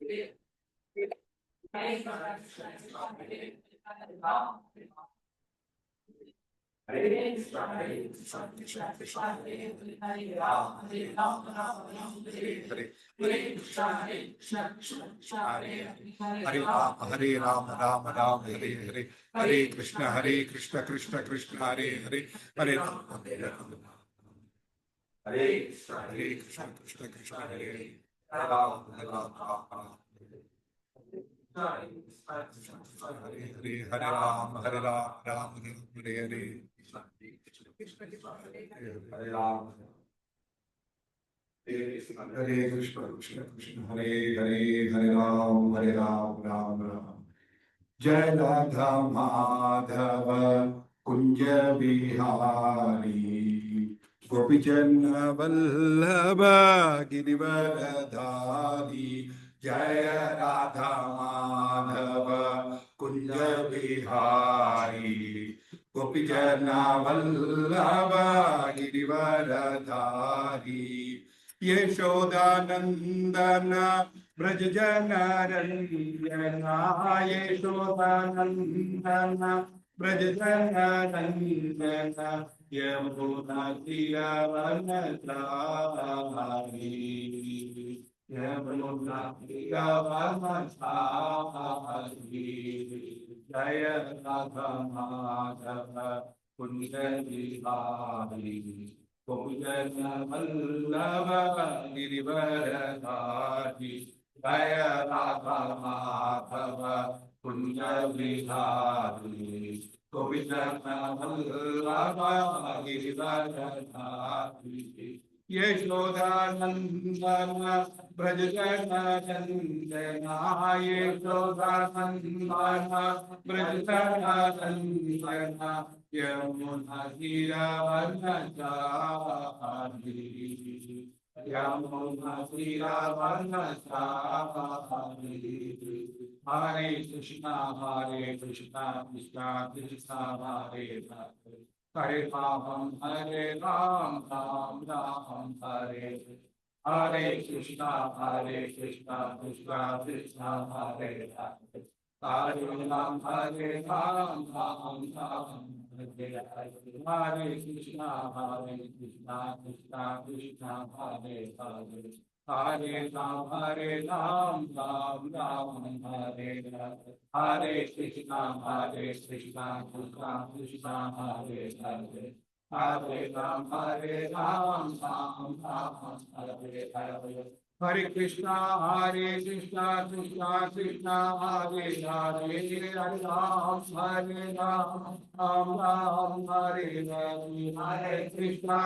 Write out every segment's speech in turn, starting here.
Hare Ram, Ram Ram, Hare Hare, Hare Krishna Krishna Krishna, Hare Hare, Hare Ram, Hare Ram, Hare Krishna Krishna, Hare Hare, Hare Ram, Hare Ram, Hare Ram, Hare Ram, Ram Ram, Hare Hare, Hare Ram. Hare Krishna Krishna Krishna, Hare Hare, Hare Ram, Ram Ram. Jai Radha Madhava Kunja Bihari Gopijana Vallabha Girivaradhari. Jai Radha Madhava Kunja Bihari Gopijana Vallabha Girivaradhari. Yeshodanandana Braj Jana Rangana, Yeshodanandana Braj Jana Rangana, Yamuna Tira Vanatari, Yamuna Tira Vanatari. Jaya Radha Madhava Kunja Bihari Gopijana Vallabha Girivaradhari. Jaya Radha Madhava Kunja Bihari Gopijana Vallabha Girivaradhari. Yeshodanandana Braj Jana Nandana, Yeshodanandana Braj Jana Nandana, Yamuna Tira Vanatari, Yamuna Tira Vanatari. Hare Krishna Krishna Krishna Hare Hare, Hare Ram, Hare Ram, Ram Ram, Hare Hare Krishna Krishna Krishna Hare Hare, Hare Ram, Hare Ram, Ram Ram, Hare Hare Krishna Krishna Krishna Hare Hare, Hare Ram, Ram Ram, Hare Hare, Hare Krishna Krishna Krishna Hare Hare, Hare Ram, Ram Ram, Hare Hare. Hare Krishna Krishna Krishna Hare Hare, Hare Ram, Ram Ram, Hare Hare,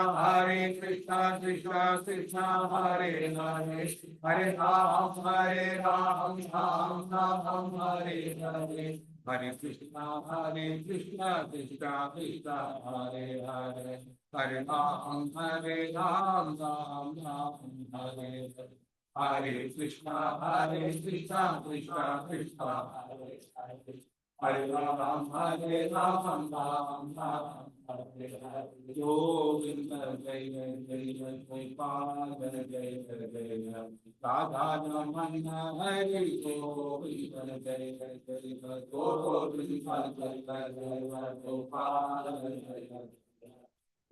Hare Krishna Krishna Krishna Hare Hare, Hare Ram, Ram Ram, Hare Hare. Hare Krishna Krishna Krishna Hare Hare, Hare Ram, Ram Ram, Hare Hare. Hare Krishna Krishna Krishna Hare Hare, Hare Ram, Ram Ram, Hare Hare. Govinda Jaya Jaya Gopal Jaya Jaya, Radha Ramana Hare Govinda Jaya Jaya Govinda Jaya Jaya Gopal Jaya Jaya,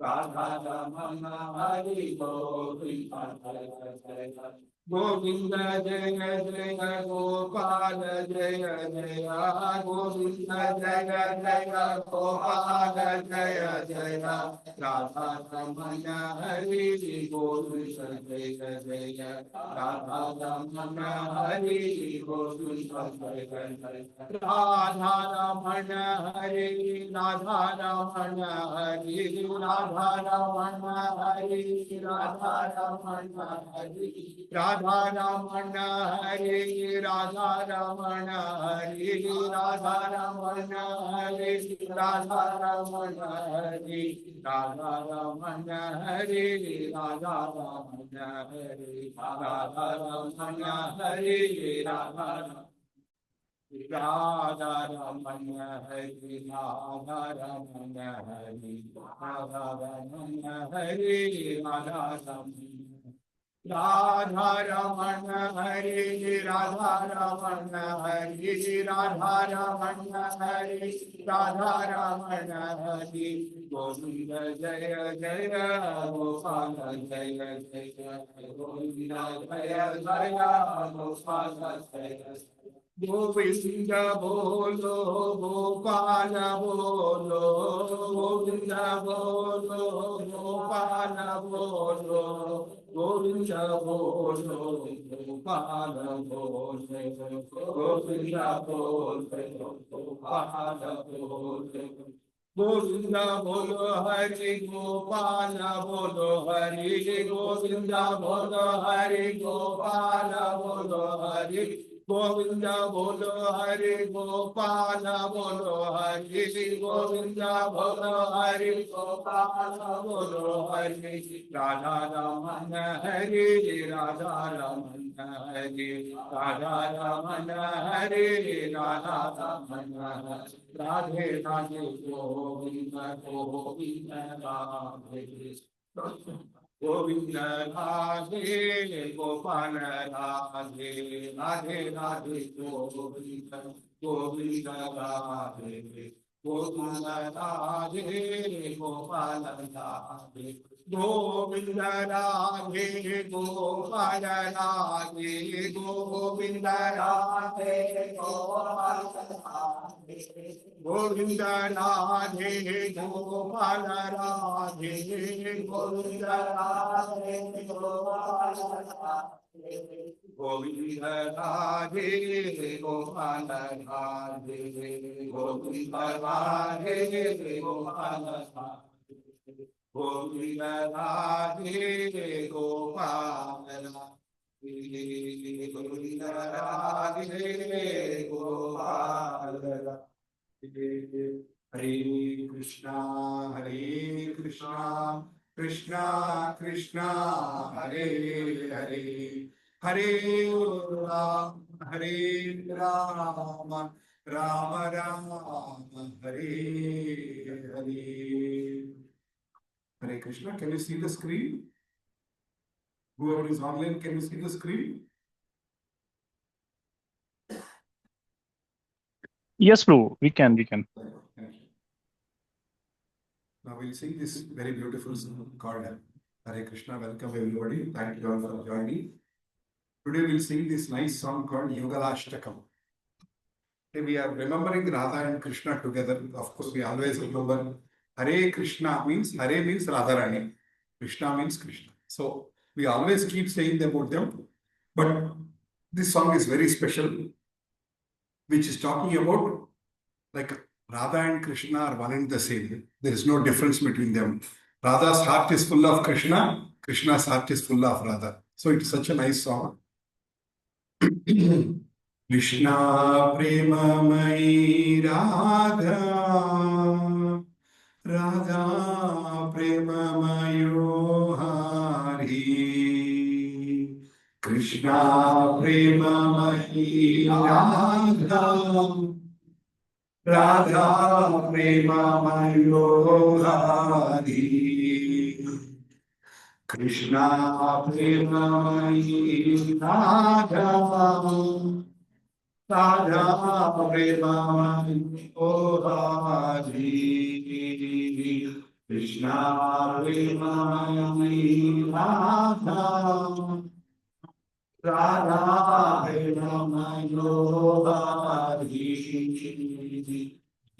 Radha Ramana Hare Govinda Jaya Jaya, Govinda Jaya Jaya Gopal Jaya Jaya, Govinda Jaya Jaya Gopal Jaya Jaya, Radha Ramana Hare Govinda Jaya Jaya, Radha Ramana Hare Govinda Jaya Jaya, Radha Ramana Hare, Radha Ramana Hare, Radha Ramana Hare, Radha Ramana Hare, Radha Ramana Hare, Radha Ramana Hare, Radha Ramana Hare, Radha Ramana Hare, Radha Ramana Hare, Radha Ramana Hare, Radha Ramana Hare, Radha Radha Ramana Hare, Radha Ramana Hare, Radha Ramana Hare, Radha Ramana Radha Raman हरे राधा रमण हरे राधा रमण हरे राधा रमण हरे गोविंद जय जय गोपाल जय जय गोविंद जय जय गोपाल जय गोविंद बोलो गोपाल बोलो गोविंद बोलो गोपाल बोलो गोविंद बोलो गोपाल बोलो गोविंद बोलो गोपाल बोलो गोविंद बोलो हरि गोपाल बोलो हरि गोविंद बोलो हरि गोपाल बोलो हरि गोविंद बोलो हरि गोपाल बोलो हरि गोविंद बोलो हरि गोपाल बोलो हरि राधा रमण हरि राधा रमण हरि राधा रमण हरि राधा रमण राधे राधे गोविंद गोविंद राधे गोविंद राधे गोपाल राधे राधे राधे गोविंद गोविंद राधे गोविंद राधे गोपाल राधे गोविंद राधे गोपाल राधे गोविंद राधे गोपाल राधे गोविंद राधे गोपाल राधे गोविंद राधे गोपाल राधे गोविंद राधे गोपाल राधे गोविंद राधे गोपाल राधे गोविंद राधे गोपाल राधे गोविंद राधे गोपाल राधे हरे Krishna Krishna Krishna Hare Hare Hare Ram Ram Ram Hare Hare Hare Krishna. Can you see the screen? Whoever is online, can you see the screen? Yes, Prabhu. We can. Thank you. Now we'll sing this very beautiful song called Hare Krishna. Welcome everybody. Thank you all for joining. Today we'll sing this nice song called Yugalashtakam. We are remembering Radha and Krishna together. Of course, we always remember Hare Krishna means Radharani. Krishna means Krishna. So we always keep saying about them. But this song is very special, which is talking about like Radha and Krishna are one and the same. There is no difference between them. Radha's heart is full of Krishna. Krishna's heart is full of Radha. So it's such a nice song. Krishna Premamai Radha Radha Premamayo Hari Krishna Premamai Radha Radha Premamayo Hari Krishna Premamai Radha Radha Premamai Hari Krishna Premamai Radha Radha Premamai Hari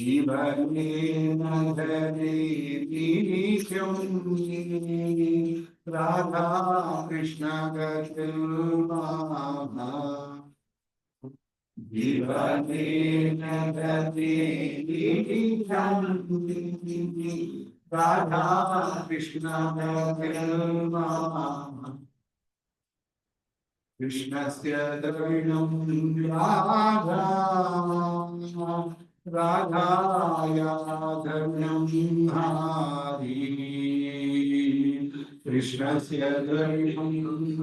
Jivane Nagare Nityam Radha Krishna Gatilmama Jivane Nagare Nityam Radha Krishna Gatilmama Krishnasya Davinam Radha Radhaya Dhavyam Hari Krishnasya Dhavyam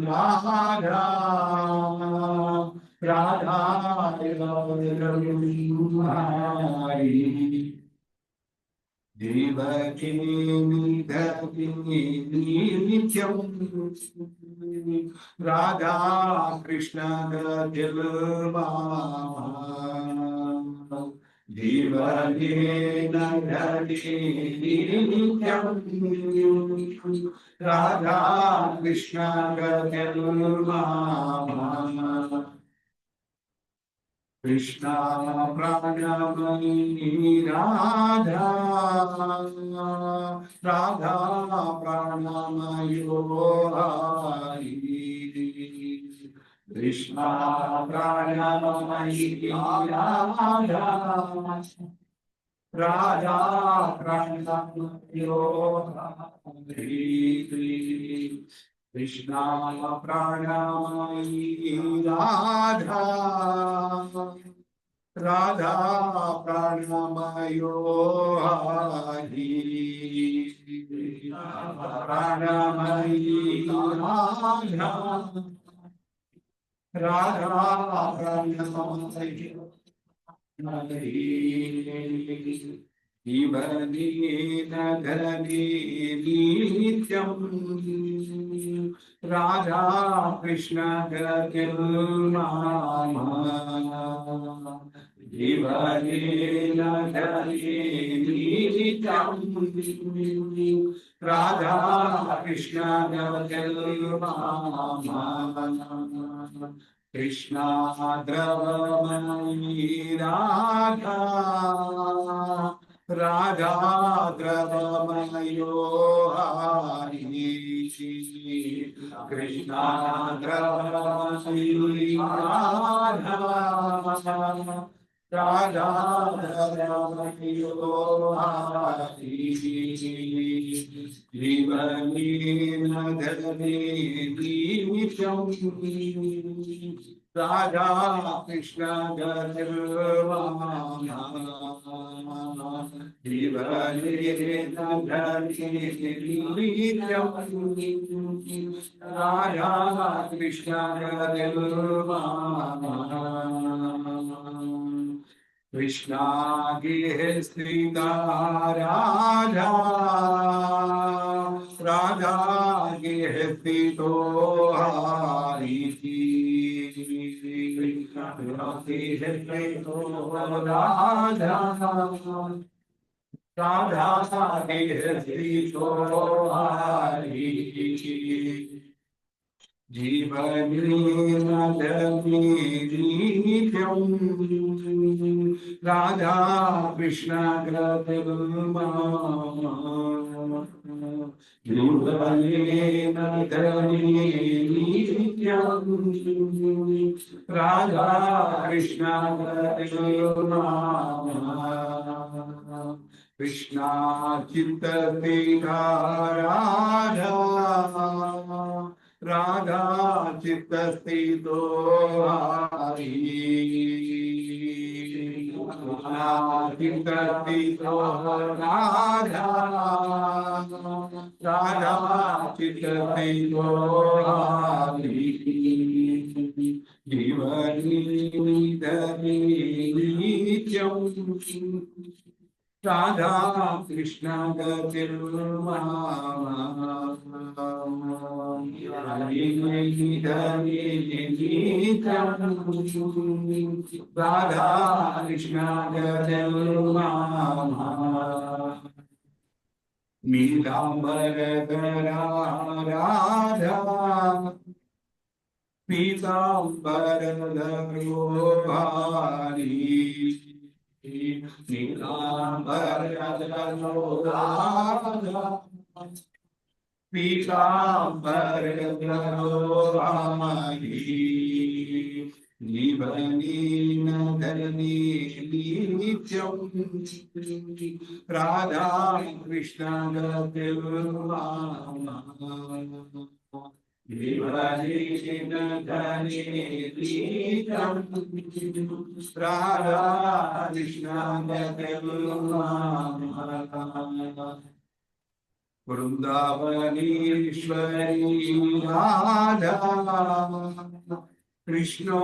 Radha Radhaya Dhavyam Hari Devaki Nidhaki Nityam Radha Krishna Gadilva Devaki Nidhaki Nityam Radha Krishna Gadilva Krishna Pranamani Radha Radha Pranamayo Hari Krishna Pranamani Radha Radha Pranamayo Hari Krishna Pranamani Radha Radha Pranamayo Hari Pranamayi Radha Radha Pranamayo Divani Nadhani Nityam Radha Krishna Gadilmama Divani Nadhani Nityam Radha Krishna Gadilmama Krishna Dravamani Radha Radha Dravamayo Hari Krishna Dravamani Radha Radha Dravamayo Hari Divani Nadhani Nityam Radha Krishna Gadilvama Divani Nadhani Nityam Radha Krishna Gadilvama Krishna Gihesrita Radha Radha Gihesrito Hari Krishna Gihesrito Radha Radha Gihesrito Hari Jivani Nadhani Nityam Radha Krishna Gadilmama Jivani Nadhani Nityam Radha Krishna Gadilmama Krishna Chitta Radha Radha Chitta Sthito Hari Radha Chitta Sthito Radha Radha Chitta Sthito Hari Jivani Dhani Nityam Radha Krishna Gadilmama Hari Dhani Nityam Radha Krishna Gadilmama Nilambara Radha Pitambara Hari Nilambara Radha Pitambara Hari Nivani Nadhani Nityam Radha Krishna Gadilmama Nivani Nadhani Nityam Radha Krishna Gadilmama Vrindavaneshwari Radha Krishna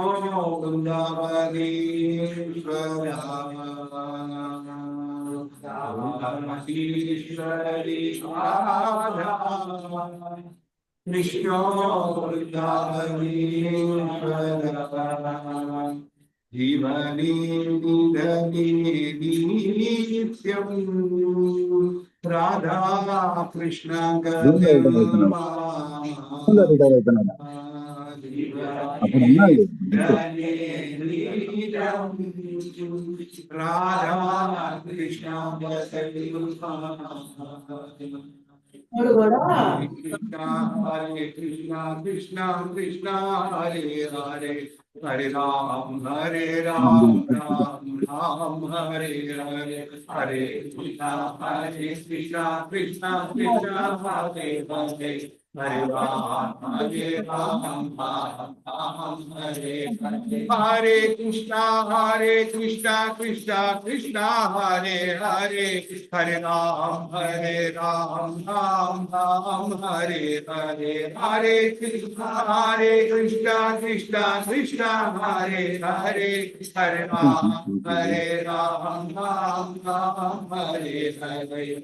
Vrindavaneshwara Krishna Jivani Nidani Nityam Radha Krishna Gadalma అప్పుడు అన్నాడు Radha Krishna Gadalma Krishna Hare Krishna Krishna Krishna Hare Hare Hare Ram Ram Ram Hare Hare Hare Krishna Krishna Krishna Hare Hare Hare Ram Ram Hare Hare Hare Krishna Krishna Krishna Hare Hare Hare Ram Ram Ram Hare Hare Hare Krishna Krishna Krishna Hare Hare Hare Ram Ram Hare Hare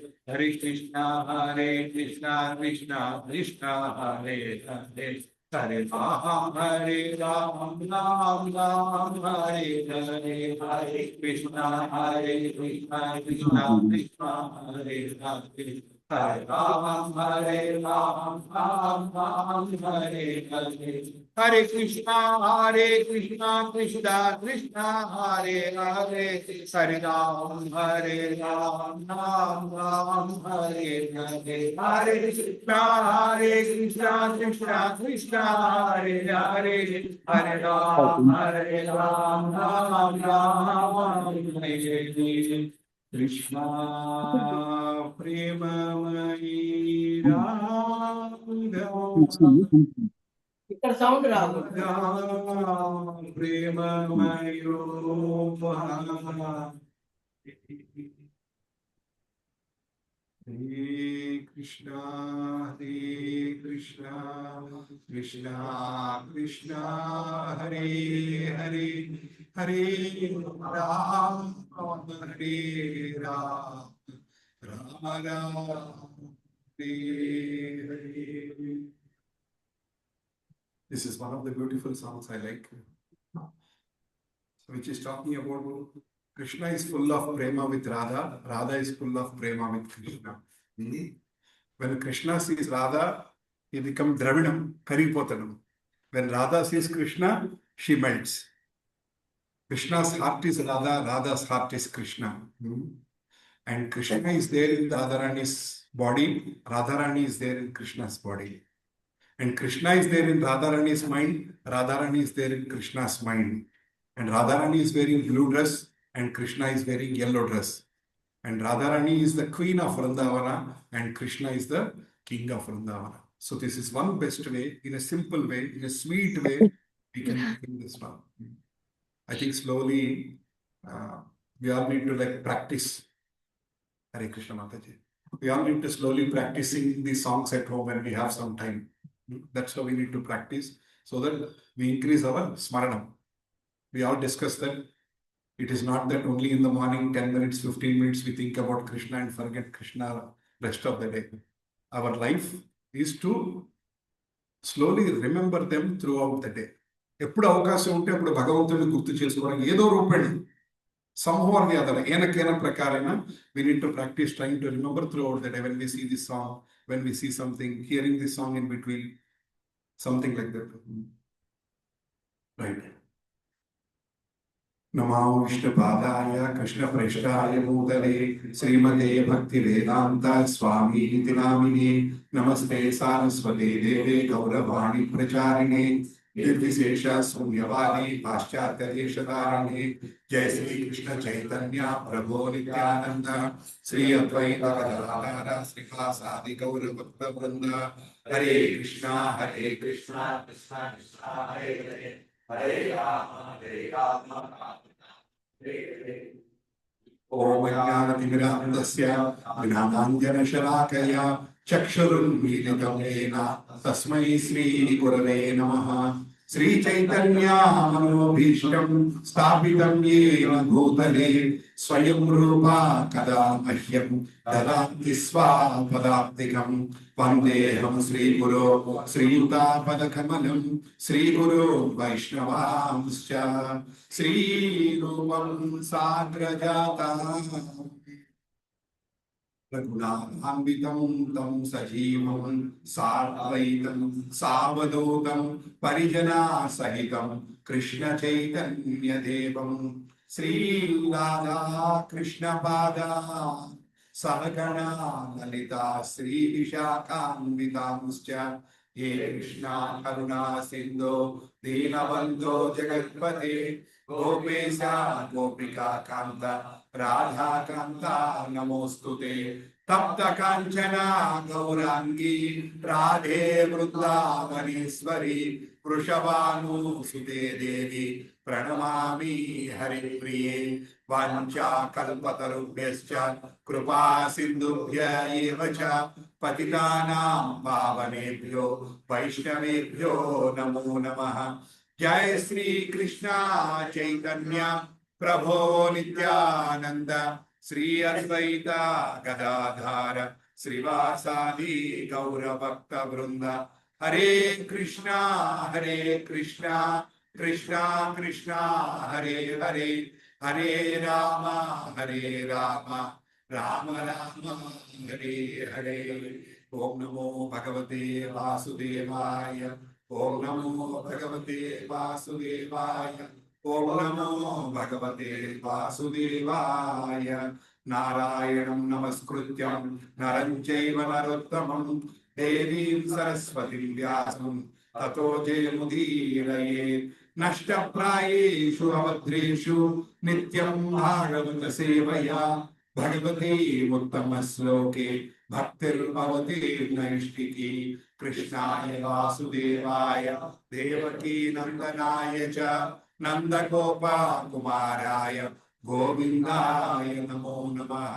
Hare Krishna Krishna Krishna Hare Hare Hare Ram Ram Hare Hare Hare Krishna Krishna Krishna Hare Hare Hare Ram Ram Hare Hare Hare Krishna Krishna Krishna Hare Hare Hare Ram Ram Hare Hare Hare Krishna Krishna Krishna Hare Hare Hare Ram Ram Hare Hare Krishna Premamayi Radha ఇక్కడ sound రాదు ప్రేమమయో Hare Krishna Krishna Krishna Hare Hare Hare Ram Hare Ram Rama Rama Hare Hare. This is one of the beautiful songs I like, which is talking about Krishna is full of prema with Radha, Radha is full of prema with Krishna. When Krishna sees Radha, he becomes Dravidam, Karipotanam. When Radha sees Krishna, she melts. Krishna's heart is Radha, Radha's heart is Krishna. And Krishna is there in the Radharani's body, Radharani is there in Krishna's body. And Krishna is there in Radharani's mind, Radharani is there in Krishna's mind. And Radharani is wearing blue dress and Krishna is wearing yellow dress. And Radharani is the queen of Vrindavana and Krishna is the king of Vrindavana. So this is one best way, in a simple way, in a sweet way, we can do this one. I think slowly we all need to practice. Hare Krishna Mataji. We all need to slowly practice singing these songs at home when we have some time. That's how we need to practice so that we increase our smaranam. We all discussed that it is not that only in the morning 10 minutes, 15 minutes we think about Krishna and forget Krishna rest of the day. Our life is to slowly remember them throughout the day. ఎప్పుడు అవకాశం ఉంటే అప్పుడు భగవంతుడిని గుర్తు చేసుకోవడం ఏదో రూపండి somehow or the other enakena prakarena we need to practice trying to remember throughout the day when we see this song, when we see something, hearing this song in between, something like that. Right. Namo Vishnu Padaya Krishna Preshthaya Bhutale Srimate Bhakti Vedanta Swami Niti Namine Namaste Saraswate Deve Gauravani Pracharine Nirvishesha Sunyavadi Paschatya Deshatarane Jai Sri Krishna Chaitanya Prabhu Nityananda Sri Advaita Gadadhara Sri Vasadi Gaura Bhakta Vrinda Hare Krishna Krishna Krishna Hare Hare Hare Rama Om Jnanatimirandasya Gnananjanashalakaya Chakshurunmilitam Yena Tasmai Sri Gurave Namaha श्रीचैतन्यामनोभीष्टं स्थापितं येन भूतले स्वयं रूपा कदा मह्यं ददाति स्वापदाब्धिकं वन्देऽहं श्रीगुरो श्रीयुतापदकमलं श्रीगुरो वैष्णवांश्च श्रीरूपं साग्रजाता रघुनाथान्वितं तं सजीवं साद्वैतं सावधूतं परिजनासहितं कृष्णचैतन्यदेवं श्रीराधा कृष्णपादा सहगणा ललिता श्रीविशाखान्वितांश्च हे कृष्णा करुणा सिन्धो दीनबन्धो जगत्पते गोपेशा गोपिका कान्त राधा कान्ता नमोस्तुते तप्त कांचना गौरांगी राधे वृंदावनेश्वरी वृषभानुसुते देवी प्रणमामि हरिप्रिये वाञ्छा कल्पतरुभ्यश्च कृपा सिन्धुभ्य एव च पतितानां पावनेभ्यो वैष्णवेभ्यो नमो नमः। जय श्री कृष्ण चैतन्य प्रभो नित्यानंद श्री अद्वैता गदाधार श्रीवासादि गौरभक्त वृंद हरे कृष्णा कृष्णा कृष्णा हरे हरे हरे राम राम राम हरे हरे। ओम नमो भगवते वासुदेवाय ओम नमो भगवते वासुदेवाय ओम नमो भगवते वासुदेवाय। नारायणं नमस्कृत्यं नरं चैव नरोत्तमं देवीं सरस्वतीं व्यासं ततो जयमुदीरयेत्। नष्टप्रायेषु अभद्रेषु नित्यं भागवत सेवया भगवते उत्तमश्लोके भक्तिर्भवति नैष्टिकी। कृष्णाय वासुदेवाय देवकी नंदनाय च नंदगोपाकुमाराय गोविंदाय नमो नमः।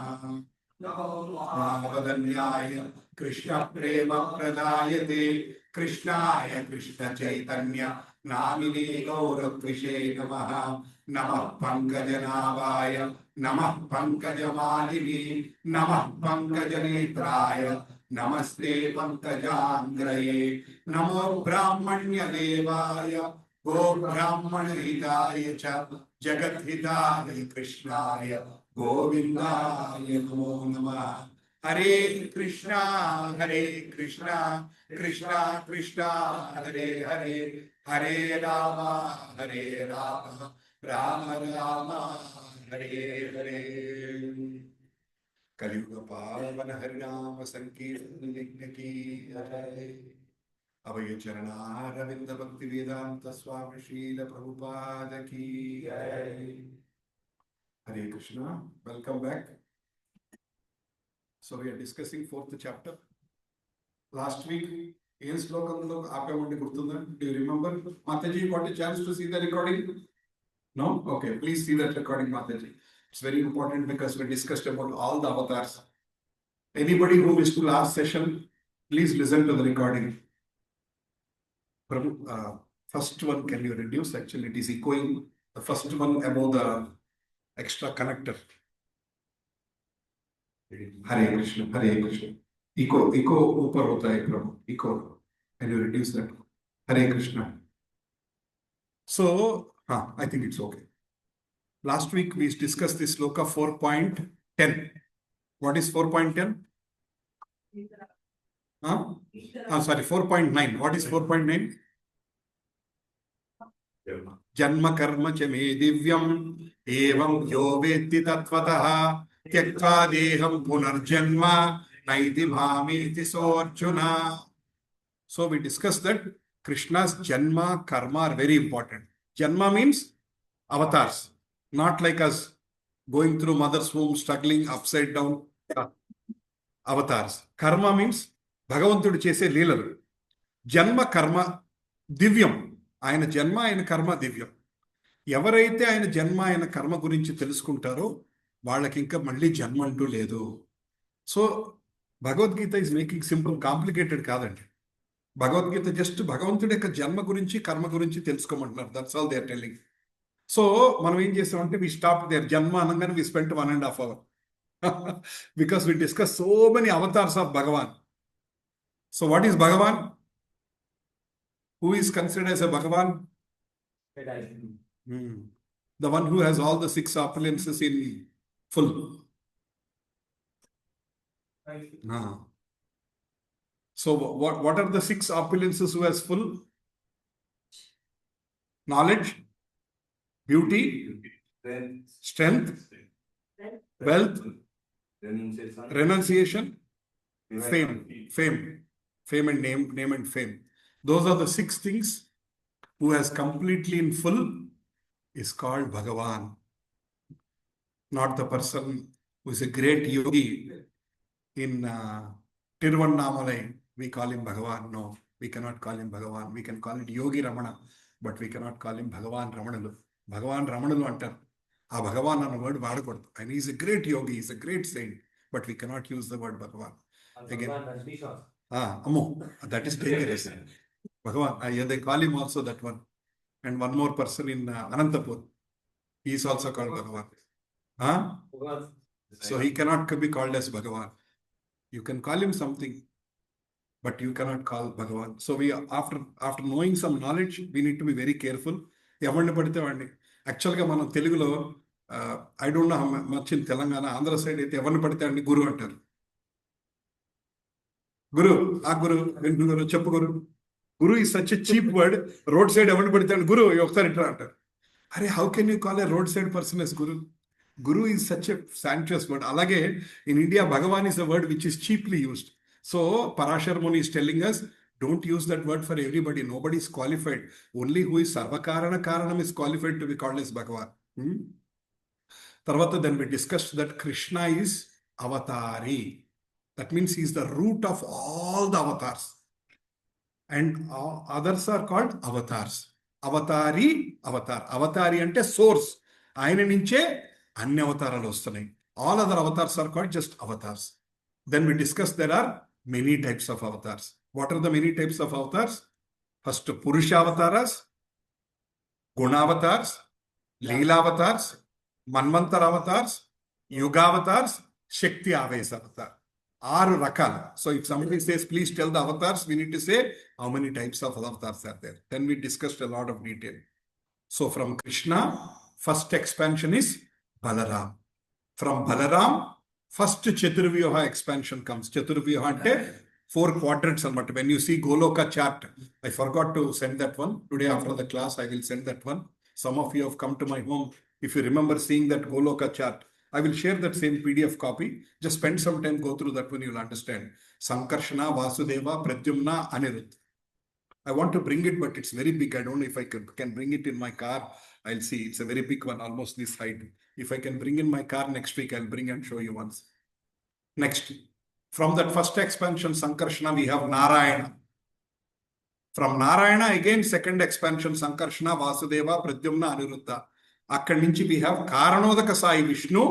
नामवदन्याय कृष्ण प्रेम प्रदायते कृष्णाय कृष्ण चैतन्य नामिने गौरत्विषे नमः। नमः पंकजनाभाय नमः पंकजमालिनी नमः पंकजनेत्राय नमस्ते पंकजांग्रये। नमो ब्राह्मण्य देवाय गो ब्राह्मण हिताय च जगद्हिताय कृष्णाय गोविंदाय नमो नमः। हरे कृष्णा कृष्णा कृष्णा हरे हरे हरे राम राम राम हरे हरे। कलियुग पावन हरिनाम संकीर्तन यज्ञ की जय। अभय चरणारविंद भक्ति वेदांत स्वामी शील प्रभुपाद की जय। Hare Krishna, welcome back. So we are discussing fourth chapter. Last week, in Sloka, do you remember? Mataji, got a chance to see the recording? No? Okay, please see that recording, Mataji. It's very important because we discussed about all the avatars. Anybody who missed the last session, please listen to the recording. First one, can you reduce? Actually, it is echoing. The first one above the extra connector. Hare Krishna, Hare Krishna. Echo ऊपर होता है प्रभु. Echo. Can you reduce that? Hare Krishna. So, I think it's okay. Last week we discussed this Sloka 4.10. What is 4.10? Sorry, 4.9. What is 4.9? Janma karma cha me divyam evam yo vetti tatvatah त्यक्त्वा देहं पुनर्जन्म नैति भामीति सोऽर्जुन. So we discussed that Krishna's janma karma are very important. Janma means avatars, not like us going through mother's womb, struggling upside down. Avatars. Karma means Bhagavantudu chese leelalu. Janma karma divyam. Ayana janma ayana karma divyam. ఎవరైతే ఆయన జన్మ ఆయన కర్మ గురించి తెలుసుకుంటారో వాళ్ళకి ఇంకా మళ్ళీ జన్మ అంటూ లేదు. So Bhagavad Gita is making simple, complicated కాదండి. భగవద్గీత జస్ట్ భగవంతుడి యొక్క జన్మ గురించి కర్మ గురించి తెలుసుకోమంటున్నారు. That's all they are telling. So మనం ఏం చేసామంటే వి స్టాప్ దేర్. జన్మ అనగానే we spent 1.5 hours because we discussed so many avatars of Bhagavan. So what is Bhagavan? Who is considered as a Bhagavan? The one who has all the 6 opulences in full. So what are the 6 opulences who has full? Knowledge, beauty, strength, wealth, renunciation, fame and name and fame. Those are the 6 things. Who has completely in full is called Bhagavan. Not the person who is a great yogi in Tiruvannamalai. We call him Bhagavan. No, we cannot call him Bhagavan. We can call it Yogi Ramana, but we cannot call him Bhagavan Ramanalu. Bhagavan Ramanalu antar. A Bhagavan on a word vaadakodu. And he is a great yogi, he is a great saint, but we cannot use the word Bhagavan. Again, that is dangerous. Bhagavan, yeah, they call him also that one. And one more person in Anantapur, he is also called Bhagavan. So he cannot be called as Bhagavan. You can call him something, but you cannot call Bhagavan. So we, after knowing some knowledge, we need to be very careful. Actually, మనం తెలుగులో I don't know how much in Telangana, Andhra side అయితే ఎవరిని పడితే అండి గురు అంటారు. గురు, ఆ గురు, గురు, చెప్పు గురు. Guru is such a cheap word. Roadside ఎవరిని పడితే అండి గురు ఒకసారి ఇట్లా అంటారు. అరే, how can you call a roadside person as Guru? Guru is such a sanctuous word. Alage, in India, Bhagavan is a word which is cheaply used. So, Parashar Muni is telling us, don't use that word for everybody. Nobody is qualified. Only who is Sarvakarana Karanam is qualified to be called as Bhagavan. Tarvata, then we discussed that Krishna is Avatari. That means he is the root of all the avatars. And others are called avatars. Avatari, avatar. Avatari ante source. Ayana nunche anni avataralu vastunayi. All other avatars are called just avatars. Then we discussed there are many types of avatars. What are the many types of avatars? First, Purusha avatars, Guna avatars, Leela avatars, Manvantar avatars, Yuga avatars, Shakti Avesa avatar. 6 రకాలు. So if somebody says, please tell the avatars, we need to say how many types of avatars are there. Then we discussed a lot of detail. So from Krishna, first expansion is Balaram. From Balaram, first Chaturvyuha expansion comes. Chaturvyuha ante 4 quadrants. When you see Goloka chart, I forgot to send that one. Today after the class, I will send that one. Some of you have come to my home. If you remember seeing that Goloka chart, I will share that same PDF copy. Just spend some time, go through that one, you'll understand. Sankarshana, Vasudeva, Pradyumna, Anirudh. I want to bring it, but it's very big. I don't know if I can bring it in my car. I'll see. It's a very big one, almost this height. If I can bring in my car next week, I'll bring and show you once. Next, from that first expansion, Sankarshana, we have Narayana. From Narayana, again, second expansion, Sankarshana, Vasudeva, Pradyumna, Aniruddha. అక్కడి నుంచి we have Karanodaka Sai Vishnu,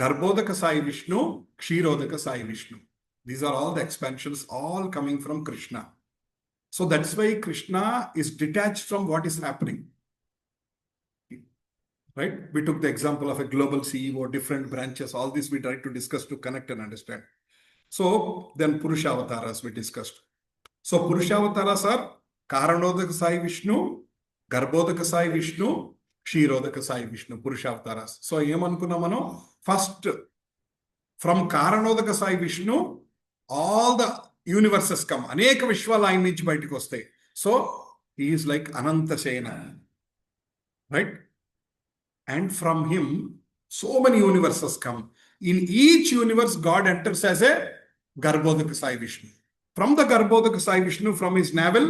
Garbhodaka Sai Vishnu, Kshirodaka Sai Vishnu. These are all the expansions, all coming from Krishna. So that's why Krishna is detached from what is happening. Right? We took the example of a global CEO, different branches, all this we tried to discuss to connect and understand. So then Purusha Avataras we discussed. So Purusha Avataras are Karanodaka Sai Vishnu, Garbhodaka Sai Vishnu, Kshirodaka Sai Vishnu, Purusha Avataras. So ఏమనుకున్నా మనం first from Karanodaka Sai Vishnu, all the universes come. అనేక విశ్వాలు ఆయన నుంచి బయటకు వస్తాయి. So he is like Ananta Sena. Right? And from him, so many universes come. In each universe, God enters as a Garbhodaka Sai Vishnu. From the Garbhodaka Sai Vishnu, from his navel,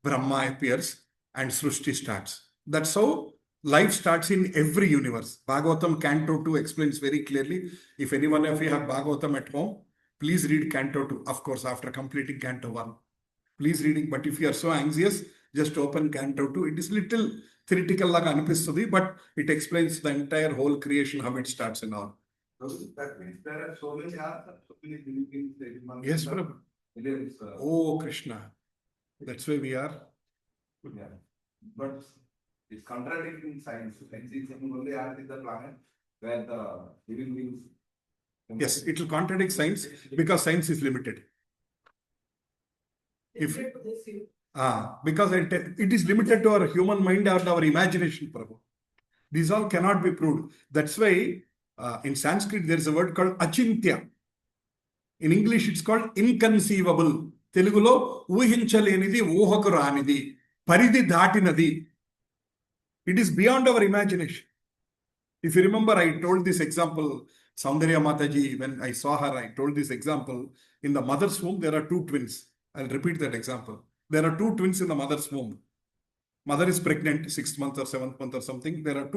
Brahma appears and Srushti starts. That's how life starts in every universe. Bhagavatam Canto 2 explains very clearly. If anyone of you have Bhagavatam at home, please read Canto 2. Of course, after completing Canto 1. Please read it. But if you are so anxious, just open Canto 2. It is little theoretical laga anipistudi, but it explains the entire whole creation, how it starts and all. That means there are so many answers, so many beings. Yes, Prabhu. Oh, Krishna. That's why we are. Yeah. But it's contradicting science. Science is only Earth is the planet where the living beings. Yes, it will contradict science because science is limited. Because it is limited to our human mind or our imagination, Prabhu. These all cannot be proved. That's why in Sanskrit there is a word called achintya. In English it's called inconceivable. తెలుగులో ఊహించలేనిది ఊహకు రానిది పరిధి దాటినది. It is beyond our imagination. If you remember, I told this example, Saundarya Mataji, when I saw her, I told this example. In the mother's womb, there are two twins. I'll repeat that example. There are two twins in the mother's womb. Mother is pregnant, 6th month or 7th month or something. There are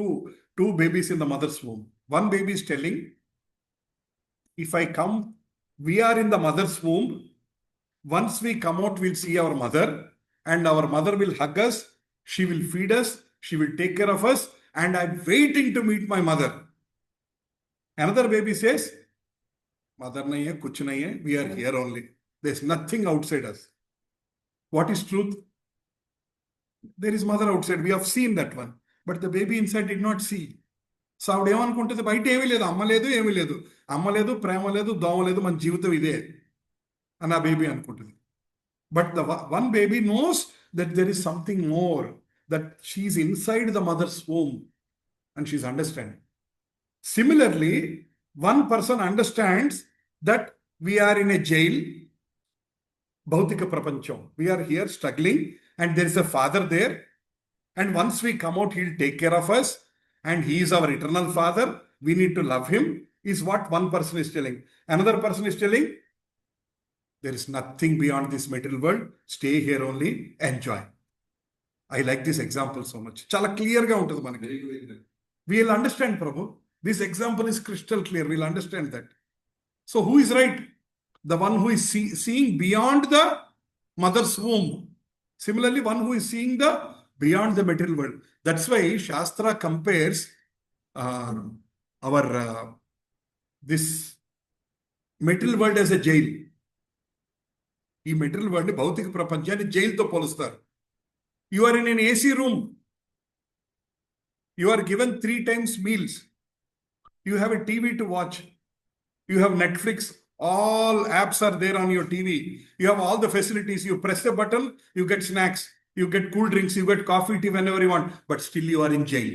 two babies in the mother's womb. One baby is telling, if I come, we are in the mother's womb. Once we come out, we'll see our mother, and our mother will hug us. She will feed us. She will take care of us. And I'm waiting to meet my mother. Another baby says, Mother nahi hai, kuch nahi hai. We are here only. There's nothing outside us. What is truth? There is mother outside. We have seen that one. But the baby inside did not see. So ఆవిడ ఏమనుకుంటుంది, బయట ఏమీ లేదు, అమ్మ లేదు, ఏమీ లేదు, అమ్మ లేదు, ప్రేమ లేదు, దోమ లేదు, మన జీవితం ఇదే అని ఆ బేబీ అనుకుంటుంది. But the one baby knows that there is something more, that she's inside the mother's womb and she's understanding. Similarly, one person understands that we are in a jail, Bhautika Prapancham. We are here struggling and there is a father there. And once we come out, he'll take care of us. And he is our eternal father. We need to love him, is what one person is telling. Another person is telling, there is nothing beyond this material world. Stay here only, enjoy. I like this example so much. Chala clear ga untadu manaki. We'll understand, Prabhu. This example is crystal clear. We'll understand that. So who is right? The one who is seeing beyond the mother's womb. Similarly, one who is seeing the beyond the material world. That's why Shastra compares this material world as a jail. ఈ material world భౌతిక ప్రపంచాన్ని జైలుతో పోలుస్తారు. You are in an AC room. You are given 3 times meals. You have a TV to watch. You have Netflix. All apps are there on your TV. You have all the facilities. You press a button, you get snacks, you get cool drinks, you get coffee, tea whenever you want. But still you are in jail.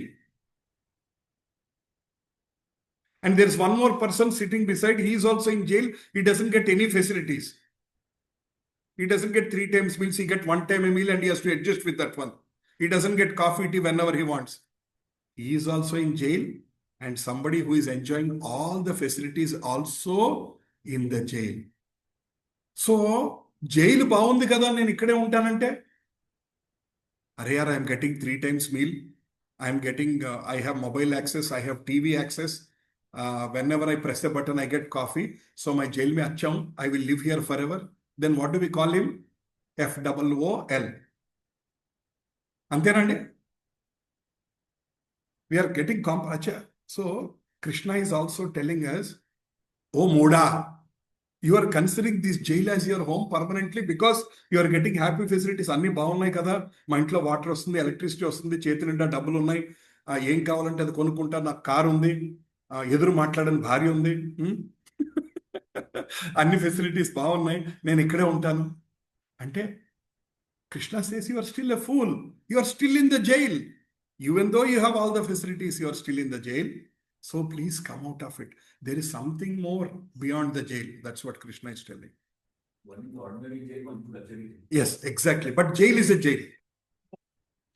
And there is one more person sitting beside. He is also in jail. He doesn't get any facilities. He doesn't get 3 times meals. He gets 1 time a meal and he has to adjust with that one. He doesn't get coffee, tea whenever he wants. He is also in jail. And somebody who is enjoying all the facilities also in the jail. So, jail బాగుంది కదా, నేను ఇక్కడే ఉంటానంటే, అరే యార్, I'm getting 3 times meal. I'm getting, I have mobile access, I have TV access. Whenever I press a button, I get coffee. So, my jail mein achha hu. I will live here forever. Then what do we call him? FOOL. అంతేనండి? We are getting acha. So, Krishna is also telling us, oh Moda, you are considering this jail as your home permanently because you are getting happy facilities. అన్ని బాగున్నాయి కదా, మా ఇంట్లో water వస్తుంది, electricity వస్తుంది, చేతి నిండా డబ్బులు ఉన్నాయి, ఏం కావాలంటే అది కొనుక్కుంటా, నాకు కారు ఉంది, ఎదురు మాట్లాడని భార్య ఉంది, అన్ని ఫెసిలిటీస్ బాగున్నాయి, నేను ఇక్కడే ఉంటాను అంటే, Krishna says you are still a fool. You are still in the jail. Even though you have all the facilities, you are still in the jail. So please come out of it. There is something more beyond the jail. That's what Krishna is telling. One ordinary jail, one luxury jail. Yes, exactly. But jail is a jail.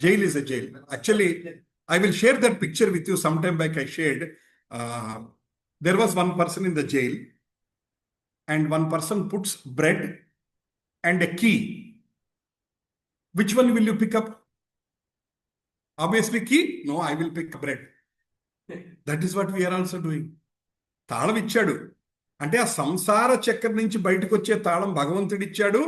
Jail is a jail. Actually, I will share that picture with you sometime back. I shared. There was one person in the jail, and one person puts bread and a key. Which one will you pick up? Obviously key? No, I will pick bread. That is what we are also doing. తాళం ఇచ్చాడు అంటే ఆ సంసార చక్రం నుంచి బయటకు వచ్చే తాళం భగవంతుడు ఇచ్చాడు,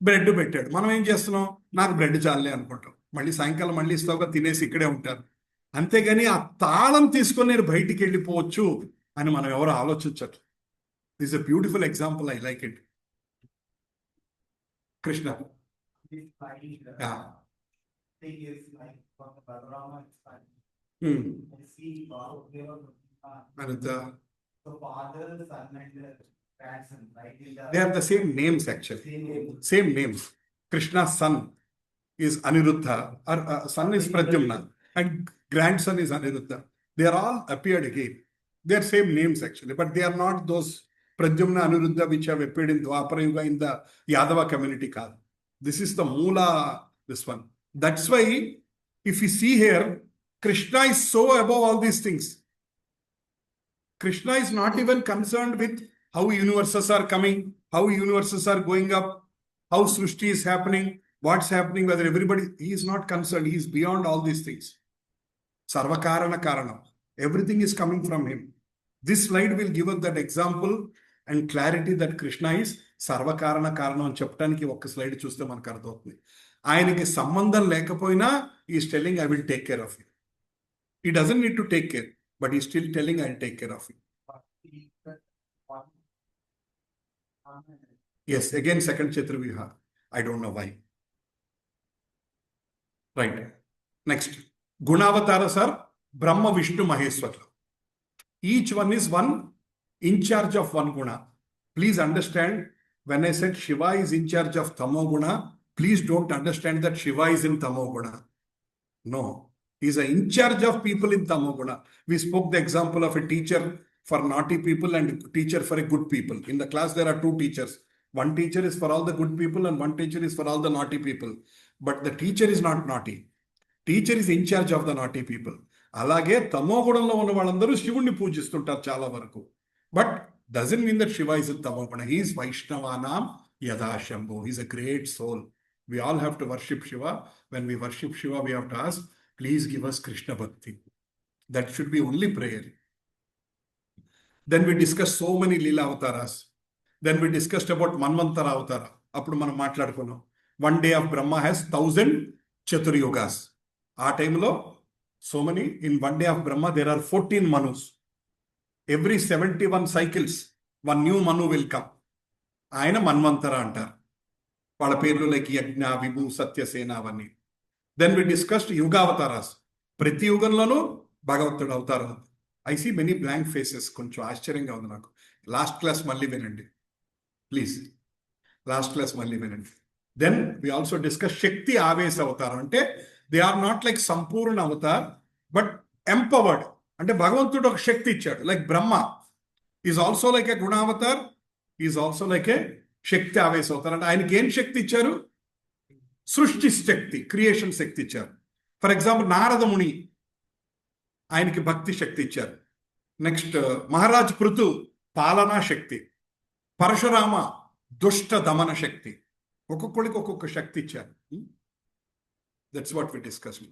బ్రెడ్ పెట్టాడు. మనం ఏం చేస్తున్నాం? నాకు బ్రెడ్ చాలే అనుకుంటాం. మళ్ళీ సాయంకాలం మళ్ళీ ఇస్తావుగా, తినేసి ఇక్కడే ఉంటారు. అంతేగాని ఆ తాళం తీసుకొని నేను బయటికి వెళ్ళిపోవచ్చు అని మనం ఎవరు ఆలోచించరు. This a beautiful example. I like it. Krishna. this slide, Yeah. thing is like from the Balarama slide. Hmm. I see Vasudeva, And the father, son, and the grandson, right? they are the same names actually. Same name. Same names. Krishna's son is Aniruddha, or son is Pradyumna, and grandson is Aniruddha. They are all appeared again. They are same names actually, but they are not those Pradyumna, Aniruddha which have appeared in Dwapara Yuga in the Yadava community card. This is the Moola, this one. That's why, if you see here, Krishna is so above all these things. Krishna is not even concerned with how universes are coming, how universes are going up, how Srishti is happening, what's happening, whether everybody, he is not concerned. He is beyond all these things. Sarvakarana Karanam. Everything is coming from him. This slide will give us that example and clarity that Krishna is Sarvakarana Karanam అని చెప్పడానికి ఒక slide చూస్తే మనకు అర్థమవుతుంది. ఆయనకి సంబంధం లేకపోయినా is telling I will take care of you. He doesn't need to take care, but he's still telling I'll take care of you. Yes, again, second Chaturviha. I don't know why. Right. Next. Gunavataras are Brahma, Vishnu, Maheshwara. Each one is one in charge of one guna. Please understand, when I said Shiva is in charge of Tamo guna, please don't understand that Shiva is in Tamo guna. No. He is in charge of people in Tamoguna. We spoke the example of a teacher for naughty people and a teacher for a good people. In the class, there are two teachers. One teacher is for all the good people and one teacher is for all the naughty people. But the teacher is not naughty. Teacher is in charge of the naughty people. Alage Tamogunamlo ఉన్న వాళ్ళందరూ శివుణ్ణి పూజిస్తుంటారు చాలా వరకు. But doesn't mean that Shiva is in Tamoguna. He is Vaishnavanam Yada Shambhu. He is a great soul. We all have to worship Shiva. When we worship Shiva, we have to ask, please give us Krishna Bhakti. That should be only prayer. Then we discussed so many Leela Avataras. Then we discussed about Manvantara Avatara. Appudu manam maatladukunnam. One day of Brahma has 1,000 Chaturyugas. Aa time lo so many, in one day of Brahma there are 14 Manus. Every 71 cycles, one new Manu will come. Ayana Manvantara antaru. Vaalla perlu like Yajna, Vibhu, Satyasena avani. Then we discussed Yuga Avataras. Prati Yuganlanu Bhagavatada Avataram. I see many blank faces. Koncham ఆశ్చర్యంగా ఉంది నాకు. Last class మళ్ళీ వినండి. Please. Last class మళ్ళీ వినండి. Then we also discussed Shakti Avesa Avataram. అంటే they are not like Sampurna Avatar, but empowered. అంటే భగవంతుడు ఒక శక్తి ఇచ్చాడు. Like Brahma is also like a Guna Avatar. He is also like a Shakti Avesa Avatar. అంటే ఆయనకి ఏం శక్తి ఇచ్చారు? సృష్టి శక్తి, క్రియేషన్ శక్తి ఇచ్చారు. ఫర్ ఎగ్జాంపుల్ నారదముని, ఆయనకి భక్తి శక్తి ఇచ్చారు. నెక్స్ట్ మహారాజ్ పృథు పాలనా శక్తి, పరశురామ దుష్ట దమన శక్తి. ఒక్కొక్కడికి ఒక్కొక్క శక్తి ఇచ్చారు. That's what we discuss.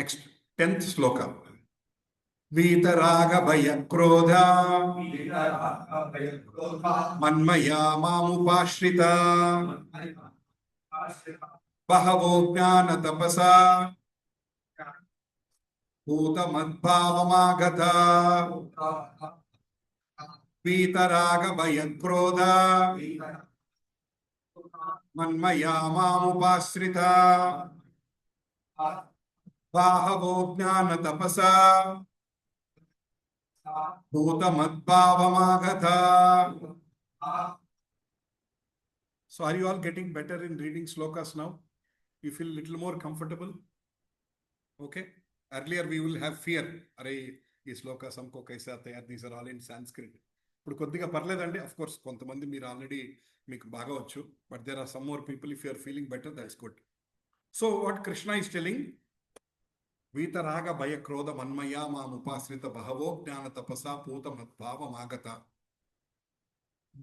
Next 10th shloka. వీతరాగ భయ క్రోధ మన్మయా మాముపాశ్రిత బహవో జ్ఞాన తపసా భూతమద్భావమాగత. వీతరాగ భయ క్రోధ మన్మయా మాముపాశ్రిత బహవో జ్ఞాన తపసా Bhutamadbhavamagata. So are you all getting better in reading slokas now? You feel a little more comfortable? Okay. Earlier we will have fear. Arey, ee slokas humko kaise aate hain? These are all in Sanskrit. ఇప్పుడు కొద్దిగా పర్లేదండి. Of course, కొంతమంది మీరు already మీకు బాగా వచ్చు. But there are some more people, if you are feeling better, that's good. So what Krishna is telling, వీతరాగ భయ క్రోధ మన్మయా మాముపాశ్రిత బహవో జ్ఞాన తపసా పూతమద్భావమాగత.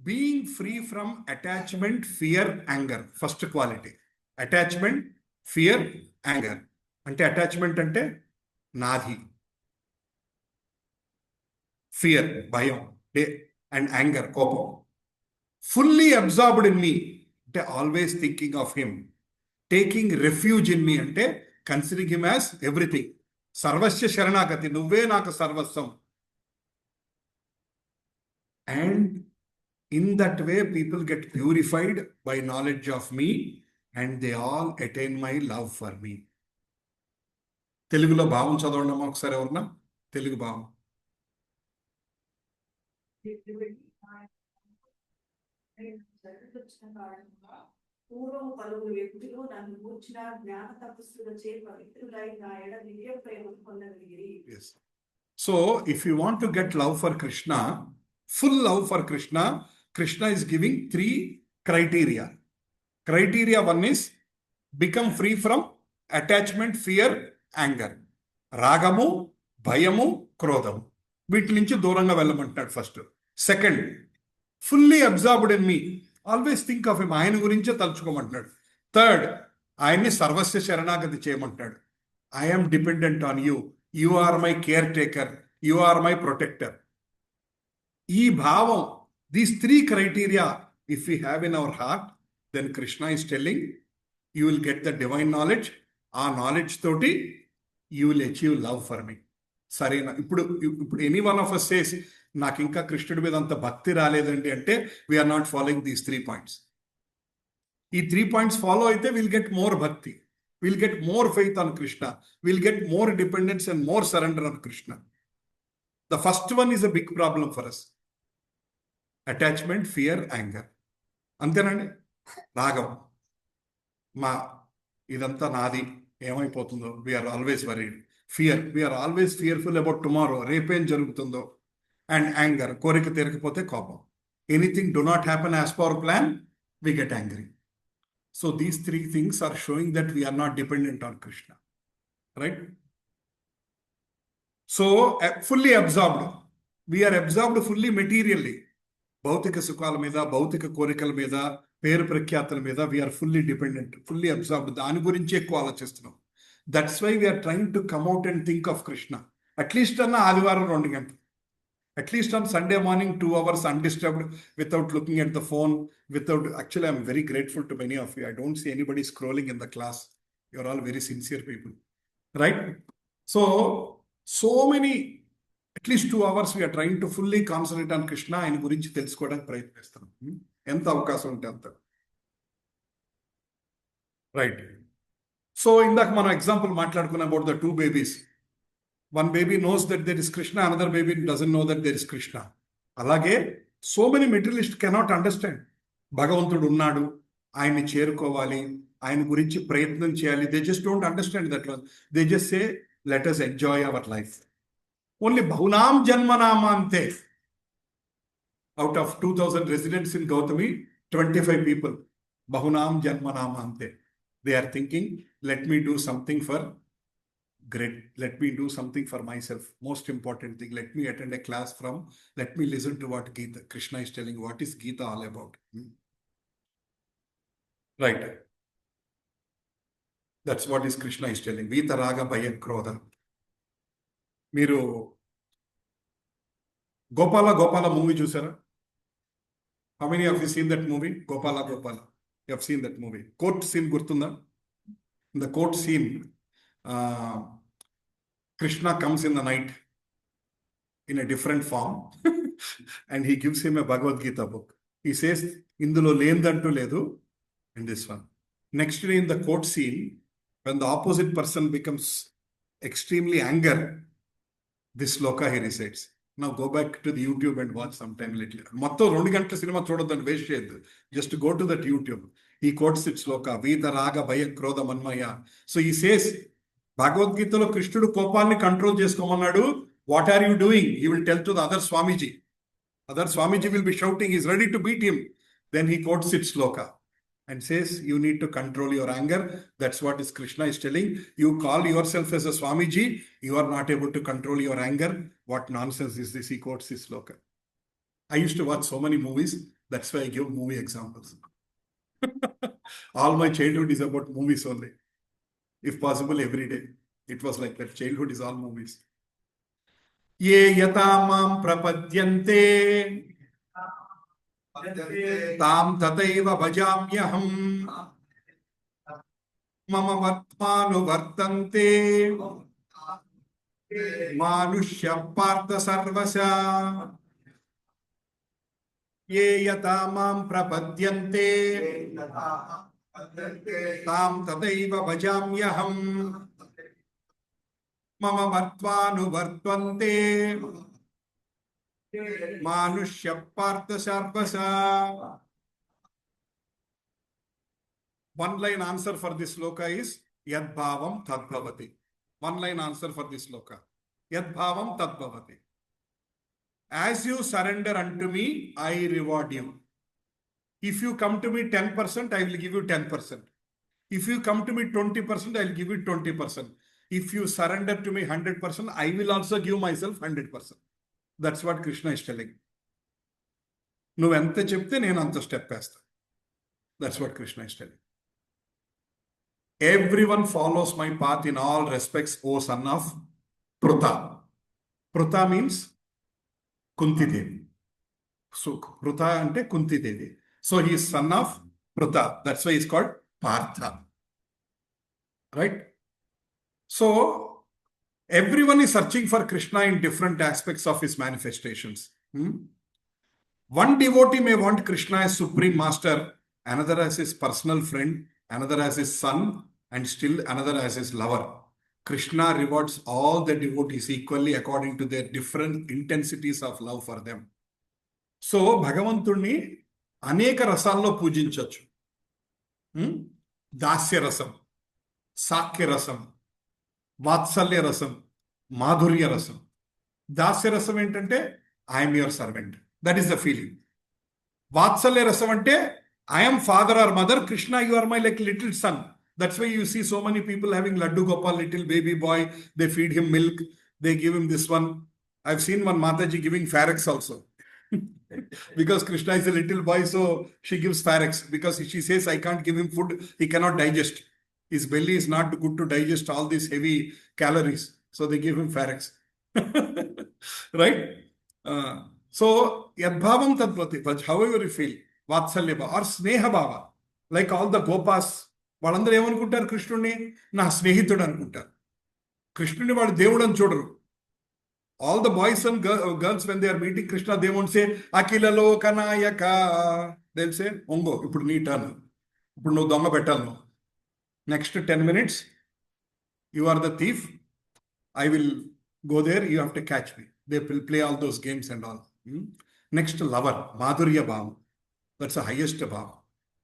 Being free from attachment, fear, anger. First quality. Attachment, fear, anger. అంటే attachment అంటే నాది, fear భయం, and anger కోపం. Fully absorbed in me అంటే always thinking of him. Taking refuge in me అంటే కన్సిడరింగ్ హిమ్ యాజ్ ఎవ్రీథింగ్. సర్వస్య శరణాగతి, నువ్వే నాకు సర్వస్వం. And In that way, people get purified by knowledge of me and they all attain my love for me. తెలుగులో భావం చదవండి ఒకసారి ఎవరన్నా తెలుగు భావం. పూర్వము పలువురు వ్యక్తులు నన్ను కూర్చిన జ్ఞాన తపస్సులచే పవిత్రులై నా ఎడ దివ్య ప్రేమ పొందగలిగిరి. Yes. So, if you want to get love for Krishna, full love for Krishna, Krishna is giving 3 criteria. Criteria 1 is become free from attachment, fear, anger. రాగము, భయము, క్రోధము. వీటి నుంచి దూరంగా వెళ్ళమంటున్నాడు first. Second, fully absorbed in me. Always think of him. ఆయన గురించే తలుచుకోమంటున్నాడు. థర్డ్, ఆయన్ని సర్వస్వ శరణాగతి చేయమంటున్నాడు. I'm dependent on you. You are my caretaker. You are my protector. ఈ భావం, these 3 criteria, if we have in our heart, then Krishna is telling, you will get the divine knowledge. ఆ knowledge తోటి you will achieve love for me. సరేనా? ఇప్పుడు any one of us says, నాకు ఇంకా కృష్ణుడి మీద అంత భక్తి రాలేదండి అంటే, we are not following these 3 points. ఈ 3 points ఫాలో అయితే will get more bhakti, will get more faith on Krishna, will get more dependence and more surrender on Krishna. The first one is a big problem for us. Attachment, fear, anger. అంతేనండి. రాగం, మా ఇదంతా నాది, ఏమైపోతుందో, we are always worried. Fear, we are always fearful about tomorrow, రేపేం జరుగుతుందో. And anger, కోరిక తీరకపోతే కోపం. Anything do not happen as per plan, we get angry. So these 3 things are showing that we are not dependent on Krishna. Right? So fully absorbed. We are absorbed fully materially. భౌతిక సుఖాల మీద, భౌతిక కోరికల మీద, పేరు ప్రఖ్యాతుల మీద we're fully dependent, fully absorbed. దాని గురించి ఎక్కువ ఆలోచిస్తున్నాం. That's why we're trying to come out and think of Krishna. At least అన్న ఆదివారం 2 గంటలు, at least on Sunday morning 2 hours undisturbed, without looking at the phone, without, actually I'm very grateful to many of you. I don't see anybody scrolling in the class. You're all very sincere people, right? So many, at least 2 hours we are trying to fully concentrate on Krishna. ఆయన గురించి తెలుసుకోవడానికి ప్రయత్నిస్తున్నాం. ఎంత అవకాశం ఉంటే అంత. Right. So ఇందాక మనం ఎగ్జాంపుల్ మాట్లాడుకున్న about the 2 babies. One baby knows that there is Krishna, another baby doesn't know that there is Krishna. అలాగే so many materialists cannot understand. భగవంతుడు ఉన్నాడు, ఆయన్ని చేరుకోవాలి, ఆయన గురించి ప్రయత్నం చేయాలి. They just don't understand that one. They just say, let us enjoy our life. Only బహునాం జన్మనామాంతే. Out of 2000 residents in Gautami, 25 people, బహునాం జన్మనామాంతే. They are thinking, let me do something for great, let me do something for myself. Most important thing, let me attend a class from, let me listen to what Gita, Krishna is telling. What is Gita all about? Right. That's what is Krishna is telling. Vita raga bhaya krodha. Miru Gopala movie chusara? How many of you seen that movie? Gopala. You have seen that movie. Court scene gurtunda? In the court scene, Krishna comes in the night in a different form and he gives him a Bhagavad Gita book. He says, Indulo lendantu ledu, in this one. Next day in the court scene, when the opposite person becomes extremely angry, this Sloka he recites. Now go back to the YouTube and watch sometime later. Matto 2 గంటల cinema చూడొద్దని waste చేయొద్దు. Just go to that YouTube. He quotes it Sloka. Vita raga bhaya krodha manmaya. So he says, భగవద్గీతలో కృష్ణుడు కోపాన్ని control చేసుకోమన్నాడు. What are you doing? He will tell to the other Swamiji. Other Swamiji will be shouting, is ready to beat him. Then he quotes it shloka and says, you need to control your anger. That's what is Krishna is telling. You call yourself as a Swamiji, you are not able to control your anger. What nonsense is this? He quotes is Shloka. I use to watch so many movies. That's why I give movie examples. All my childhood is about movies only. If possible, every day. It was like that. Childhood is all movies. Ye yatamam prapadyante tam tataiva bhajamyaham mama vartmanu vartante manushya partha sarvasya ये यथा मां प्रपद्यन्ते तां तदैव भजाम्यहम् मम मत्वानुवर्तन्ते मानुष्य Partha सर्वसा. One line answer for this sloka is Yad bhavam tad bhavati. One line answer for this sloka. Yad bhavam tad bhavati. As you surrender unto me, I reward you. If you come to me 10%, I will give you 10%. If you come to me 20%, I will give you 20%. If you surrender to me 100%, I will also give myself 100%. That's what Krishna is telling. నువ్వు ఎంత చెప్తే నేను అంత step వేస్తా. That's what Krishna is telling. Everyone follows my path in all respects, O son of Pruta. Pruta means Kunti Devi. So Pruta ante Kunti Devi. So he is son of Pruta. That's why he is called Partha. Right? So everyone is searching for Krishna in different aspects of his manifestations. One devotee may want Krishna as supreme master, another as his personal friend, another as his son, and still another as his lover. Krishna rewards all the devotees equally according to their different intensities of love for them. So భగవంతుణ్ణి అనేక రసాల్లో పూజించవచ్చు. దాస్య రసం, సాఖ్య రసం, వాత్సల్య రసం, మాధుర్య రసం. దాస్య రసం ఏంటంటే I'm your servant, that is the feeling. వాత్సల్య రసం అంటే I'm father or mother, Krishna you are my like little son. That's why you see so many people having Laddu Gopal, little baby boy. They feed him milk. They give him this one. I've seen one Mataji giving Pharax also. Because Krishna is a little boy, so she gives Pharax. Because she says, I can't give him food. He cannot digest. His belly is not good to digest all these heavy calories. So they give him Pharax. Right? So, Yadbhavam Tadvati. But however you feel, Vatsalya Bhava or Sneha Bhava. Like all the Gopas, వాళ్ళందరూ ఏమనుకుంటారు? కృష్ణుడిని నా స్నేహితుడు అనుకుంటారు. కృష్ణుడిని వాళ్ళు దేవుడు అని చూడరు. All the boys and girls when they are meeting Krishna, they won't say అఖిలలో కనాయక. దే విల్ సే ఒంగో ఇప్పుడు నీ టర్న్, ఇప్పుడు నువ్వు దొంగ పెట్టాలి, నువ్వు next 10 minutes you are the thief, I will go there, you have to catch me. They will play all those games and all. Next lover, మాధుర్య భావం. దట్స్ ద హైయెస్ట్ భావం.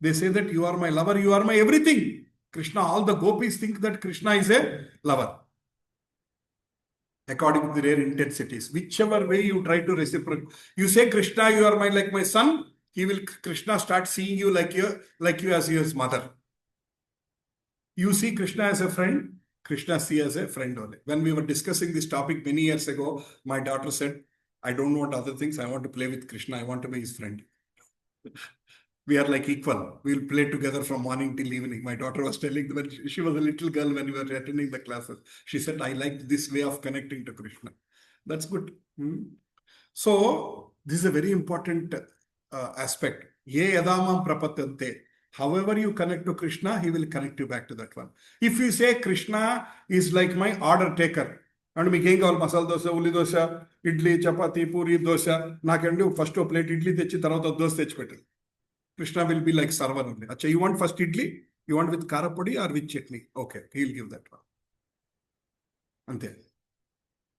They say that you are my lover, you are my everything. Krishna, all the gopis think that Krishna is a lover. According to their intensities. Whichever way you try to reciprocate. You say, Krishna, you are like my son. Krishna start seeing you like you as his mother. You see Krishna as a friend, Krishna see as a friend only. When we were discussing this topic many years ago, my daughter said, I don't want other things. I want to play with Krishna. I want to be his friend. We are like equal. We'll play together from morning till evening. My daughter was telling when she was a little girl when we were attending the classes. She said, I liked this way of connecting to Krishna. That's good. So, this is a very important aspect. Ye yadamam prapatyante. However you connect to Krishna, he will connect you back to that one. If you say Krishna is like my order taker, and మీకు ఏం కావాలి, మసాలా దోశ, ఉల్లి dosa, idli, chapati, puri, dosa, నాకండి first ఓ plate idli తెచ్చి తర్వాత dosa తెచ్చిపెట్టారు. Krishna will be like server only. Acha, you want first idli? You want with karapodi or with chutney? Okay, he'll give that one. Ante.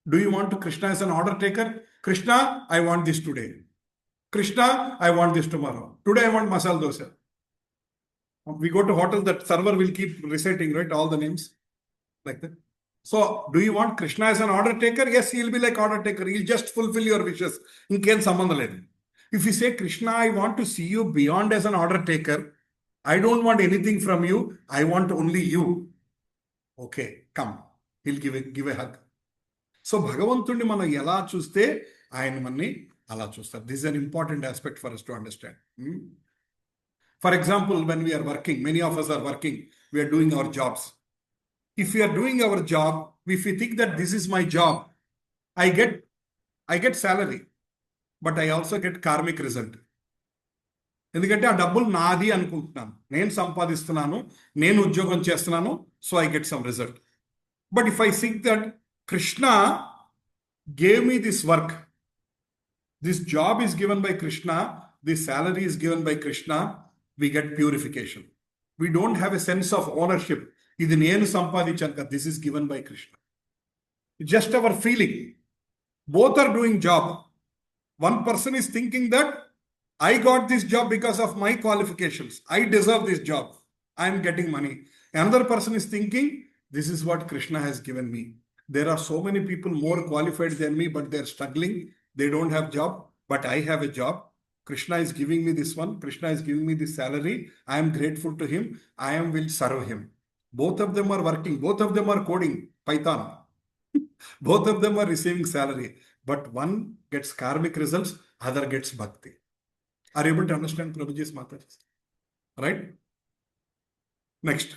Do you want Krishna as an order taker? Krishna, I want this today. Krishna, I want this tomorrow. Today I want masala dosa. We go to hotel, that server will keep reciting, right? All the names like that. So, do you want Krishna as an order taker? Yes, he'll be like order taker. He'll just fulfill your wishes. Inken sambandham ledhu. If you say, Krishna, I want to see you beyond as an order taker, I don't want anything from you, I want only you. Okay, come. He'll give a hug. So, Bhagavantundi mana ela chuste, ayana manni ala chusta. This is an important aspect for us to understand. For example, when we are working, many of us are working, we are doing our jobs. If we are doing our job, if we think that this is my job, I get salary. But I also get karmic result. ఎందుకంటే ఆ డబ్బులు నాది అనుకుంటున్నాను, నేను సంపాదిస్తున్నాను, నేను ఉద్యోగం చేస్తున్నాను, so I get some result. But if I think that Krishna gave me this work, this job is given by Krishna, this salary is given by Krishna, we get purification. We don't have a sense of ownership. This is given by Krishna. Just our feeling. Both are doing job. One person is thinking that I got this job because of my qualifications. I deserve this job. I am getting money. Another person is thinking, this is what Krishna has given me. There are so many people more qualified than me, but they're struggling. They don't have job, but I have a job. Krishna is giving me this one. Krishna is giving me this salary. I am grateful to him. I will serve him. Both of them are working. Both of them are coding Python. Both of them are receiving salary. But one gets karmic results, other gets bhakti. Are you able to understand Prabhuji's Mataji? Right? Next.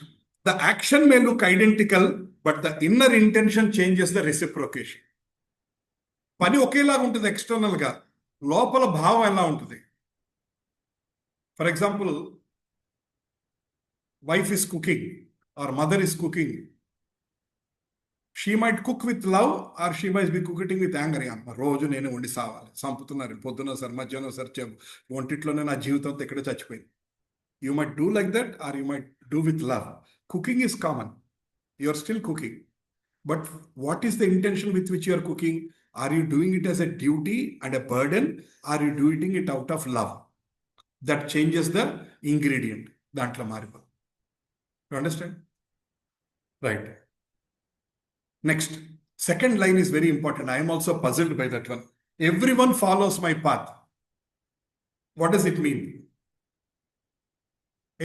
The action may look identical, but the inner intention changes the reciprocation. పని ఒకేలాగా ఉంటుంది ఎక్స్టర్నల్గా, లోపల భావం ఎలా ఉంటుంది? For example, wife is cooking or mother is cooking. She might cook with love or she might be cooking with anger. అమ్మ రోజు నేను వండి సావాలి, చంపుతున్నారు, పొద్దున సార్ మధ్యాహ్నం సార్ వంటిట్లోనే నా జీవితంతో ఎక్కడో చచ్చిపోయింది. You might do like that or you might do with love. Cooking is common. You are still cooking. But what is the intention with which you are cooking? Are you doing it as a duty and a burden? Are you doing it out of love? That changes the ingredient. Dantla maripa. You understand? Right. Next. Second line is very important. I am also puzzled by that one. Everyone follows my path. What does it mean?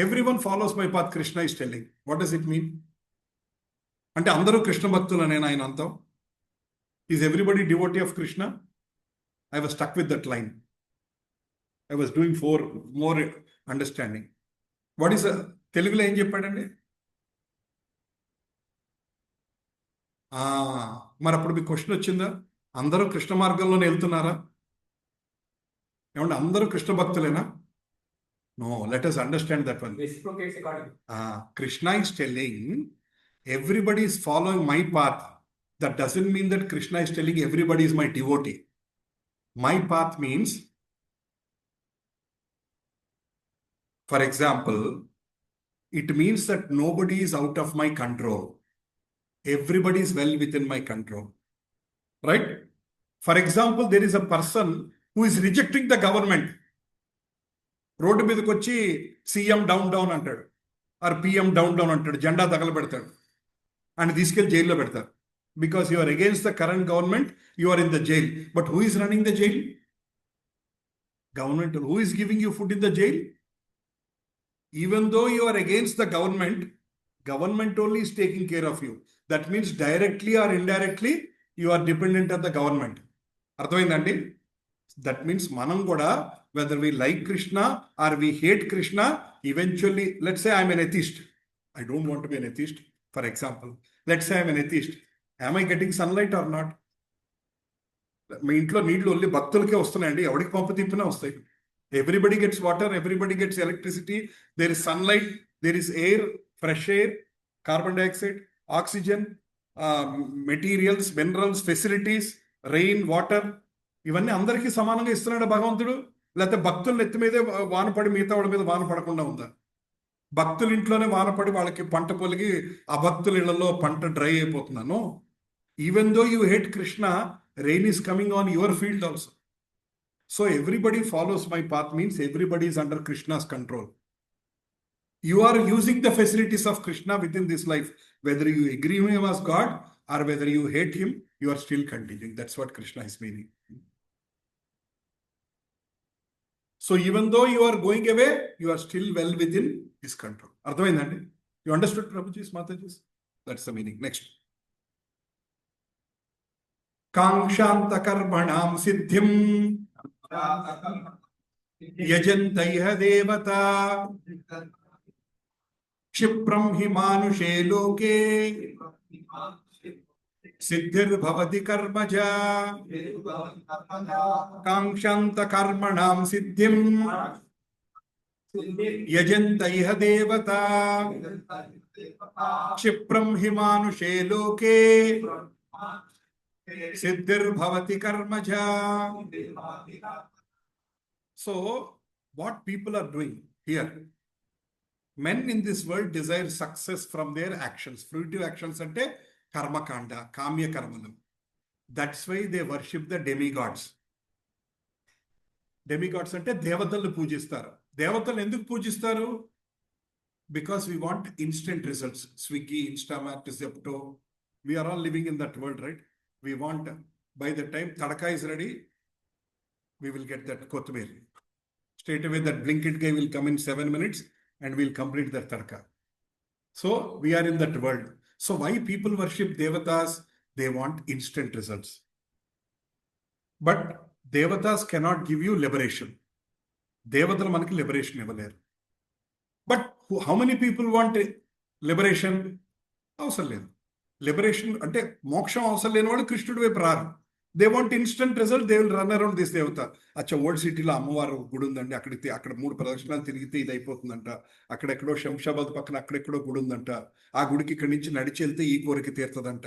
Everyone follows my path, Krishna is telling. What does it mean? Ante andaru Krishna bhaktulanena ayina antam? Is everybody devotee of Krishna? I was stuck with that line. I was doing for more understanding. What is Telugulo em cheppadandi? మరి అప్పుడు మీకు question వచ్చిందా? అందరూ కృష్ణ మార్గంలోనే వెళ్తున్నారా? ఏమంటే అందరూ Krishna భక్తులేనా? No, let us understand that one. Krishna is telling everybody is following my path. That doesn't mean that Krishna is telling everybody is my devotee. My path means, for example, it means that nobody is out of my control. Everybody is well within my control. Right? For example, there is a person who is rejecting the government. రోడ్డు మీదకి వచ్చి CM down down అంటాడు, or PM down down అంటాడు, జెండా తగలబెడతాడు, and తీసుకెళ్లి జైల్లో పెడతారు. Because you are against the current government, you are in the jail. But who is running the jail? Government. Who is giving you food in the jail? Even though you are against the government, government only is taking care of you. That means directly or indirectly you are dependent on the government. అర్థమైందండి? That means manam kuda, whether we like Krishna or we hate Krishna, eventually, let's say I'm an atheist. I don't want to be an atheist, for example. Let's say I'm an atheist. Am I getting sunlight or not? మీ ఇంట్లో నీళ్లు only భక్తులకే వస్తున్నాయండి, ఎవరికి పంపు తిప్పినా వస్తాయి. Everybody gets water, everybody gets electricity, there is sunlight, there is air, fresh air, carbon dioxide, oxygen, materials, minerals, facilities, rain, water. ఇవన్నీ అందరికీ సమానంగా ఇస్తున్నాడు భగవంతుడు? లేకపోతే భక్తుల నెత్తి మీదే వానపడి మిగతా వాళ్ళ మీద వాన పడకుండా ఉందా? భక్తుల ఇంట్లోనే వానపడి వాళ్ళకి పంట పొలిగి అభక్తుల ఇళ్లలో పంట డ్రై అయిపోతున్నాను. Even though you hate Krishna, rain is coming on your field also. So everybody follows my path means everybody is under Krishna's control. You are using the facilities of Krishna within this life. Whether you agree with him as God or whether you hate him, you are still continuing. That's what Krishna is meaning. So even though you are going away, you are still well within his control. Ardhamaindandi? You understood Prabhuji's, Mataji's? That's the meaning. Next. Kankshanta karmanam siddhim yajantaiha devata kshipram hi manushe loke siddhir bhavati karmaja. Kankshanta karmanam siddhim yajantaiha devata kshipram hi manushe loke siddhir bhavati karmaja. So what people are doing here. Men in this world desire success from their actions. Fruitive actions ante karma kanda, kamya karmalu. That's why they worship the demigods. Demigods ante దేవతలను పూజిస్తారు. దేవతలు ఎందుకు పూజిస్తారు? Because we want instant results. Swiggy, Instamart, Zepto. We are all living in that world, right? We want, by the time tadaka is ready, we will get that kothmir. Straight away, that Blinkit guy will come in 7 minutes and we'll complete that tadaka. So we are in that world. So why people worship devatas? They want instant results. But devatas cannot give you liberation. Devatalu manaki liberation ఇవ్వలేరు. But how many people want liberation? అవసరం లేదు. Liberation అంటే మోక్షం అవసరం లేని వాళ్ళు కృష్ణుడి వైపు రారు. They want instant result. They will run around this దేవత. అచ్చా, ఓల్డ్ సిటీలో అమ్మవారు గుడి ఉందండి, అక్కడ 3 ప్రదక్షిణాలు తిరిగితే ఇది అయిపోతుందంట. అక్కడెక్కడో శంషాబాద్ పక్కన అక్కడెక్కడో గుడి ఉందంట. ఆ గుడికి ఇక్కడి నుంచి నడిచి వెళ్తే ఈ కోరిక తీరుతుందంట.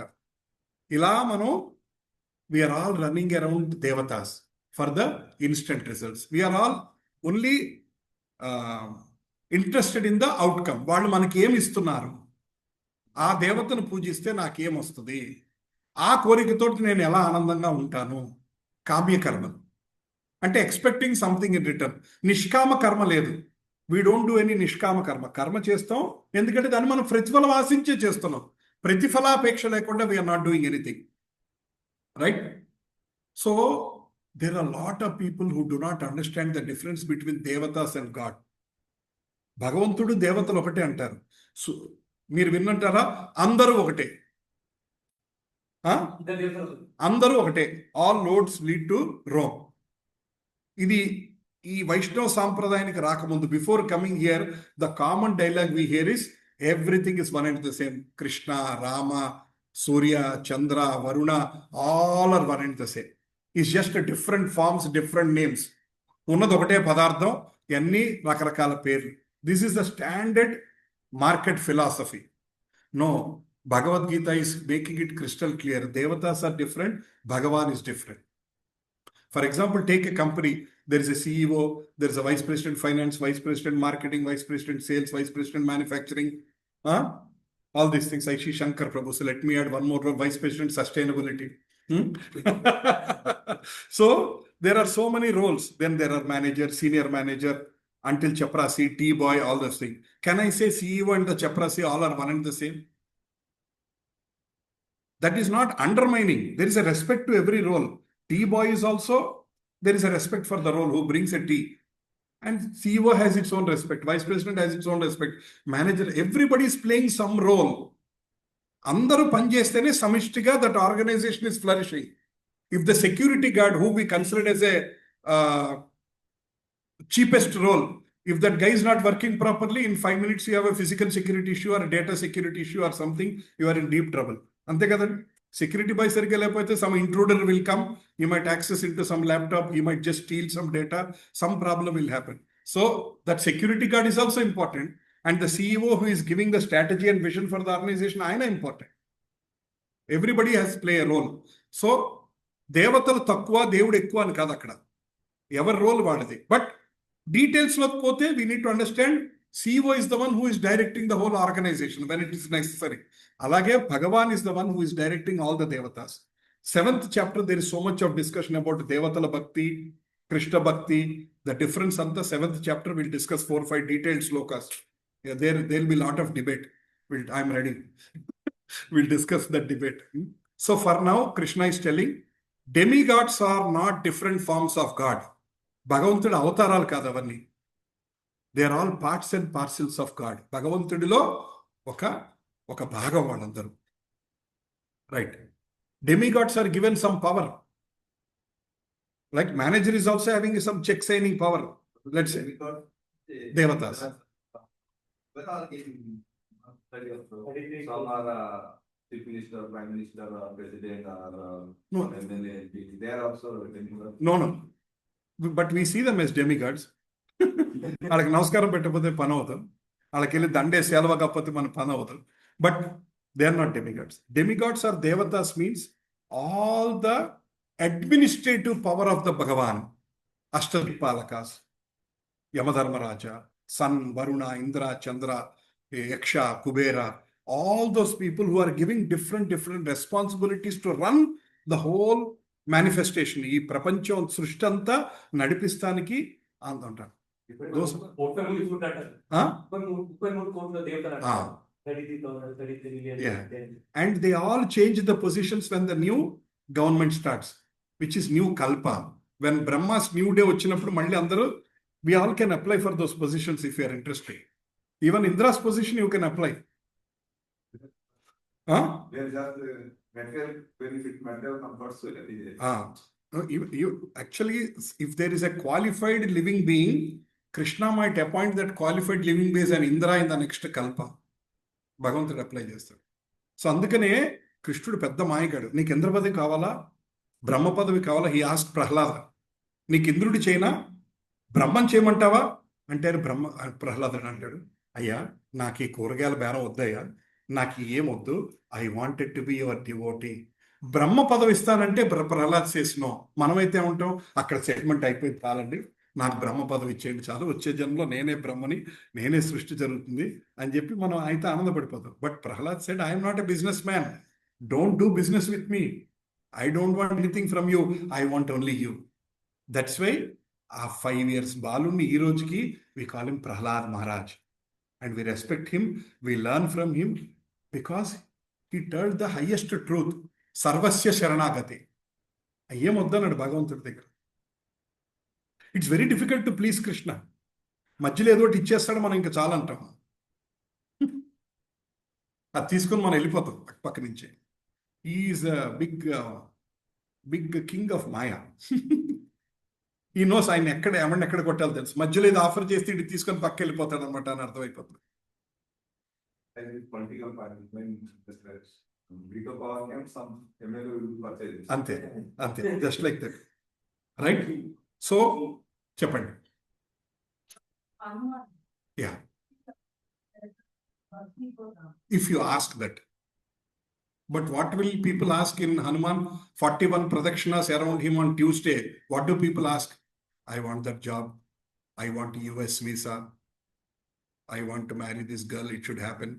ఇలా మనం we are all running around devatas for the instant results. We are all only interested in the outcome. వాళ్ళు మనకి ఏమి ఇస్తున్నారు, ఆ దేవతను పూజిస్తే నాకేం వస్తుంది, ఆ కోరికతో నేను ఎలా ఆనందంగా ఉంటాను. కామ్యకర్మ అంటే ఎక్స్పెక్టింగ్ సంథింగ్ ఇన్ రిటర్న్. నిష్కామ కర్మ లేదు. వీ డోంట్ డూ ఎనీ నిష్కామ కర్మ. కర్మ చేస్తాం ఎందుకంటే దాన్ని మనం ప్రతిఫలం ఆశించే చేస్తున్నాం. ప్రతిఫలాపేక్ష లేకుండా we are not doing anything, right? So there are lot of people who do not understand the difference between devatas and God. భగవంతుడు దేవతలు ఒకటే అంటారు. మీరు విన్నంటారా? అందరూ ఒకటే. అందరూ ఒకటే. All roads lead to Rome. ఇది ఈ వైష్ణవ సాంప్రదాయానికి రాకముందు, before coming here, the common dialogue we hear is everything is one and the same. Krishna, Rama, Surya, Chandra, Varuna, all are one and the same. Is just different forms, different names. ఉన్నది ఒకటే పదార్థం, అన్ని రకరకాల పేర్లు. This is the standard market philosophy. No, Bhagavad Gita is making it crystal clear. Devatas are different, Bhagavan is different. For example, take a company. There is a CEO, there is a vice president finance, vice president marketing, vice president sales, vice president manufacturing. All these things. I see Shankar Prabhu. So let me add one more role, vice president sustainability. So there are so many roles. Then there are manager, senior manager, until chaprasi, tea boy, all those things. Can I say CEO and the chaprasi all are one and the same? That is not undermining. There is a respect to every role. Tea boy is also, there is a respect for the role who brings a tea. And CEO has its own respect. Vice president has its own respect. Manager, everybody is playing some role. Andaru panchestene samishtiga that organization is flourishing. If the security guard, who we consider as a cheapest role, if that guy is not working properly, in 5 minutes you have a physical security issue or a data security issue or something, you are in deep trouble. Ante kada, security by sariga lepothe some intruder will come, he might access into some laptop, he might just steal some data, some problem will happen. So that security guard is also important, and the CEO who is giving the strategy and vision for the organization, I am important. Everybody has to play a role. So devatalu takkuva, devudu ekkuva ani kaadu akkada. Evar role vaadadi. But details loki pothe, we need to understand CEO is the one who is directing the whole organization when it is necessary. Alage Bhagavan is the one who is directing all the devatas. 7th chapter, there is so much of discussion about devatala bhakti, Krishna bhakti. The difference on the 7th chapter, we'll discuss 4 or 5 detailed slokas. Yeah, there will be a lot of debate. I'm ready. We'll discuss that debate. So for now, Krishna is telling, demigods are not different forms of God. భగవంతుడు అవతారాలు కాదు అవన్నీ. They are all parts and parcels of God. భగవంతుడిలో ఒక భాగం వాళ్ళందరూ, right? Demigods are given some power. Like manager is also having some cheque signing power. Let's say devatas. Chief Minister, Prime Minister, President, or MLA, they are also demigods. No. But we see them as demigods. వాళ్ళకి నమస్కారం పెట్టకపోతే పని అవుతాం, వాళ్ళకి వెళ్ళి దండే సేలవ కాకపోతే మన పని అవుతాం. But they are not demigods. Demigods are devatas, means all the administrative power of the Bhagavan, Ashtadikpalakas. Yamadharmaraja, Sun, Varuna, Indra, Chandra, Yaksha, Kubera, all those people who are giving different responsibilities to run the whole manifestation. ఈ ప్రపంచం సృష్టి అంతా నడిపిస్తానికి అంటారు. Those, huh? Ah. Yeah. And they all change the positions when the new government starts, which is new Kalpa. When Brahma's new day వచ్చినప్పుడు మళ్ళీ అందరూ we all can apply for those positions if you are interested. Even Indra's position you can apply. Huh? There is just material benefit, material comforts. You actually, if there is a qualified living being, Krishna might appoint that qualified living being as an Indra in the next Kalpa. భగవంతుడు apply చేస్తాడు. So అందుకనే కృష్ణుడు పెద్ద మాయగాడు. నీకు ఇంద్ర పదవి కావాలా, బ్రహ్మ పదవి కావాలా? హీ ఆస్క్ ప్రహ్లాద, నీకు ఇంద్రుడి చేయనా, బ్రహ్మం చేయమంటావా అంటే ప్రహ్లాదుడు అంటాడు, అయ్యా నాకు ఈ కూరగాయల బేరం వద్దయ్యా, నాకు ఏమొద్దు, I wanted to be your devotee. Brahma పదవి ఇస్తానంటే ప్రహ్లాద్ చేసినాం. మనమైతే ఉంటాం, అక్కడ సెటిల్మెంట్ అయిపోయింది, చాలండి, నాకు బ్రహ్మ పదవి ఇచ్చేయండి చాలు, వచ్చే జన్మలో నేనే బ్రహ్మని, నేనే సృష్టి జరుగుతుంది అని చెప్పి మనం అయితే ఆనందపడిపోతాం. But Prahlad said, I'm not a businessman, don't do business with me, I don't want anything from you, I want only you. That's why ఆ 5 years బాలుని ఈ రోజుకి we call him Prahlad Maharaj, and we respect him, we learn from him, because he told the highest truth, sarvasya sharanagati. ఏమొద్దన్నాడు భగవంతుడి దగ్గర. It's very difficult to please Krishna. మధ్యలో ఏదో ఒకటి ఇచ్చేస్తాడు, మనం ఇంకా చాలా అంటాం, అది తీసుకొని మనం వెళ్ళిపోతాం పక్క నుంచి. ఈజ్ బిగ్ కింగ్ ఆఫ్ మాయా. ఈ నోస్ ఆయన ఎక్కడ కొట్టాలో తెలుసు. మధ్యలో ఏదో ఆఫర్ చేస్తే ఇటు తీసుకొని పక్క వెళ్ళిపోతాడు అనమాట అని అర్థమైపోతుంది. అంతే అంతే, just like that, right? So చెప్పండి. Yeah, if you ask that. But what will people ask in Hanuman? 41 pradakshinas around him on Tuesday. What do people ask? I want that job. I want a US visa. I want to marry this girl. It should happen.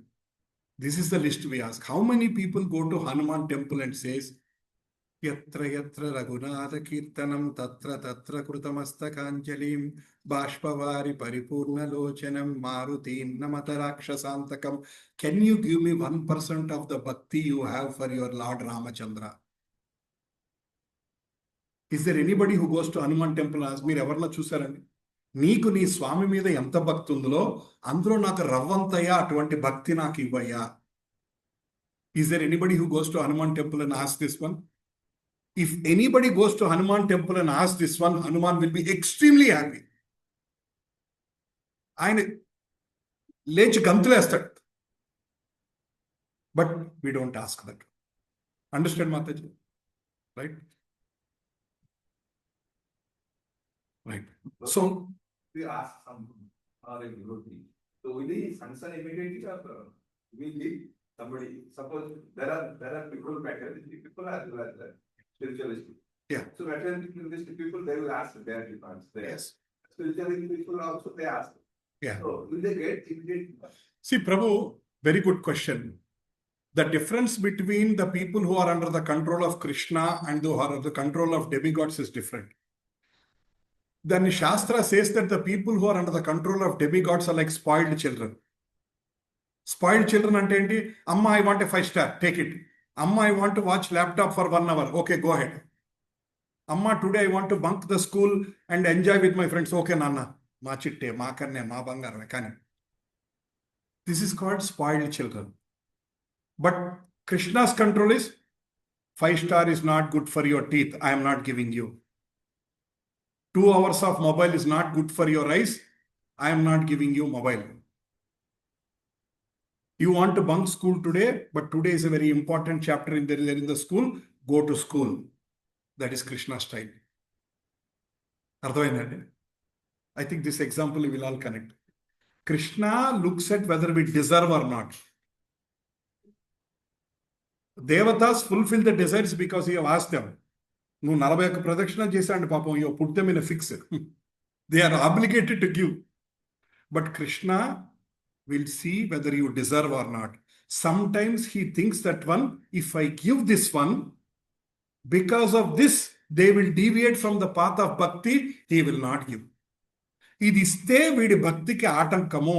This is the list we ask. How many people go to Hanuman temple and says, Yatra yatra raghunatha kirtanam tatra tatra krutamastakāñjalim bāshpavari paripurna lochanam marutīn namata rakshasantakam. Can you give me 1% of the bhakti you have for your Lord Ramachandra? Is there anybody who goes to Hanuman temple and asks, మీరు ఎవరన్నా చూసారండి, నీకు నీ స్వామి మీద ఎంత భక్తి ఉందో అందులో నాకు రవ్వంతయ్యా అటువంటి భక్తి నాకు ఇవ్వయ్యా? Is there anybody who goes to Hanuman temple and asks this one? If anybody goes to Hanuman temple and asks this one, Hanuman will be extremely happy. ఆయన లేచి గంతులేస్తాడు. But we don't ask that. Understand, Mataji? Right? Right. So we ask something or a devotee. So will he answer immediately or will he somebody? Suppose there are people, materialistic people as well as spiritualistic. Yeah. So materialistic people, they will ask their demands. yes. Spiritualistic people also they ask. Yeah. So will they get immediate? See, Prabhu, very good question. The difference between the people who are under the control of Krishna and who are under the control of demigods is different. Then Shastra says that the people who are under the control of demigods are like spoiled children. Spoiled children ante enti? Amma, I want a 5-star, take it. Amma, I want to watch laptop for 1 hour. Okay, go ahead. Amma, today I want to bunk the school and enjoy with my friends. Okay, Nana. Ma chitte, ma karne, ma bangarne, kani. This is called spoiled children. But Krishna's control is 5-star is not good for your teeth. I am not giving you. 2 hours of mobile is not good for your eyes. I am not giving you mobile. You want to bunk school today, but today is a very important chapter in the school. Go to school. That is Krishna style. Ardhamayindandi? I think this example we will all connect. Krishna looks at whether we deserve or not. Devatas fulfill the desires because he have asked them. నువ్వు 41 ప్రదక్షిణ చేశాడు పాపం, you put them in a fix. They are obligated to give. But Krishna will see whether you deserve or not. Sometimes he thinks that one, if I give this one, because of this, they will deviate from the path of bhakti, he will not give. ఇది ఇస్తే వీడి భక్తికి ఆటంకము,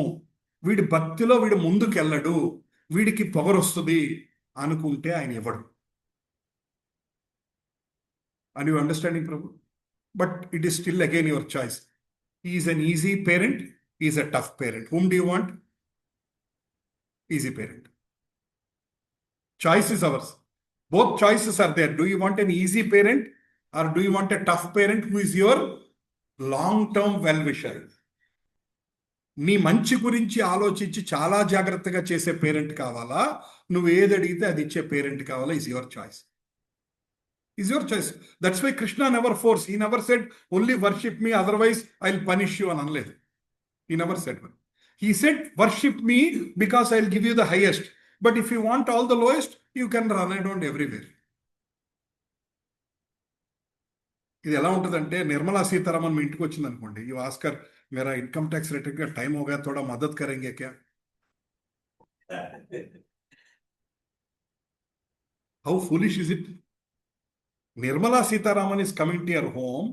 వీడి భక్తిలో వీడు ముందుకెళ్ళడు, వీడికి పొగరొస్తుంది అనుకుంటే ఆయన ఇవ్వడు. Are you understanding, Prabhu? But it is still again your choice. He is an easy parent, he is a tough parent. Whom do you want? Easy parent. Choice is ours. Both choices are there. Do you want an easy parent or do you want a tough parent who is your long-term well-wisher? నీ మంచి గురించి ఆలోచించి చాలా జాగ్రత్తగా చేసే parent కావాలా, నువ్వు ఏది అడిగితే అది ఇచ్చే పేరెంట్ కావాలా? Is your choice. Is your choice. That's why Krishna never forced. He never said, only worship me, otherwise I'll punish you and unless. He never said one. He said, worship me because I'll give you the highest. But if you want all the lowest, you can run around everywhere. ఇది ఎలా ఉంటుందంటే, నిర్మలా సీతారామన్ మీ ఇంటికి వచ్చింది అనుకోండి, you Oscar मेरा income tax return का time हो गया, थोड़ा मदद करेंगे क्या? How foolish is it? Nirmala Sitaraman is coming to your home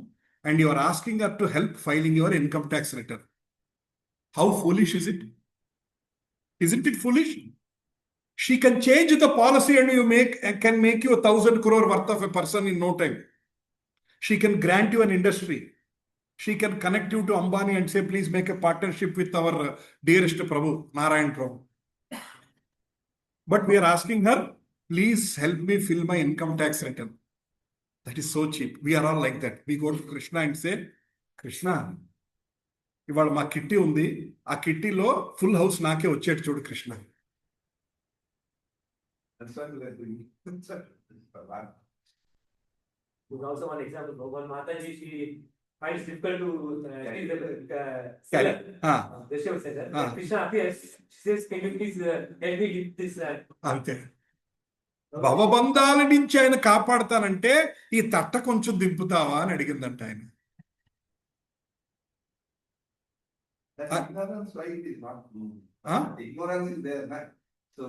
and you are asking her to help filing your income tax return. How foolish is it? Isn't it foolish? She can change the policy and can make you 1,000 crore worth of a person in no time. She can grant you an industry. She can connect you to Ambani and say, please make a partnership with our dearest Prabhu, Narayan Prabhu. But we are asking her, please help me fill my income tax return. That is so cheap. We are all like that. We go to Krishna and say, Krishna, ఇవాళ మా kitty ఉంది, ఆ కిట్టిలో full house నాకే వచ్చేట్టు చూడు Krishna. That's why we are doing it. There's also one example. One Mataji, she finds it difficult to see the Carry. vegetable center. Krishna appears. She says, can you please help me with this? అంతే. భవబంధాల నుంచి ఆయన కాపాడుతానంటే ఈ తట్ట కొంచెం దింపుతావా అని అడిగిందంట ఆయన. That's ignorance why it is not moving. Huh? Ignorance is there, right? So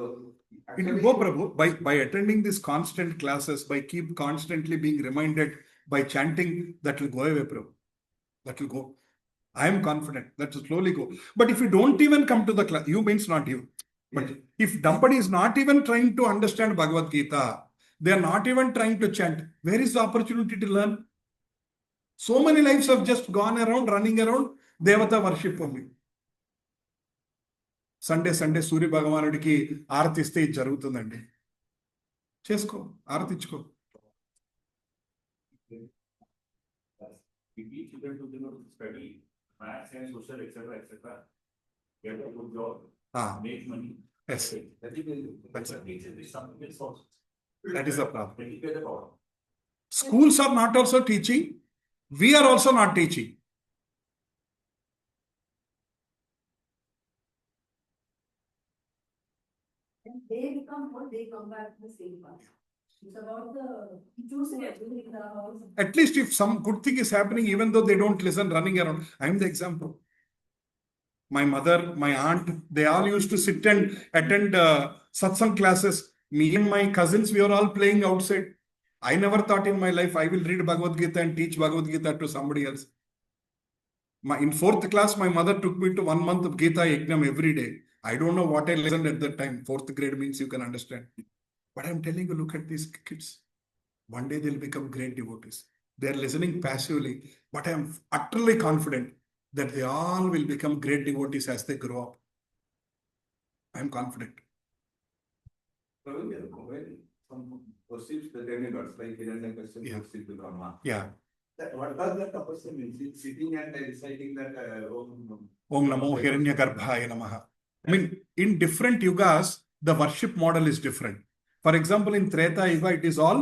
It will go, Prabhu, by attending these constant classes, by keep constantly being reminded, by chanting, that will go away, Prabhu. That will go. I am confident that will slowly go. But if you don't even come to the class, you means not you. But if somebody is not even trying to understand Bhagavad Gita, they are not even trying to chant, where is the opportunity to learn? So many lives have just gone around, running around, Devata worship only. Sunday Surya భగవానుడికి ఆరతిస్తే ఇది జరుగుతుందండి. చేసుకో, ఆరతించుకో. We teach children to study maths and social, etc., etc. Get a good job, make money. Yes. That's something else also. That is the problem. When you get the problem. Schools are not also teaching. We are also not teaching. And they become what they come back to the same path. It's about the choosing everything in the house. At least if some good thing is happening, even though they don't listen, running around. I am the example. My mother, my aunt, they all used to sit and attend satsang classes. Me and my cousins, we are all playing outside. I never thought in my life I will read Bhagavad Gita and teach Bhagavad Gita to somebody else. In 4th class, my mother took me to 1 month of Gita Yajnam every day. I don't know what I listened at that time. 4th grade means you can understand. But I'm telling you, look at these kids. One day they'll become great devotees. They're listening passively, but I'm utterly confident that they all will become great devotees as they grow up. I'm confident. Some worships the demigods, like Hiranyakashipu Yeah. worships the Brahma. Yeah. What does that person mean? Sitting and reciting that Om Namo Hiranyagarbhaya Namaha. I mean, in different yugas, the worship model is different. For example, in Treta Yuga, it is all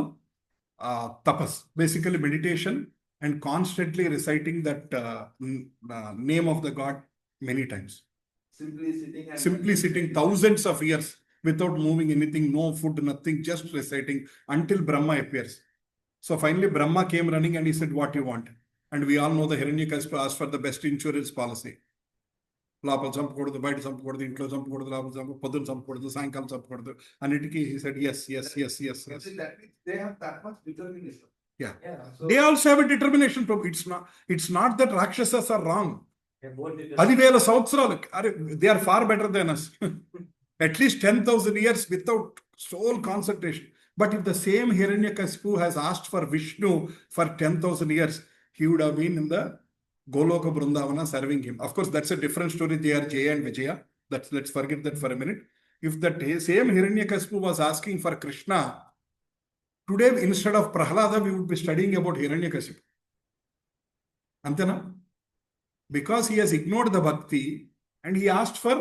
tapas, basically meditation and constantly reciting that name of the God many times. Simply sitting thousands of years without moving anything, no food, nothing, just reciting until Brahma appears. So finally Brahma came running and he said, what you want? And we all know the Hiranyakashipu asked for the best insurance policy. లోపల చంపకూడదు, బయట చంపకూడదు, ఇంట్లో చంపకూడదు, లోపల చంపకూడదు, పొద్దున చంపకూడదు, సాయంకాలం చంపకూడదు, అన్నిటికీ he said yes, yes, yes, yes, yes. That means they have that much determination. Yeah. So They also have a determination. It's not that Rakshasas are wrong. more than 10,000 సంవత్సరాలు, they are far better than us. At least 10,000 years without soul concentration. But if the same Hiranyakashipu has asked for Vishnu for 10,000 years, he would have been in the Goloka Brindavana serving him. Of course, that's a different story. They are Jaya and Vijaya. Let's forget that for a minute. If that same Hiranyakashipu was asking for Krishna, today instead of Prahlada, we would be studying about Hiranyakashipu. Antena? Because he has ignored the bhakti and he asked for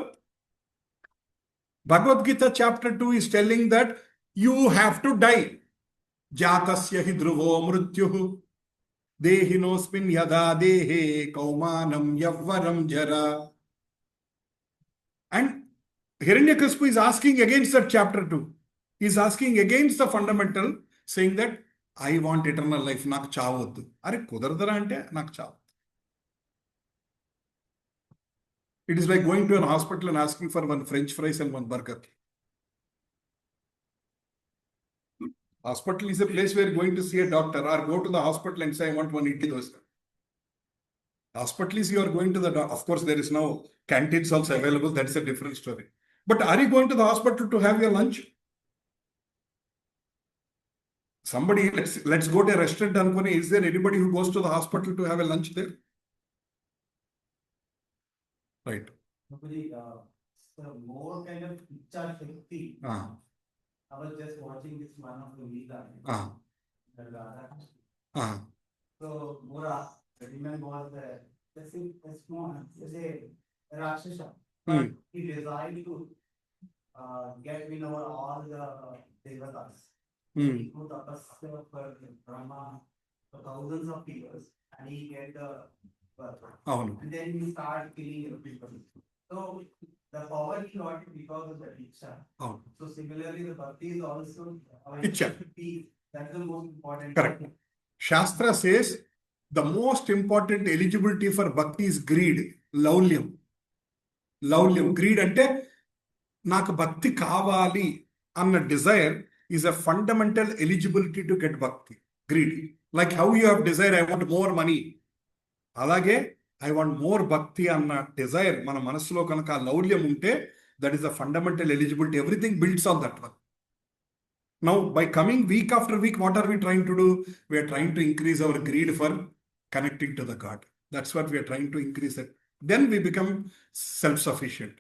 Bhagavad Gita chapter 2 is telling that you have to die. Jatasya hi dhruvo mrityuh dehinosmin yada dehe kaumanam yavvaram jara. And Hiranyakashipu is asking against that chapter 2. He is asking against the fundamental, saying that I want eternal life, నాకు చావొద్దు. అరే కుదరదరా అంటే నాకు చావు. It is like going to an hospital and asking for one French fries and one burger. Hospital is a place where you're going to see a doctor, or go to the hospital and say, I want one idli dosa. Hospital is you are going to the doctor. Of course, there is now canteens also available. That's a different story. But are you going to the hospital to have your lunch? Somebody, let's go to a restaurant. Is there anybody who goes to the hospital to have a lunch there? Right. So more kind of Icha Shakti. I was just watching this one of the Gita. So Mura, the demon was a small, a Rakshasa. But he desired to get rid of all the devatas. He put tapasya for Brahma for thousands of years and he get the birth. And then he started killing people. So the power he got because of the Icha. So similarly, the Bhakti is also Icha. peace. That's the most important. Correct. Shastra says the most important eligibility for Bhakti is greed, laulyam. Laulyam. Greed ante నాకు భక్తి కావాలి అన్న desire is a fundamental eligibility to get bhakti. Greed. Like how you have desire, I want more money. అలాగే I want more bhakti అన్న desire మన మనసులో కనుక లౌల్యం ఉంటే, that is a fundamental eligibility. Everything builds on that one. Now, by coming week after week, what are we trying to do? We are trying to increase our greed for connecting to the God. That's what we are trying to increase it. Then we become self-sufficient.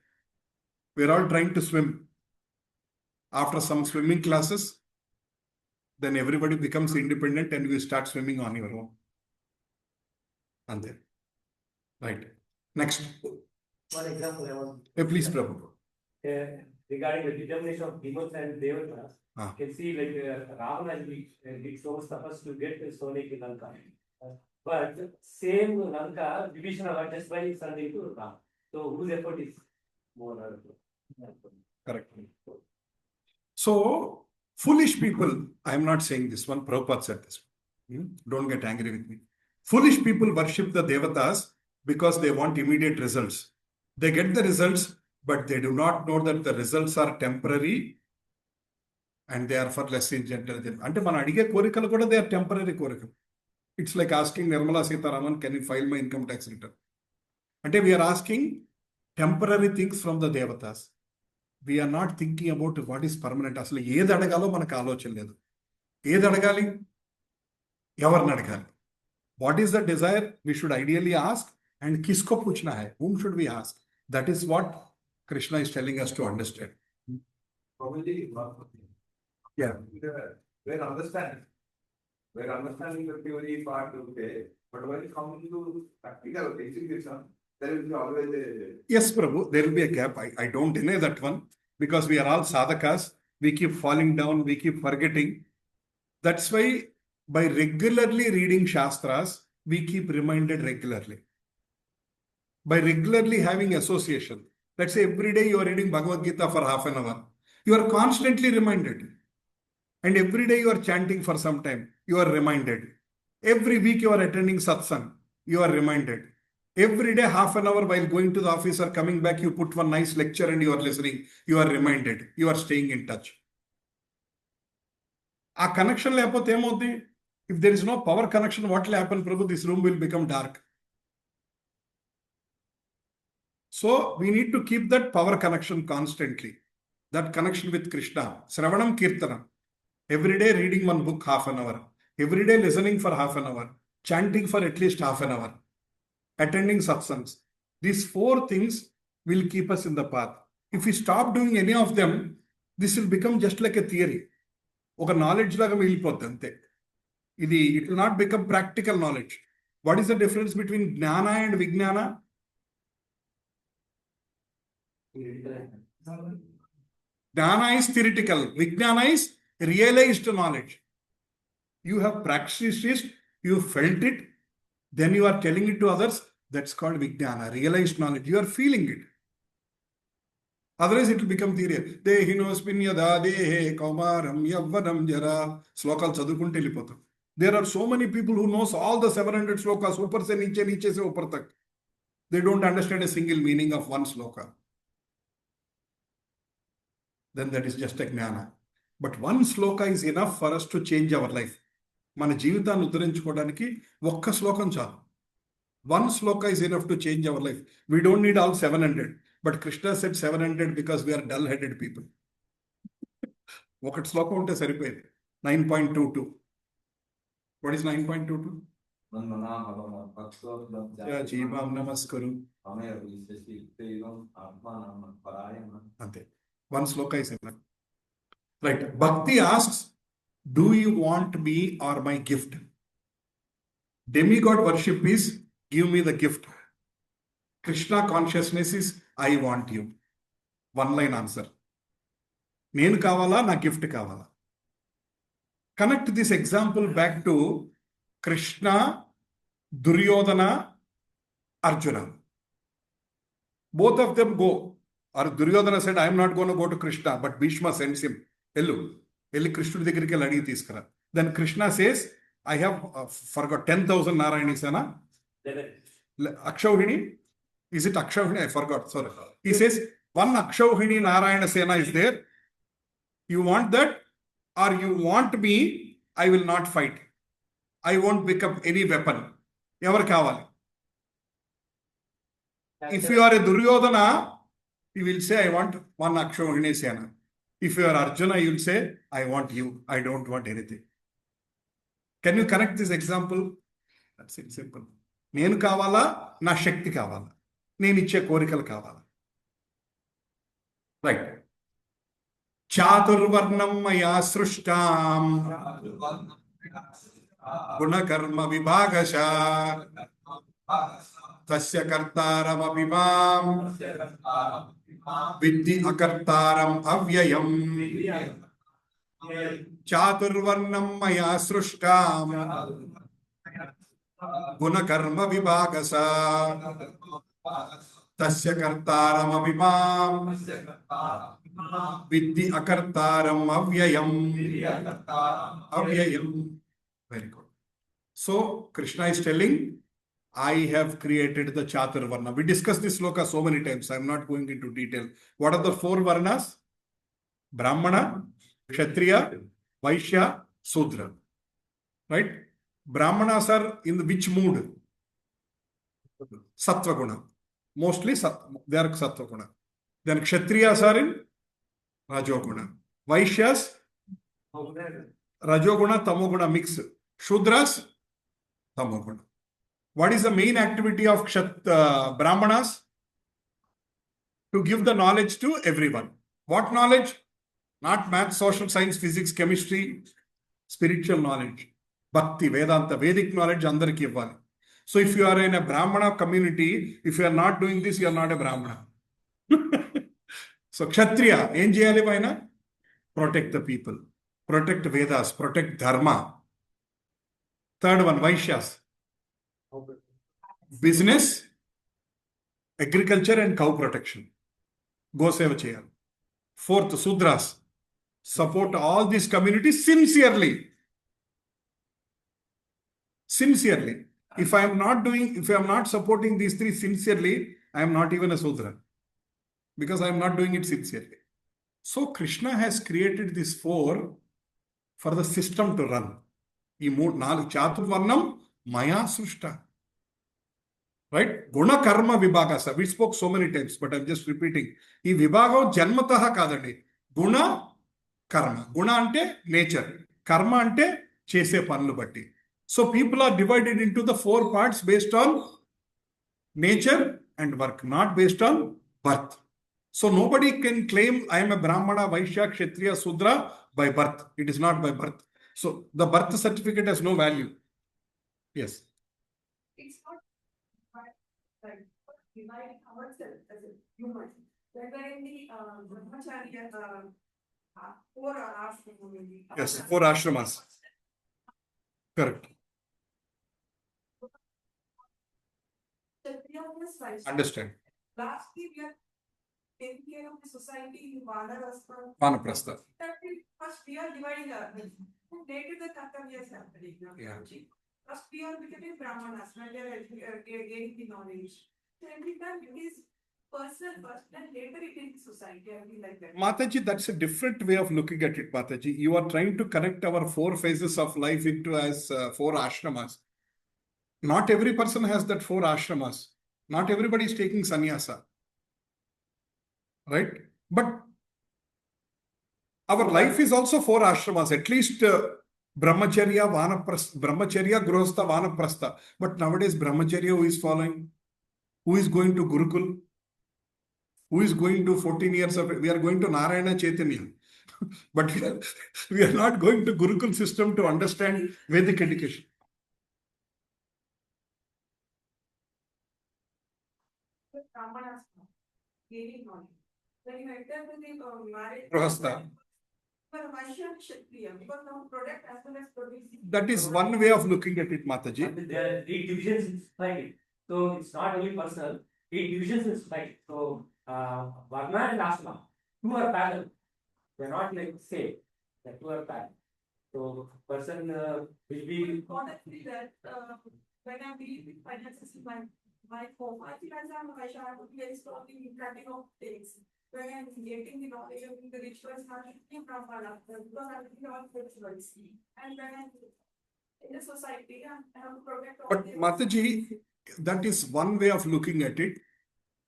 We are all trying to swim. After some swimming classes, then everybody becomes independent and you start swimming on your own. And then, right. Next. one example I want. Please, Prabhu. Regarding the determination of demons and devatas, you can see like Ravana did so much tapas to get Sonik in Lanka. But same Lanka, division of just by sending to Ram. So whose effort is more? Correct. So, foolish people, I am not saying this one, Prabhupada said this one. Don't get angry with me. Foolish people worship the devatas because they want immediate results. They get the results, but they do not know that the results are temporary and they are for less intelligent. Ante mana adige korikalu kuda they are temporary korikalu. It's like asking Nirmala Sitharaman, can you file my income tax return? Ante we are asking temporary things from the devatas. We are not thinking about what is permanent. అసలు ఏది అడగాలో మనకు ఆలోచన లేదు. ఏది అడగాలి? ఎవరిని అడగాలి? What is the desire? We should ideally ask. And kisko puchna hai? Whom should we ask? That is what Krishna is telling us to understand. Probably, Yeah. we're understanding the theory part, okay, but when it comes to practical execution, there will be always a... Yes, Prabhu, there will be a gap. I don't deny that one, because we are all sadhakas. We keep falling down, we keep forgetting. That's why by regularly reading Shastras, we keep reminded regularly. By regularly having association. Let's say every day you are reading Bhagavad Gita for half an hour. You are constantly reminded. And every day you are chanting for some time. You are reminded. Every week you are attending satsang, you are reminded. Every day, half an hour while going to the office or coming back, you put one nice lecture and you are listening. You are reminded. You are staying in touch. A connection lepote emoti. If there is no power connection, what will happen, Prabhu? This room will become dark. So we need to keep that power connection constantly. That connection with Krishna. Sravanam Kirtanam. Every day reading one book half an hour. Every day listening for half an hour. Chanting for at least half an hour. Attending satsangs. These 4 things will keep us in the path. If we stop doing any of them, this will become just like a theory. Oka knowledge laga milipotante. It will not become practical knowledge. What is the difference between Jnana and Vijnana? Jnana is theoretical. Vijnana is realized knowledge. You have practiced it, you felt it, then you are telling it to others. That's called Vijnana, realized knowledge. You are feeling it. Otherwise, it will become theory. Dehinosmin yada dehe kaumaram yavvanam jara. Sloka chadukunte lipotam. There are so many people who knows all the 700 slokas, upar se niche se upar tak. They don't understand a single meaning of one sloka. Then that is just a jnana. But one sloka is enough for us to change our life. మన జీవితాన్ని ఉద్ధరించుకోవడానికి ఒక్క శ్లోకం చాలు. One sloka is enough to change our life. We don't need all 700. But Krishna said 700 because we are dull-headed people. ఒకటి శ్లోకం ఉంటే సరిపోయింది. 9.22. What is 9.22? జీవాం నమస్కరు. అంతే. One sloka is enough. Right. Bhakti asks, do you want me or my gift? Demigod worship is, give me the gift. Krishna consciousness is, I want you. One line answer. Nenu kavala, na gift kavala. Connect this example back to Krishna, Duryodhana, Arjuna. Both of them go. Or Duryodhana said, I am not going to go to Krishna, but Bhishma sends him. Hello. Krishna దగ్గరికి అడిగి తీసుకురా. Then Krishna says, I have forgot 10,000 Narayani Sena. Akshauhini. Is it Akshauhini? I forgot. Sorry. He says, one Akshauhini Narayana Sena is there. You want that? Or you want me? I will not fight. I won't pick up any weapon. Evaru kavali? If you are a Duryodhana, you will say, I want one Akshauhini Sena. If you are Arjuna, you will say, I want you. I don't want anything. Can you connect this example? That's it, simple. Nenu kavala, na shakti kavala. Nenu iche korikalu kavala. Right. Chaturvarnam maya srushtam gunakarma vibhagasha tasya kartaram abhimam Vidhi akartaram avyayam Chaturvarnam maya srushtam Gunakarma vibhagasa Tasya kartaram abhimam Vidhi akartaram avyayam. Avyayam. Very good. So, Krishna is telling, I have created the Chaturvarna. We discussed this sloka so many times. I am not going into detail. What are the 4 varnas? Brahmana, Kshatriya, Vaishya, Sudra. Right? Brahmanas are in which mood? Sattva guna. Mostly they are Sattva guna. Then Kshatriyas are in Rajoguna. Vaishyas, Rajoguna, Tamoguna mix. Shudras, Tamoguna. What is the main activity of Brahmanas? To give the knowledge to everyone. What knowledge? Not math, social science, physics, chemistry, spiritual knowledge. Bhakti, Vedanta, Vedic knowledge, andariki ivvali. So if you are in a Brahmana community, if you are not doing this, you are not a Brahmana. So Kshatriya, em cheyali vaina? Protect the people. Protect Vedas, protect Dharma. Third one, Vaishyas. Business, agriculture and cow protection. Go seva cheyali. Fourth, Sudras. Support all these communities sincerely. sincerely. If I am not supporting these three sincerely, I am not even a Sudra. Because I am not doing it sincerely. So Krishna has created these four for the system to run. Chaturvarnam Maya Srushta. Right? Guna Karma Vibhagasa. We spoke so many times, but I'm just repeating. Ee Vibhagam Janmataha kadandi. Guna Karma. Guna ante nature. Karma ante chese panlu batti. So people are divided into the four parts based on nature and work, not based on birth. So nobody can claim I am a Brahmana, Vaishya, Kshatriya, Sudra by birth. It is not by birth. So the birth certificate has no value. Yes. It's not like dividing ourselves as a human. When we're in the Brahmacharya, four ashramas. Yes, four ashramas. Correct. Understand. Lastly, we are taking care of the society in Vanaprastha. First, we are dividing ourselves. Later, the Kartavya is happening. Yeah. First, we are becoming Brahmanas when we are gaining the knowledge. So every time it is personal first, and later it is society. I feel like that. Mataji, that's a different way of looking at it, Mataji. You are trying to connect our four phases of life into as four ashramas. Not every person has that four ashramas. Not everybody is taking sannyasa. Right? But our life is also four ashramas, at least brahmacharya, grihastha, vanaprastha. But nowadays, brahmacharya who is following? Who is going to Gurukul? Who is going to 14 years of, we are going to Narayana Chaitanya. But we are not going to Gurukul system to understand Vedic education. Brahmanas gaining knowledge. When you enter with the marriage, Grihastha. Because now product as well as producing. That is one way of looking at it, Mataji. There are three divisions in society. So it's not only personal, three divisions in society. So Varna and Ashrama, two are parallel. They're not like same. The two are parallel. So person will be Honestly, that when I'm dealing with finances in my home, I feel as I have to be very strong in cutting off things. When I'm getting the knowledge of the rituals, I'm thinking from because I'm thinking of rituals. And when I'm in the society, I have to protect all But this. Mataji, that is one way of looking at it.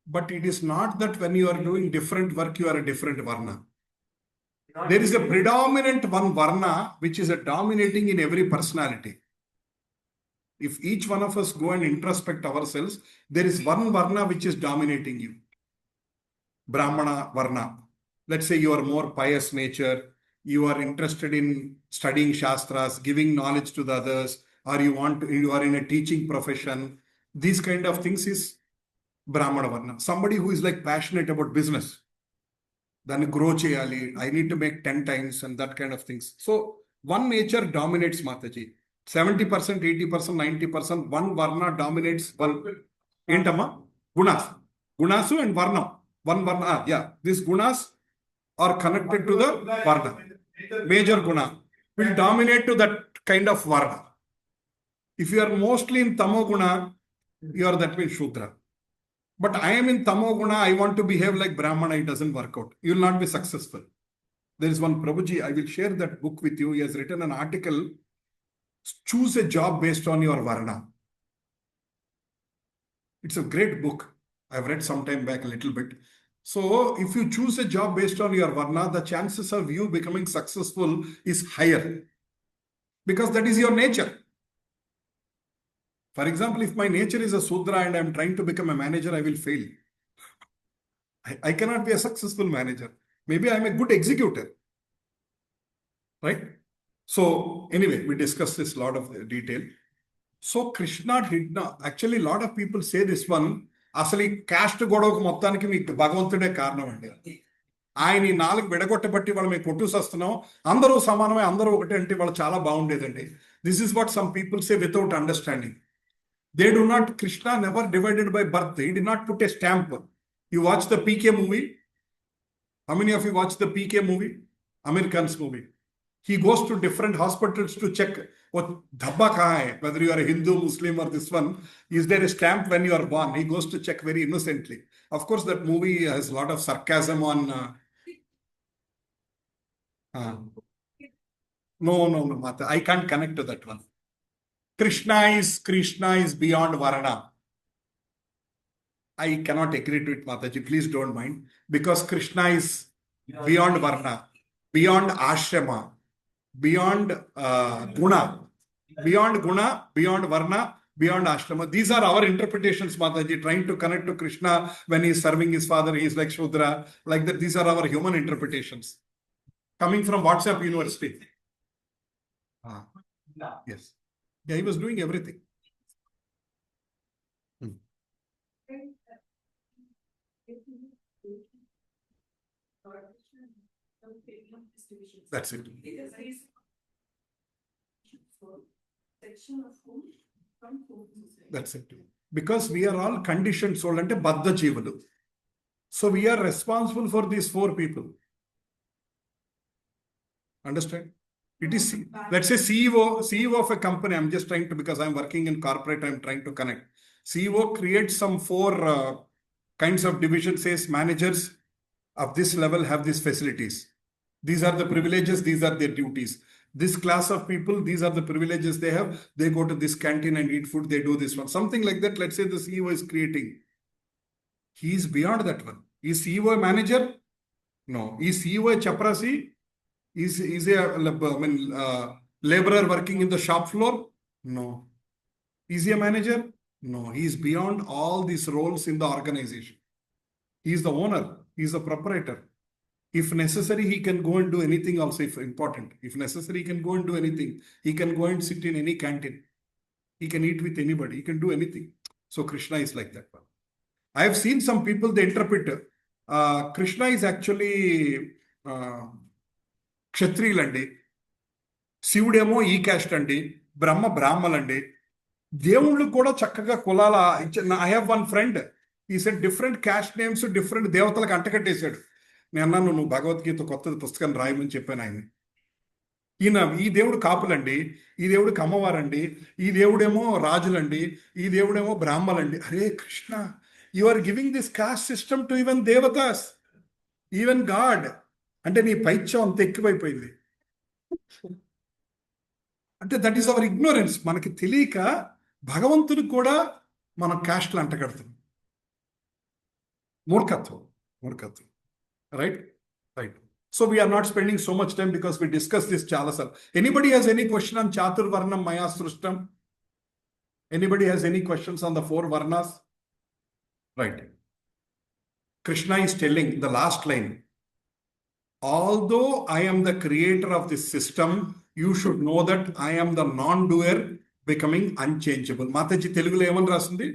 But it is not that when you are doing different work, you are a different Varna. There is a predominant one Varna which is a dominating in every personality. If each one of us go and introspect ourselves, there is one Varna which is dominating you. Brahmana Varna. Let's say you are more pious nature, you are interested in studying Shastras, giving knowledge to the others, or you are in a teaching profession. These kind of things is Brahmana Varna. Somebody who is like passionate about business. Then grow cheyali, I need to make 10 times and that kind of things. So one nature dominates, Mataji. 70%, 80%, 90%, one Varna dominates one. Entama? Gunas. Gunasu and Varna. One Varna, yeah. These Gunas are connected to the Varna. Major Guna will dominate to that kind of Varna. If you are mostly in Tamo Guna, you are that means Shudra. But I am in Tamo Guna, I want to behave like Brahmana, it doesn't work out. You will not be successful. There is one Prabhuji, I will share that book with you. He has written an article, choose a job based on your Varna. It's a great book. I've read some time back a little bit. So if you choose a job based on your Varna, the chances of you becoming successful is higher. Because that is your nature. For example, if my nature is a Sudra and I'm trying to become a manager, I will fail. I cannot be a successful manager. Maybe I'm a good executor. Right? So anyway, we discussed this a lot of detail. So Krishna did not, actually a lot of people say this one, asali caste godoku mottaనికి మీకు భగవంతుడే కారణం అండి. ఆయన ఈ 4 విడగొట్టబట్టి వాళ్ళు మేము కొట్టుకొస్తున్నాం, అందరూ సమానమే, అందరూ ఒకటే అంటే వాళ్ళు చాలా బాగుండేదండి. This is what some people say without understanding. They do not, Krishna never divided by birth. He did not put a stamp. You watch the PK movie? How many of you watched the PK movie? American's movie. He goes to different hospitals to check what dhabba kahan hai, whether you are a Hindu, Muslim or this one. Is there a stamp when you are born? He goes to check very innocently. Of course, that movie has a lot of sarcasm on. No, Mata. I can't connect to that one. Krishna is beyond Varna. I cannot agree to it, Mataji. Please don't mind. Because Krishna is beyond Varna, beyond Ashrama, beyond Guna, beyond Varna, beyond Ashrama. These are our interpretations, Mataji, trying to connect to Krishna when he is serving his father, he is like Shudra, like that. These are our human interpretations. Coming from WhatsApp University. Yes. Yeah, he was doing everything. That's it. That's it. Because we are all conditioned soul and baddha jeevalu. So we are responsible for these 4 people. Understand? It is, let's say CEO of a company. I'm just trying to, because I'm working in corporate, I'm trying to connect. CEO creates some 4 kinds of divisions, says managers of this level have these facilities. These are the privileges, these are their duties. This class of people, these are the privileges they have. They go to this canteen and eat food, they do this one. Something like that, let's say the CEO is creating. He is beyond that one. Is CEO a manager? No. Is CEO a chaprasi? Is a laborer working in the shop floor? No. Is he a manager? No. He is beyond all these roles in the organization. He is the owner. He is the proprietor. If necessary, he can go and do anything also if important. If necessary, he can go and do anything. He can go and sit in any canteen. He can eat with anybody. He can do anything. So Krishna is like that one. I have seen some people, they interpret Krishna is actually క్షత్రియులండి, శివుడేమో ఈ caste అండి, బ్రహ్మ బ్రాహ్మలండి. దేవుళ్ళు కూడా చక్కగా కులాల. I have one friend, ఈ said different caste names different దేవతలకు అంటకట్టేశాడు. నేను అన్నాను, నువ్వు భగవద్గీత కొత్త పుస్తకం రాయమని చెప్పాను ఆయన. ఈయన ఈ దేవుడు కాపులండి, ఈ దేవుడికి అమ్మవారండి, ఈ దేవుడేమో రాజులండి, ఈ దేవుడేమో బ్రాహ్మలండి. అరే Krishna, you are giving this caste system to even devatas, even God. అంటే నీ పైత్యం అంత ఎక్కువైపోయింది. అంటే దట్ ఈస్ అవర్ ఇగ్నోరెన్స్. మనకి తెలియక భగవంతుడు కూడా మనం క్యాస్ట్లు అంటగడుతున్నాం. మూర్ఖత్వం. Right. So we are not spending so much time because we discussed this chala sir. Anybody has any question on Chatur Varnam Maya Srishtam? Anybody has any questions on the 4 Varnas? Right. Krishna is telling the last line. Although I am the creator of this system, you should know that I am the non-doer becoming unchangeable. Mataji Telugulo emani rasundi?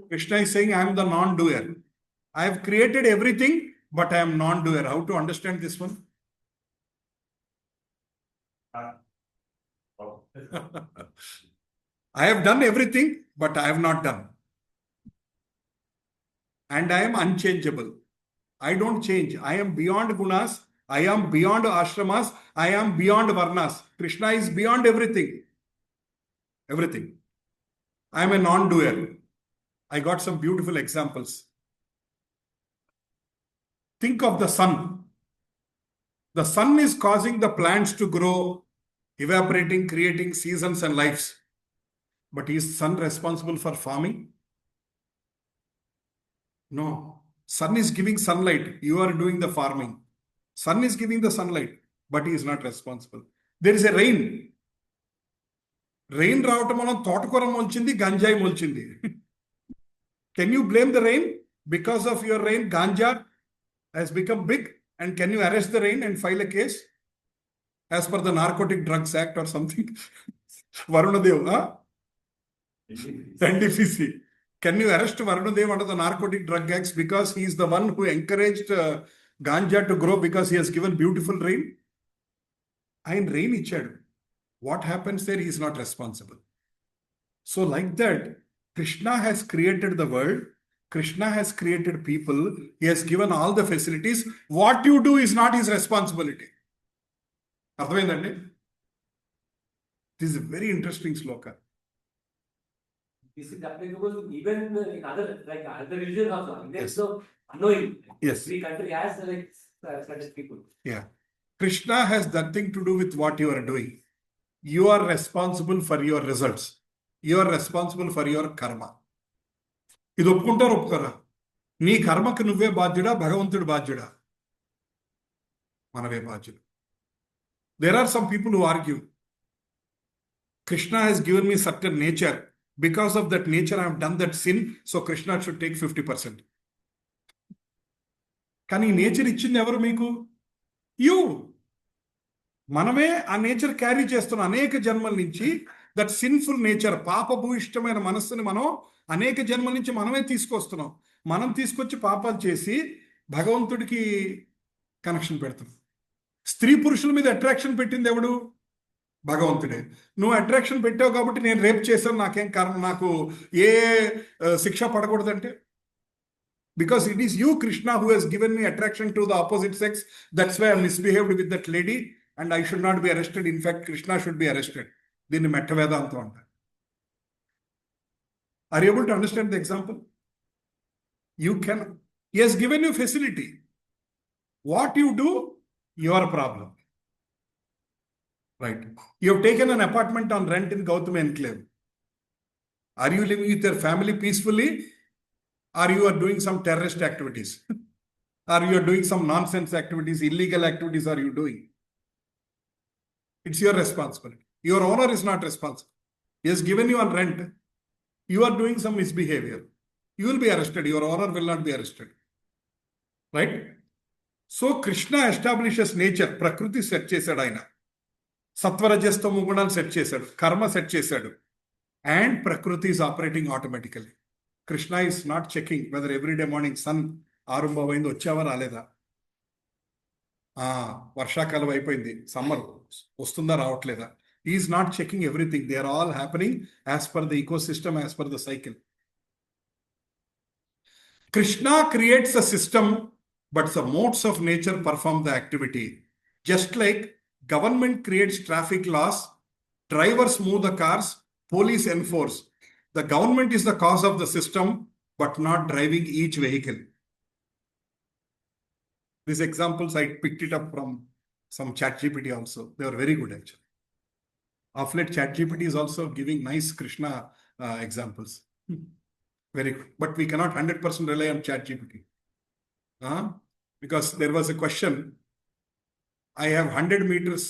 Krishna is saying, I am the non-doer. I have created everything, but I am non-doer. How to understand this one? I have done everything, but I have not done. And I am unchangeable. I don't change. I am beyond gunas. I am beyond ashramas. I am beyond varnas. Krishna is beyond everything. Everything. I am a non-doer. I got some beautiful examples. Think of the sun. The sun is causing the plants to grow, evaporating, creating seasons and lives. But is sun responsible for farming? No. Sun is giving sunlight. You are doing the farming. Sun is giving the sunlight, but he is not responsible. There is a rain. Rain రావటం వల్ల తోటకూర మొలిచింది, గంజాయి మొలిచింది. Can you blame the rain? Because of your rain, ganja has become big. And can you arrest the rain and file a case? As per the Narcotic Drugs Act or something? Varunadev, huh? NDPC. Can you arrest Varunadev under the Narcotic Drug Acts because he is the one who encouraged ganja to grow because he has given beautiful rain? And rain ichadu. What happens there, he is not responsible. So like that, Krishna has created the world. Krishna has created people. He has given all the facilities. What you do is not his responsibility. అర్థమైందండి? This is a very interesting sloka. This is applicable even in other, like other religions also. There's Yes. so unknowing. Yes. Every country has like certain people. Yeah. Krishna has nothing to do with what you are doing. You are responsible for your results. You are responsible for your karma. ఇది ఒప్పుకుంటారు ఒప్పుకోరా? నీ కర్మకు నువ్వే బాధ్యుడా, భగవంతుడు బాధ్యుడా? మనమే బాధ్యుడు. There are some people who argue, Krishna has given me certain nature. Because of that nature, I have done that sin, so Krishna should take 50%. కానీ ఈ nature ఇచ్చింది ఎవరు మీకు? యూ. మనమే ఆ నేచర్ క్యారీ చేస్తున్నాం అనేక జన్మల నుంచి. దట్ సిన్ఫుల్ నేచర్, పాపభూయిష్టమైన మనస్సుని మనం అనేక జన్మల నుంచి మనమే తీసుకొస్తున్నాం. మనం తీసుకొచ్చి పాపాలు చేసి భగవంతుడికి కనెక్షన్ పెడుతున్నాం. స్త్రీ పురుషుల మీద అట్రాక్షన్ పెట్టింది ఎవడు? భగవంతుడే. నువ్వు అట్రాక్షన్ పెట్టావు కాబట్టి నేను రేప్ చేశాను, నాకేం కారణం, నాకు ఏ శిక్ష పడకూడదంటే? Because it is you, Krishna, who has given me attraction to the opposite sex. That's why I misbehaved with that lady and I should not be arrested. In fact, Krishna should be arrested. దీన్ని మెట్టవేదాంతం అంటారు. Are you able to understand the example? You can. He has given you facility. What you do, your problem. Right. You have taken an apartment on rent in Gautam Enclave. Are you living with your family peacefully? Or you are doing some terrorist activities? Or you are doing some nonsense activities, illegal activities are you doing? It's your responsibility. Your owner is not responsible. He has given you on rent. You are doing some misbehavior. You will be arrested. Your owner will not be arrested. Right? So Krishna establishes nature. Prakriti set chesadu aina. Sattvarajasthamu gunalu set chesadu. Karma set chesadu. And Prakriti is operating automatically. Krishna is not checking whether every day morning sun ఆరంభమైంది, వచ్చావా రాలేదా, వర్షాకాలం అయిపోయింది, summer వస్తుందా రావట్లేదా. Is not checking everything. They are all happening as per the ecosystem, as per the cycle. Krishna creates a system, but the modes of nature perform the activity. Just like government creates traffic laws, drivers move the cars, police enforce. The government is the cause of the system, but not driving each vehicle. These examples, I picked it up from some ChatGPT also. They are very good actually. Of late, ChatGPT is also giving nice Krishna examples. Very good. But we cannot 100% rely on ChatGPT. Because there was a question. I have 100 meters.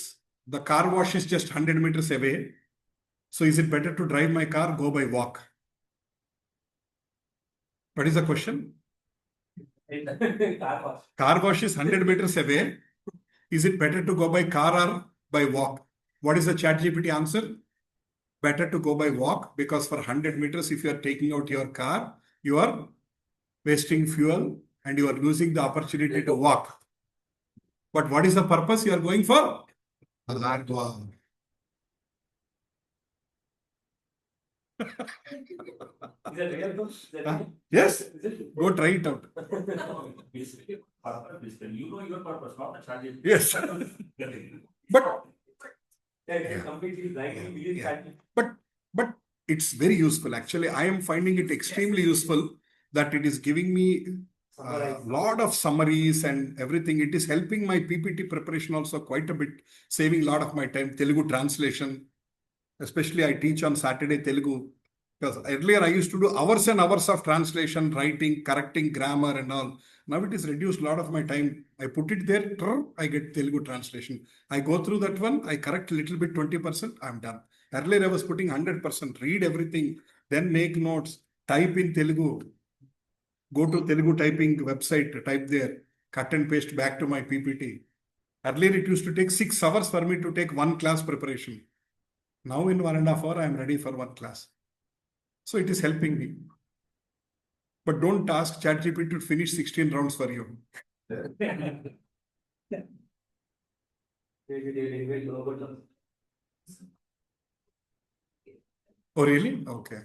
The car wash is just 100 meters away. So is it better to drive my car, go by walk? What is the question? Car wash is 100 meters away. Is it better to go by car or by walk? What is the ChatGPT answer? Better to go by walk, because for 100 meters, if you are taking out your car, you are wasting fuel and you are losing the opportunity to walk. But what is the purpose you are going for? Is that real though? Is that real? Yes. Is it? Go try it out. Basically, purpose, you know your purpose, not the charge. Yes. But Yeah, completely blindly believe Yeah. that. but it's very useful. Actually, I am finding it extremely useful that it is giving me a lot of summaries and everything. It is helping my PPT preparation also quite a bit, saving a lot of my time. Telugu translation, especially I teach on Saturday Telugu. Because earlier I used to do hours and hours of translation, writing, correcting grammar and all. Now it is reduced a lot of my time. I put it there, I get Telugu translation. I go through that one, I correct a little bit, 20%, I'm done. Earlier I was putting 100%, read everything, then make notes, type in Telugu, go to Telugu typing website, type there, cut and paste back to my PPT. Earlier it used to take 6 hours for me to take one class preparation. Now in 1.5 hours, I am ready for one class. So it is helping me. But don't ask ChatGPT to finish 16 rounds for you. Oh, really? Okay.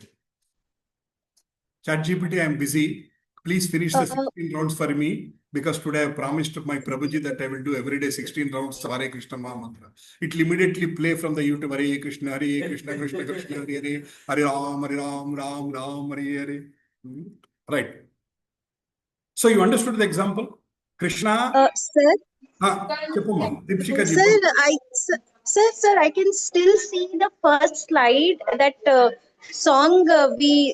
ChatGPT, I am busy. Please finish the 16 rounds for me, because today I promised my Prabhuji that I will do every day 16 rounds Hare Krishna Maha Mantra. It will immediately play from the YouTube. Hare Krishna, Krishna Krishna, Hare Hare, Hare Ram, Ram Ram, Hare Hare. Right. So you understood the example? Krishna. Sir, Cheppumma, Deepshika ji. sir, I can still see the first slide, that song we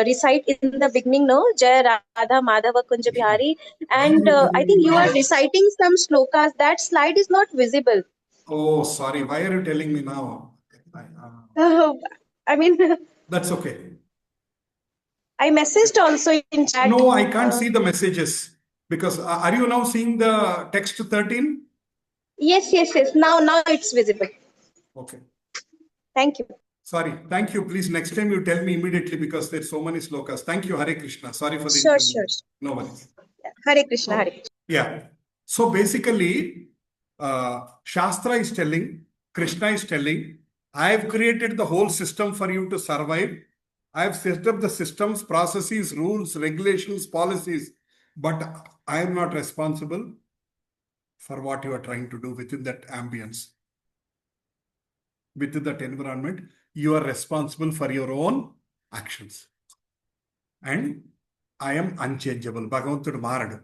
recite in the beginning, no? Jai Radha Madhava Kunja Bihari. And I think you are reciting some slokas. That slide is not visible. Oh, sorry. Why are you telling me now? I mean, That's okay. I messaged also in chat. No, I can't see the messages. Because are you now seeing the text 13? Yes. Now it's visible. Okay. Thank you. Sorry. Thank you. Please, next time you tell me immediately, because there's so many slokas. Thank you, Hare Krishna. Sorry for the Sure. inconvenience. No worries. Hare Krishna, Hare Krishna. Yeah. So basically, Shastra is telling, Krishna is telling, I have created the whole system for you to survive. I have set up the systems, processes, rules, regulations, policies, but I am not responsible for what you are trying to do within that ambience, within that environment. You are responsible for your own actions. And I am unchangeable. Bhagavantudu Maradu.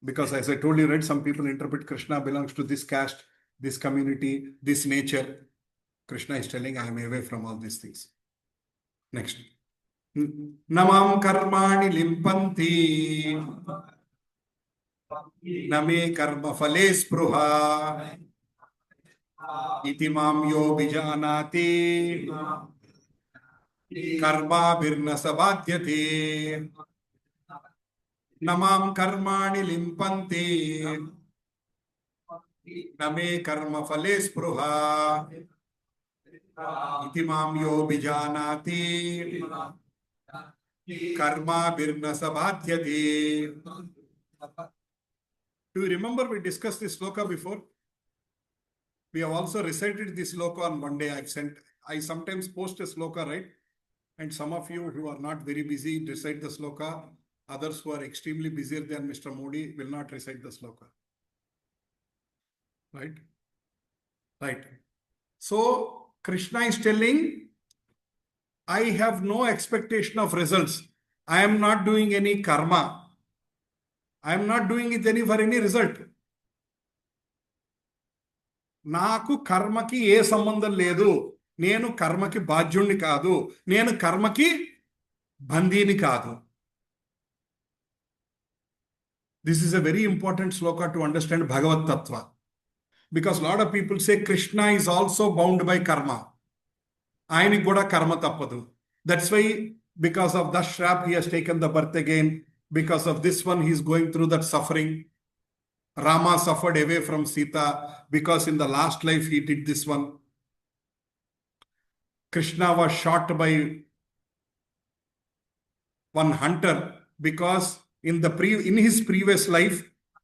Because as I told you, right, some people interpret Krishna belongs to this caste, this community, this nature. Krishna is telling, I am away from all these things. Next. Namam karmani limpanti name karma phale spruha iti mam yo bijanati karma virna sabhadyate. Namam karmani limpanti name karma phale spruha iti mam yo bijanati karma virna sabhadyate. Do you remember we discussed this sloka before? We have also recited this sloka on one day. I sometimes post a sloka, right? And some of you who are not very busy recite the sloka. Others who are extremely busier than Mr. Modi will not recite the sloka. Right? Right. So Krishna is telling, I have no expectation of results. I am not doing any karma. I am not doing it for any result. నాకు కర్మకి ఏ సంబంధం లేదు. నేను కర్మకి బాధ్యుణ్ణి కాదు. నేను కర్మకి బందీని కాదు. This is a very important sloka to understand Bhagavad Tattva. Because a lot of people say Krishna is also bound by karma. Ayaniki kuda karma tappadu. That's why, because of that shrap, he has taken the birth again. Because of this one, he is going through that suffering. Rama suffered away from Sita because in the last life he did this one. Krishna was shot by one hunter because in his previous life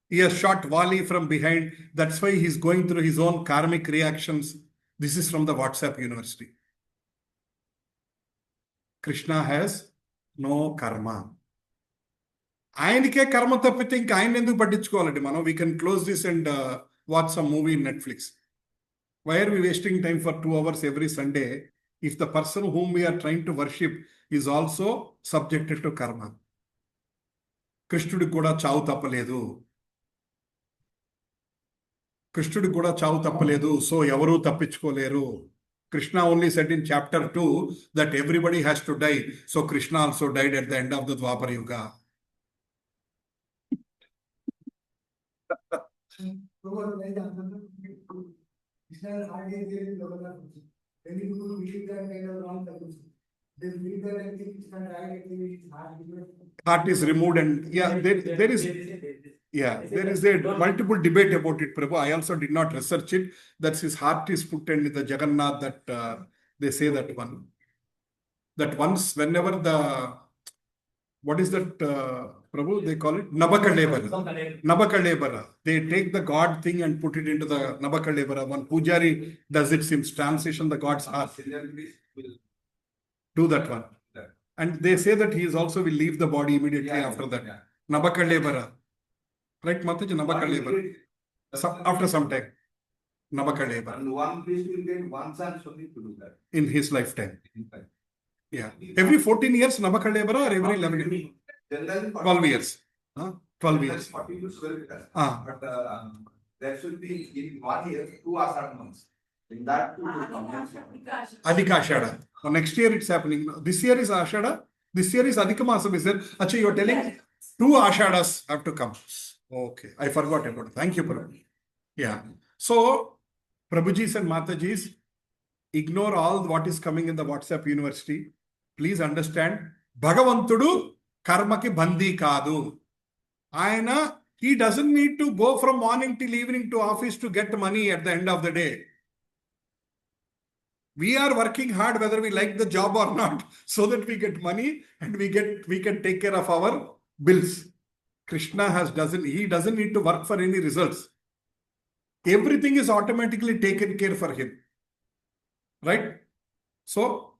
he has shot Vali from behind. That's why he's going through his own karmic reactions. This is from the WhatsApp University. Krishna has no karma. ఆయనకే కర్మ తప్పితే ఇంకా ఆయన ఎందుకు పట్టించుకోవాలండి మనం? We can close this and watch some movie in Netflix. Why are we wasting time for 2 hours every Sunday if the person whom we are trying to worship is also subjected to karma? కృష్ణుడికి కూడా చావు తప్పలేదు. కృష్ణుడికి కూడా చావు తప్పలేదు. So ఎవరూ తప్పించుకోలేరు. Krishna only said in chapter 2 that everybody has to die. So Krishna also died at the end of the Dwapar Yuga. Heart is removed and there is a multiple debate about it, Prabhu. I also did not research it. That his heart is put in the Jagannath, that they say that one. That once, whenever what is that, Prabhu? They call it Nabakalebara. Nabakalebara. They take the God thing and put it into the Nabakalebara. One Pujari does it, seems transition the God's heart. Do that one. And they say that he is also will leave the body immediately after that. Nabakalebara. Right, Mataji? Nabakalebara. After some time. Nabakalebara. And one priest will get one chance only to do that. In his lifetime. Yeah. Every 14 years, Nabakalebara, or every 11 years? Generally, 12 years. 12 years. 40 to 12 years. Ah. But there should be in 1 year, 2 Ashada months. In that, 2 Adhika Ashada. So next year it's happening. This year is Ashada. This year is Adhika Masam. Is there? Actually, you are telling 2 Ashadas have to come. Okay. I forgot about it. Thank you, Prabhu. Yeah. So, Prabhujis and Matajis, ignore all what is coming in the WhatsApp university. Please understand. Bhagavantudu karmaki bandi kadu. Ayana, he doesn't need to go from morning till evening to office to get money at the end of the day. We are working hard whether we like the job or not, so that we get money and we can take care of our bills. Krishna doesn't need to work for any results. Everything is automatically taken care for him. Right? So,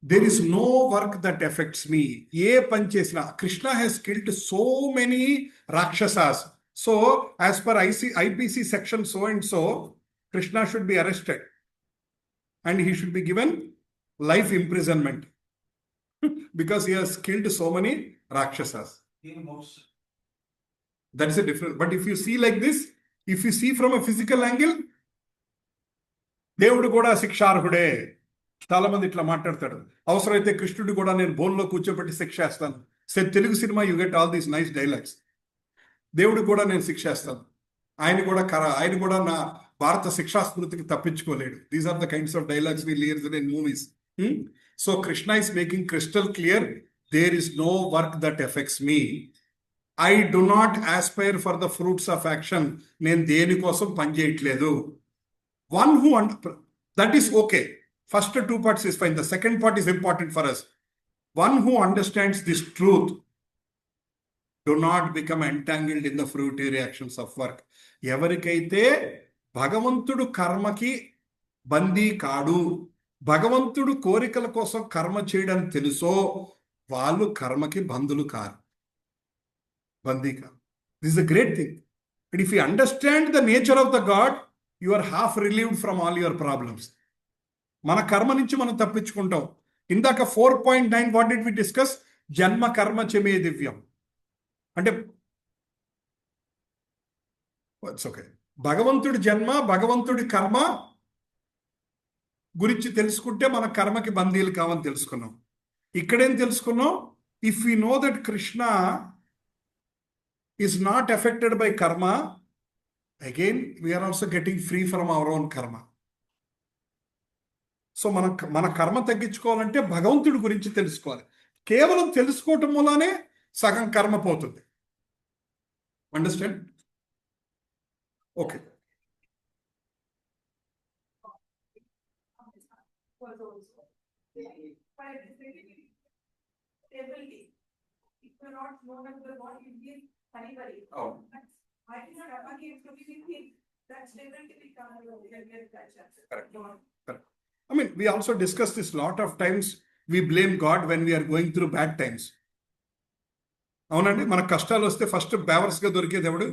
there is no work that affects me. Krishna has killed so many Rakshasas. So, as per IPC section so and so, Krishna should be arrested. And he should be given life imprisonment. Because he has killed so many Rakshasas. That is a difference. But if you see like this, if you see from a physical angle, దేవుడు కూడా శిక్షార్హుడే. చాలా మంది ఇట్లా మాట్లాడతాడు. అవసరమైతే కృష్ణుడు కూడా నేను బోన్లో కూర్చోబెట్టి శిక్షేస్తాను. తెలుగు సినిమా you get all these nice dialogues. దేవుడు కూడా నేను శిక్షేస్తాను. ఆయన కూడా నా భారత శిక్షా స్మృతికి తప్పించుకోలేడు. These are the kinds of dialogues we hear in movies. So Krishna is making crystal clear, there is no work that effects me. I do not aspire for the fruits of action. నేను దేనికోసం పనిచేయట్లేదు. One who that is okay. First 2 parts is fine. The second part is important for us. One who understands this truth do not become entangled in the fruitive reactions of work. ఎవరికైతే భగవంతుడు కర్మకి బందీ కాడు, భగవంతుడు కోరికల కోసం కర్మ చేయడం తెలుసో వాళ్ళు కర్మకి బంధులు car. Bandika. This is a great thing. And if you understand the nature of the God, you are half relieved from all your problems. Mana karma nunchi manam tappichukuntam. Indaka 4.9, what did we discuss? Janma karma cheme divyam. Ante it's okay. Bhagavantudi janma, Bhagavantudi karma గురించి తెలుసుకుంటే మన కర్మకి బందీలు కావని తెలుసుకున్నాం. ఇక్కడేం తెలుసుకున్నాం? If we know that Krishna is not affected by karma, again we are also getting free from our own karma. So మన కర్మ తగ్గించుకోవాలంటే భగవంతుడి గురించి తెలుసుకోవాలి. కేవలం తెలుసుకోవటం మూలనే సగం కర్మ పోతుంది. Understand? Okay. Oh. Correct. I mean, we also discussed this lot of times. We blame God when we are going through bad times. అవునండి, మన కష్టాలు వస్తే ఫస్ట్ బేవర్స్గా దొరికేది ఎవడు?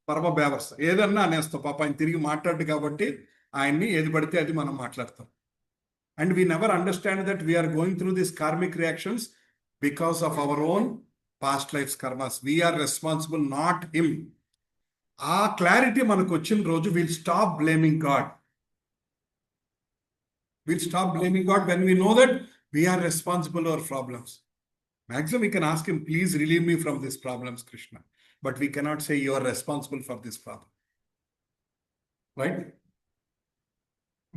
పరమ బేవర్స్. ఏదన్నా అనేస్తాం. పాప ఆయన తిరిగి మాట్లాడు కాబట్టి ఆయన్ని ఏది పడితే అది మనం మాట్లాడతాం. And we never understand that we are going through these karmic reactions because of our own past lives karmas. We are responsible, not him. ఆ క్లారిటీ మనకు వచ్చిన రోజు we'll stop blaming God. We'll stop blaming God when we know that we are responsible for our problems. Maximum we can ask him, please relieve me from these problems, Krishna. But we cannot say you are responsible for this problem. Right?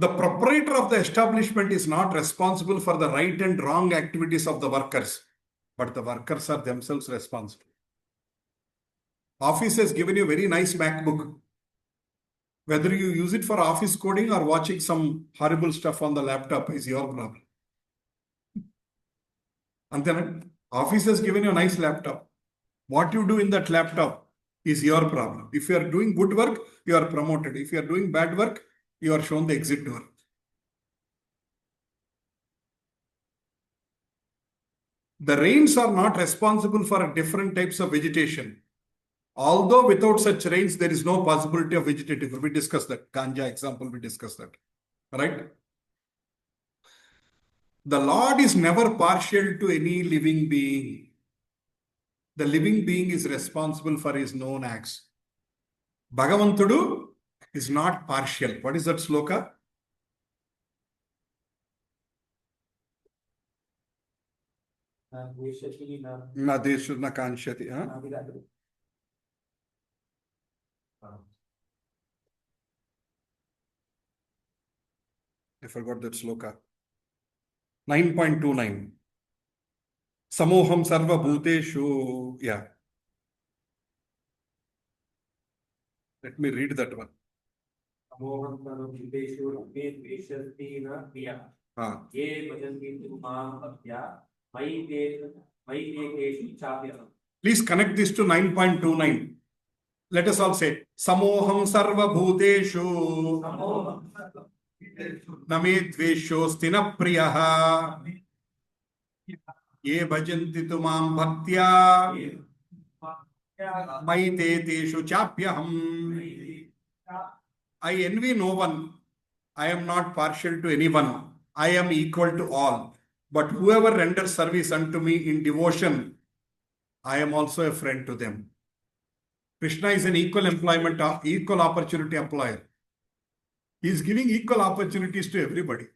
The proprietor of the establishment is not responsible for the right and wrong activities of the workers, but the workers are themselves responsible. Office has given you a very nice MacBook. Whether you use it for office coding or watching some horrible stuff on the laptop is your problem. And then office has given you a nice laptop. What you do in that laptop is your problem. If you are doing good work, you are promoted. If you are doing bad work, you are shown the exit door. The rains are not responsible for different types of vegetation. Although without such rains, there is no possibility of vegetative. We discussed that. Ganja example, we discussed that. Right? The Lord is never partial to any living being. The living being is responsible for his known acts. Bhagavantudu is not partial. What is that sloka? Na deshu na kanshati. I forgot that sloka. 9.29. Samoham sarva bhuteshu. Yeah. Let me read that one. Samoham sarva bhuteshu vedveshati na priya. Ye bhajanti tumam bhaktya mayi chapyam. Please connect this to 9.29. Let us all say Samoham sarva bhuteshu name dvesho stina priyaha ye bhajanti tumam bhaktya mayi teshu chapyaham. I envy no one. I am not partial to anyone. I am equal to all. But whoever renders service unto me in devotion, I am also a friend to them. Krishna is an equal opportunity employer. He is giving equal opportunities to everybody.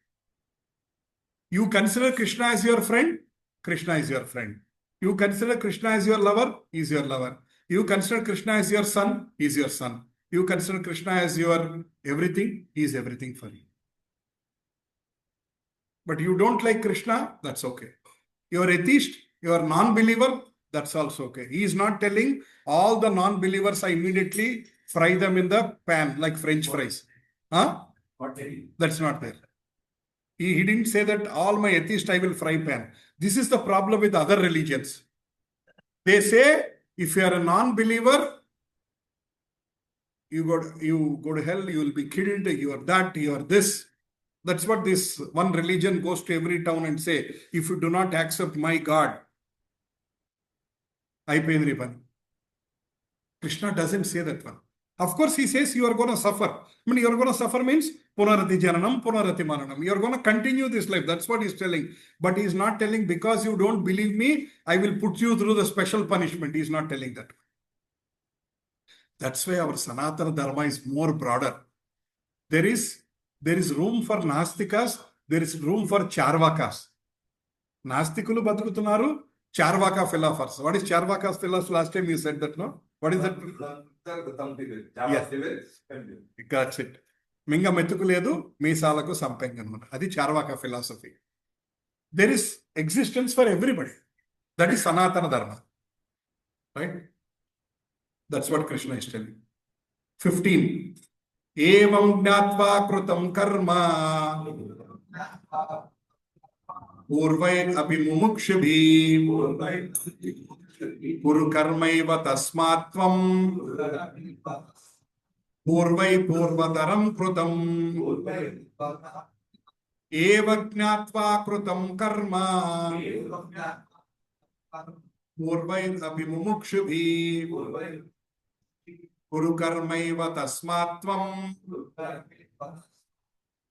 You consider Krishna as your friend, Krishna is your friend. You consider Krishna as your lover, he is your lover. You consider Krishna as your son, he is your son. You consider Krishna as your everything, he is everything for you. But you don't like Krishna, that's okay. You are atheist, you are non-believer, that's also okay. He is not telling all the non-believers I immediately fry them in the pan like French fries. That's not there. He didn't say that all my atheists I will fry pan. This is the problem with other religions. They say if you are a non-believer, you go to hell, you will be killed, you are that, you are this. That's what this one religion goes to every town and say, if you do not accept my God, I pay the money. Krishna doesn't say that one. Of course, he says you are going to suffer. I mean, you are going to suffer means punarati jananam, punarati maranam. You are going to continue this life. That's what he's telling. But he's not telling because you don't believe me, I will put you through the special punishment. He's not telling that. That's why our Sanatana Dharma is more broader. There is room for Nastikas, there is room for Charvakas. Nastikulu batukutunaru, Charvaka philosophers. What is Charvaka's philosophy? Last time you said that, no? What is that? Yes. That's it. Minga metukuledu, meesalaku sampengan. Adi Charvaka philosophy. There is existence for everybody. That is Sanatana Dharma. Right? That's what Krishna is telling. 15. Evam gnatva krutam karma purvai abhimumukshibhi puru karmaiva tasmatvam purvai purvataram krutam eva gnatva krutam karma purvai abhimumukshibhi Puru karmaiva tasmatvam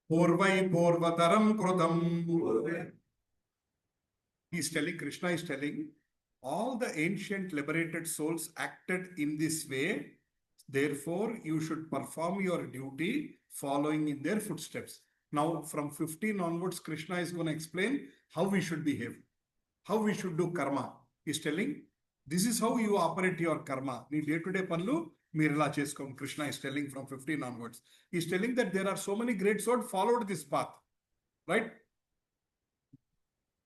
purvai purvataram krutam. He's telling, Krishna is telling, all the ancient liberated souls acted in this way. Therefore, you should perform your duty following in their footsteps. Now, from 15 onwards, Krishna is going to explain how we should behave, how we should do karma. He's telling, this is how you operate your karma. Ni day-to-day panlu, Mirla Cheskom, Krishna is telling from 15 onwards. He is telling that there are so many great souls followed this path. Right?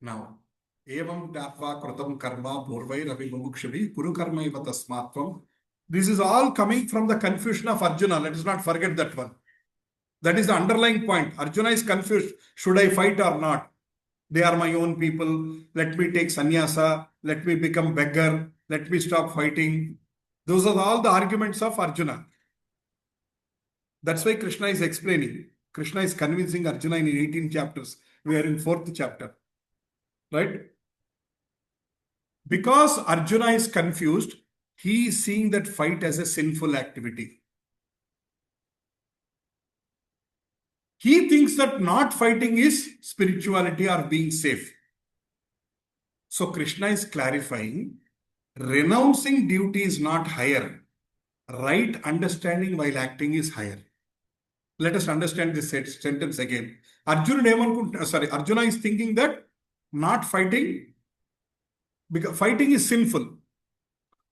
Now, Evam Datva Kratam Karma Purvai Ravi Mumukshavi Kuru Karma Eva Tasmatvam. This is all coming from the confusion of Arjuna. Let us not forget that one. That is the underlying point. Arjuna is confused. Should I fight or not? They are my own people. Let me take sannyasa. Let me become beggar. Let me stop fighting. Those are all the arguments of Arjuna. That's why Krishna is explaining. Krishna is convincing Arjuna in 18 chapters. We are in 4th chapter. Right? Because Arjuna is confused, he is seeing that fight as a sinful activity. He thinks that not fighting is spirituality or being safe. So Krishna is clarifying, renouncing duty is not higher. Right understanding while acting is higher. Let us understand this sentence again. Arjuna is thinking that not fighting, because fighting is sinful.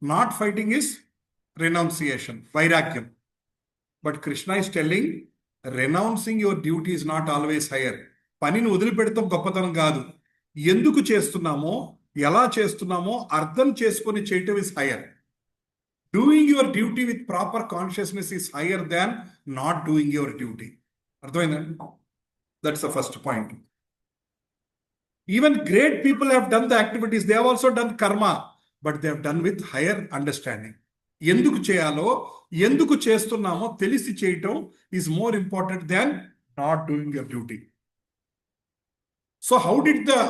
Not fighting is renunciation, vairagyam. But Krishna is telling, renouncing your duty is not always higher. పనిని వదిలిపెడతాం గొప్పతనం కాదు. ఎందుకు చేస్తున్నామో, ఎలా చేస్తున్నామో అర్థం చేసుకొని చేయటం is higher. Doing your duty with proper consciousness is higher than not doing your duty. అర్థమైందండి? That's the first point. Even great people have done the activities. They have also done karma, but they have done with higher understanding. ఎందుకు చేయాలో, ఎందుకు చేస్తున్నామో తెలిసి చేయటం is more important than not doing your duty. So how did the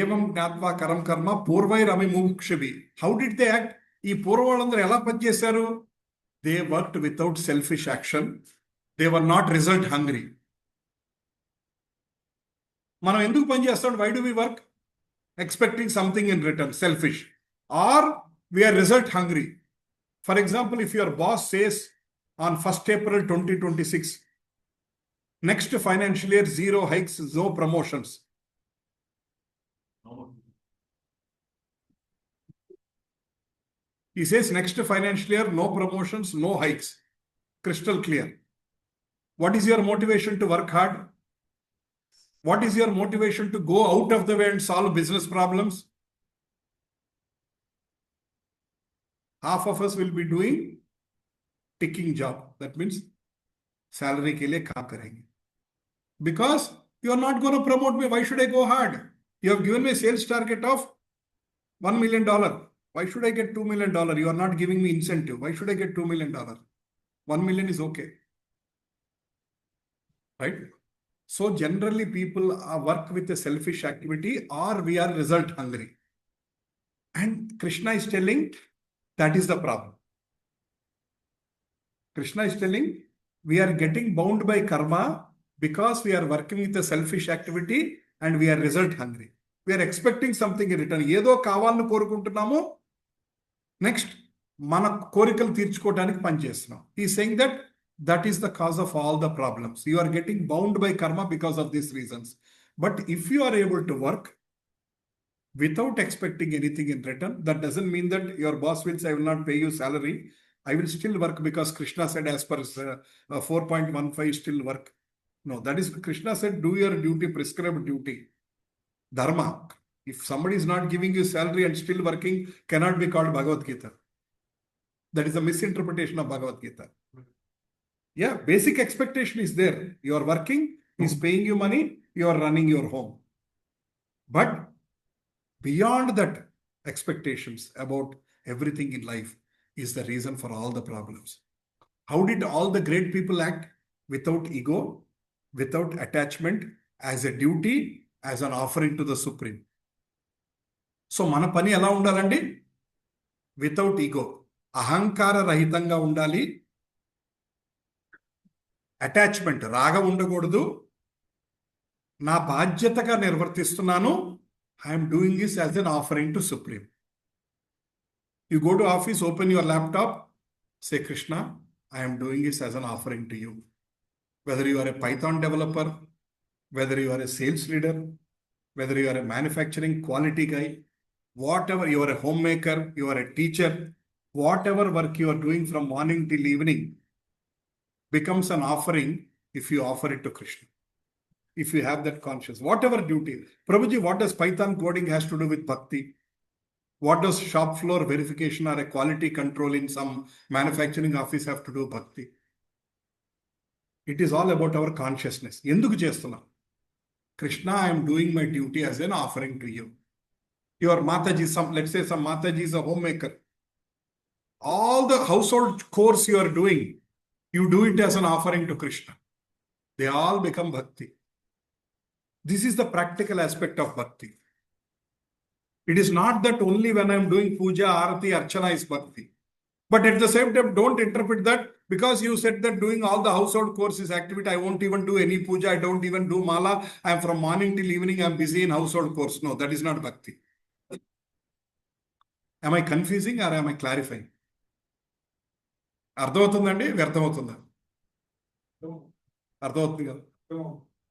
evam gnatva karam karma పూర్వైరమి ముముక్షుభి, how did they act? ఈ పూర్వాలందరూ ఎలా పనిచేశారు? They worked without selfish action. They were not result hungry. మనం ఎందుకు పనిచేస్తాం? Why do we work? Expecting something in return, selfish. Or we are result hungry. For example, if your boss says on 1st April 2026, next financial year, 0 hikes, no promotions. He says next financial year, no promotions, no hikes. Crystal clear. What is your motivation to work hard? What is your motivation to go out of the way and solve business problems? Half of us will be doing ticking job. That means salary ke liye kaam karenge. Because you are not going to promote me. Why should I go hard? You have given me a sales target of $1 million. Why should I get $2 million? You are not giving me incentive. Why should I get $2 million? 1 million is okay. Right? So generally people work with a selfish activity, or we are result hungry. And Krishna is telling that is the problem. Krishna is telling we are getting bound by karma because we are working with a selfish activity and we are result hungry. We are expecting something in return. ఏదో కావాలని కోరుకుంటున్నాము, next మన కోరికలు తీర్చుకోవడానికి పనిచేస్తున్నాం. He is saying that is the cause of all the problems. You are getting bound by karma because of these reasons. But if you are able to work without expecting anything in return, that doesn't mean that your boss will say, I will not pay you salary. I will still work because Krishna said as per 4.15 still work. No, that is Krishna said, do your duty, prescribed duty. Dharma. If somebody is not giving you salary and still working, cannot be called Bhagavad Gita. That is a misinterpretation of Bhagavad Gita. Yeah, basic expectation is there. You are working, he is paying you money, you are running your home. But beyond that, expectations about everything in life is the reason for all the problems. How did all the great people act? Without ego, without attachment, as a duty, as an offering to the Supreme. So, మన పని ఎలా ఉండాలండి? Without ego. అహంకార రహితంగా ఉండాలి. Attachment, రాగం ఉండకూడదు. నా బాధ్యతగా నిర్వర్తిస్తున్నాను. I'm doing this as an offering to supreme. You go to office, open your laptop, say, Krishna, I am doing this as an offering to you. Whether you are a Python developer, whether you are a sales leader, whether you are a manufacturing quality guy, whatever, you are a homemaker, you are a teacher, whatever work you are doing from morning till evening becomes an offering if you offer it to Krishna. If you have that conscious, whatever duty. Prabhuji, what does Python coding has to do with bhakti? What does shop floor verification or a quality control in some manufacturing office have to do with bhakti? It is all about our consciousness. Enduku chestunna? Krishna, I am doing my duty as an offering to you. Your Mataji, let's say some Mataji is a homemaker. All the household chores you are doing, you do it as an offering to Krishna. They all become bhakti. This is the practical aspect of bhakti. It is not that only when I'm doing puja, arati, archana is bhakti. But at the same time, don't interpret that because you said that doing all the household chores is activity. I won't even do any puja. I don't even do mala. I'm from morning till evening. I'm busy in household chores. No, that is not bhakti. Am I confusing or am I clarifying? అర్థమవుతుందండి వ్యర్థమవుతుందా? అర్థమవుతుంది కదా?